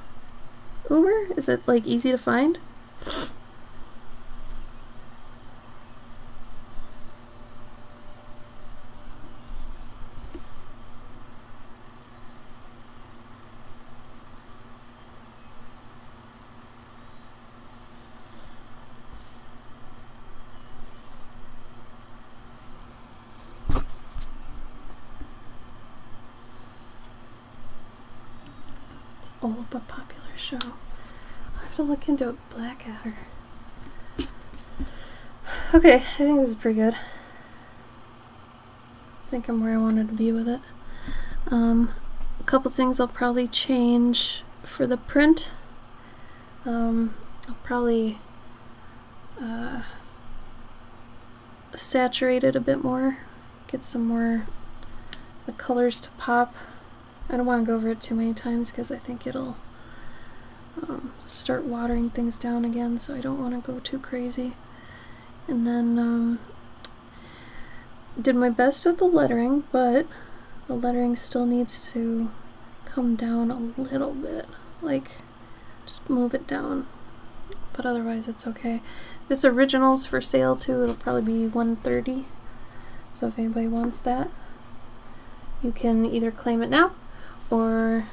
Uber? Is it like easy to find? Old but popular show. I'll have to look into Blackadder. Okay, I think this is pretty good. I think I'm where I wanted to be with it. A couple things I'll probably change for the print. I'll probably saturate it a bit more. Get some more the colors to pop. I don't want to go over it too many times because I think it'll start watering things down again, so I don't want to go too crazy. And then did my best with the lettering, but the lettering still needs to come down a little bit. Like, just move it down. But otherwise it's okay. This original's for sale too. It'll probably be $130. So if anybody wants that, you can either claim it now or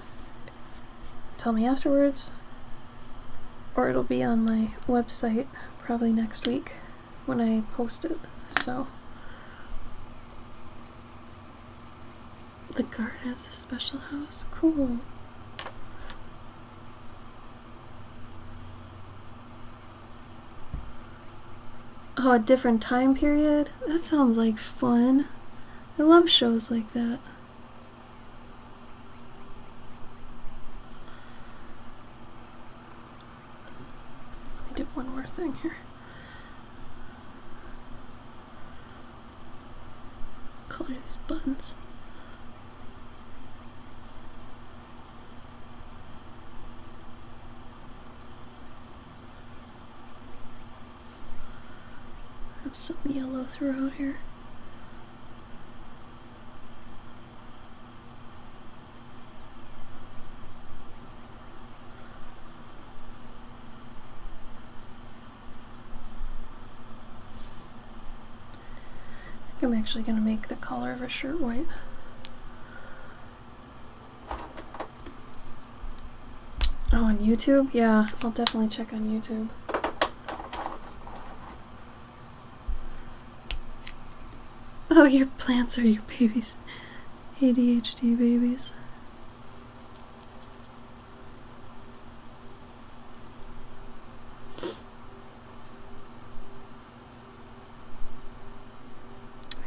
tell me afterwards, or it'll be on my website probably next week when I post it. So the garden is a special house. Cool. Oh, a different time period? That sounds like fun. I love shows like that. Let me do one more thing here. Color these buttons. Have some yellow throughout here. I'm actually going to make the collar of a shirt white. Oh, on YouTube? Yeah, I'll definitely check on YouTube. Oh, your plants are your babies. ADHD babies.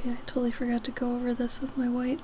Yeah, I totally forgot to go over this with my white.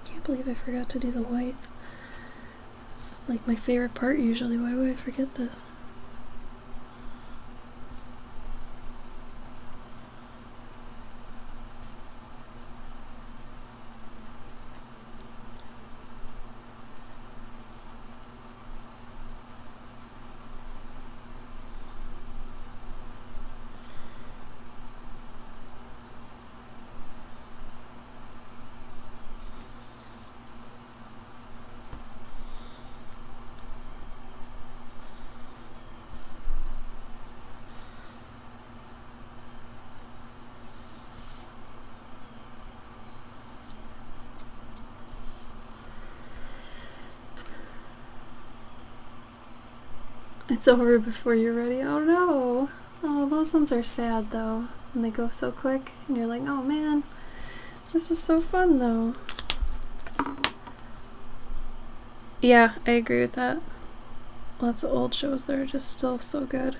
I believe I forgot to do the white. It's like my favorite part usually. Why would I forget this? It's over before you're ready. Oh no! Oh, those ones are sad though. And they go so quick, and you're like, oh man, this was so fun though. Yeah, I agree with that. Lots of old shows that are just still so good.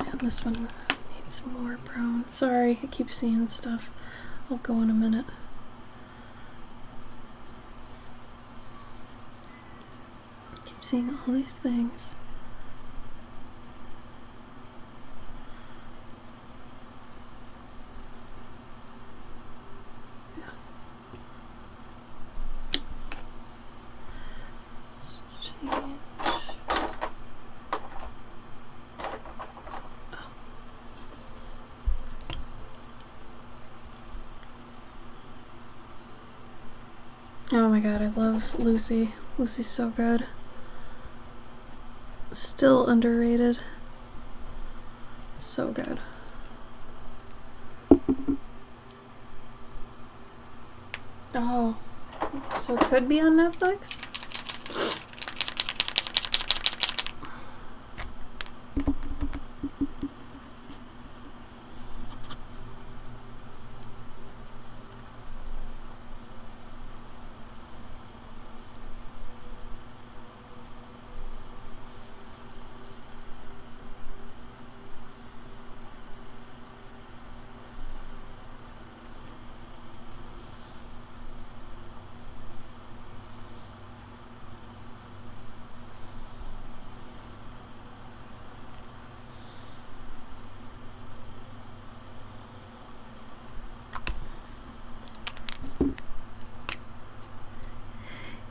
Oh man, this one needs more brown. Sorry, I keep seeing stuff. I'll go in a minute. I keep seeing all these things. Oh my god, I love Lucy. Lucy's so good. Still underrated. So good. Oh, so it could be on Netflix?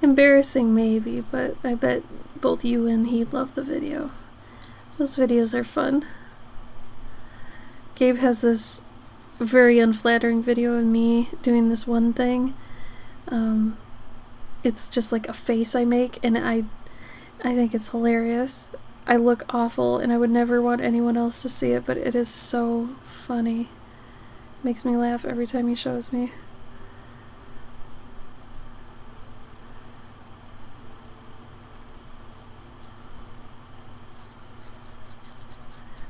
Embarrassing maybe, but I bet both you and he love the video. Those videos are fun. Gabe has this very unflattering video of me doing this one thing. It's just like a face I make, and I think it's hilarious. I look awful, and I would never want anyone else to see it, but it is so funny. Makes me laugh every time he shows me.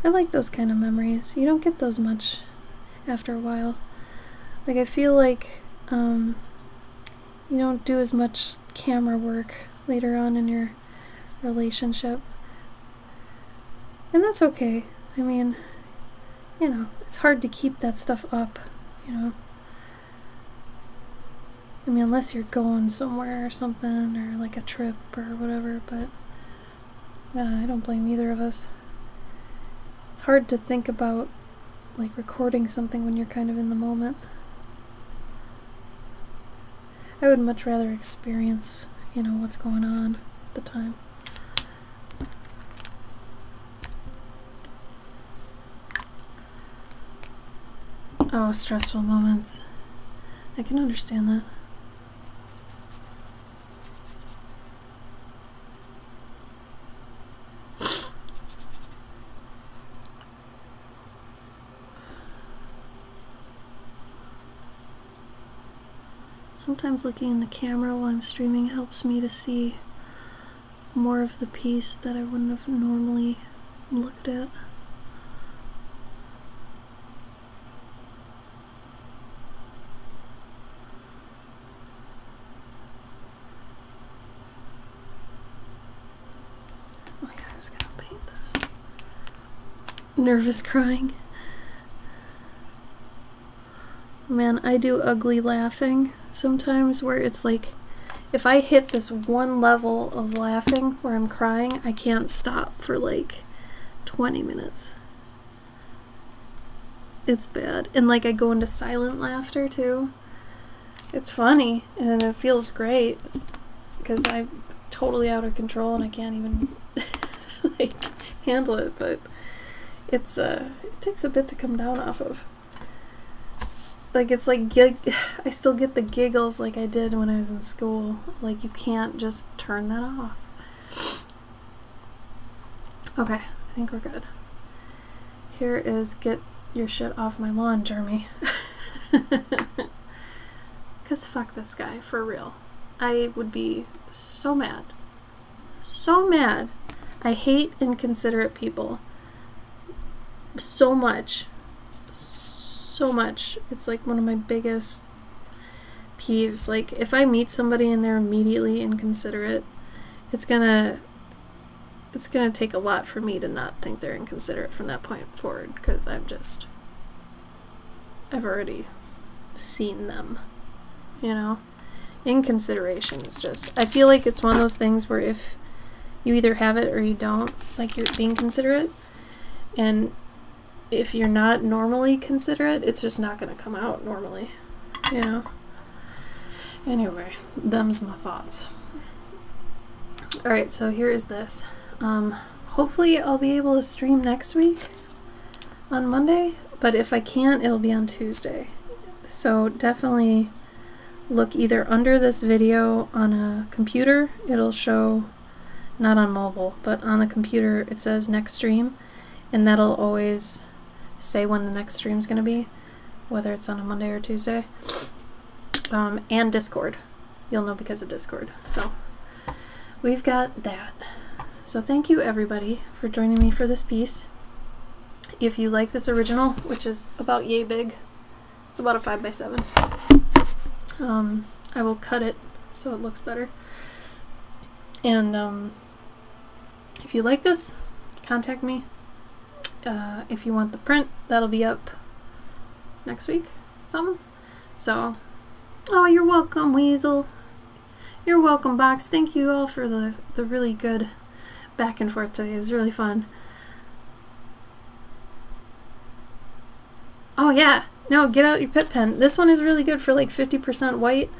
I like those kind of memories. You don't get those much after a while. Like, I feel like you don't do as much camera work later on in your relationship. And that's okay. I mean, you know, it's hard to keep that stuff up, you know. I mean, unless you're going somewhere or something, or like a trip or whatever, but I don't blame either of us. It's hard to think about, like, recording something when you're kind of in the moment. I would much rather experience, you know, what's going on at the time. Oh, stressful moments. I can understand that. Sometimes looking in the camera while I'm streaming helps me to see more of the piece that I wouldn't have normally looked at. Oh yeah, I was gonna paint this. Nervous crying. Man, I do ugly laughing sometimes where it's like, if I hit this one level of laughing where I'm crying, I can't stop for like 20 minutes. It's bad. And like I go into silent laughter too. It's funny and it feels great because I'm totally out of control and I can't even like handle it, but it's it takes a bit to come down off of. Like, it's like, I still get the giggles like I did when I was in school. Like, you can't just turn that off. Okay, I think we're good. Here is get your shit off my lawn, Jeremy. Because fuck this guy, for real. I would be so mad. So mad. I hate inconsiderate people. So much. So much. It's like one of my biggest peeves. Like, if I meet somebody and they're immediately inconsiderate, it's gonna take a lot for me to not think they're inconsiderate from that point forward, because I've already seen them, you know. Inconsideration is just, I feel like it's one of those things where if you either have it or you don't, like, you're being considerate, and if you're not normally considerate, it's just not going to come out normally, you know? Anyway, them's my thoughts. Alright, so here is this. Hopefully I'll be able to stream next week on Monday, but if I can't, it'll be on Tuesday. So definitely look either under this video on a computer, it'll show, not on mobile, but on the computer it says next stream, and that'll always say when the next stream's gonna be, whether it's on a Monday or Tuesday. And Discord. You'll know because of Discord. So we've got that. So thank you everybody for joining me for this piece. If you like this original, which is about yay big, it's about a 5x7. I will cut it so it looks better. And if you like this, contact me. If you want the print, that'll be up next week, something. So, oh, you're welcome, Weasel. You're welcome, Box. Thank you all for the really good back and forth today. It was really fun. Oh yeah, no, get out your Pitt pen. This one is really good for like 50% white,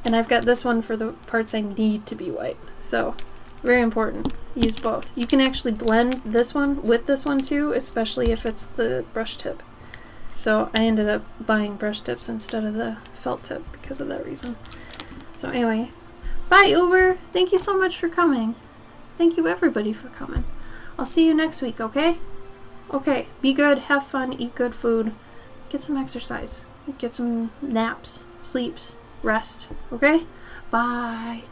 And I've got this one for the parts I need to be white. So, very important. Use both. You can actually blend this one with this one too, especially if it's the brush tip. So I ended up buying brush tips instead of the felt tip because of that reason. So anyway, bye Uber! Thank you so much for coming. Thank you everybody for coming. I'll see you next week, okay? Okay, be good, have fun, eat good food, get some exercise, get some naps, sleeps, rest, okay? Bye!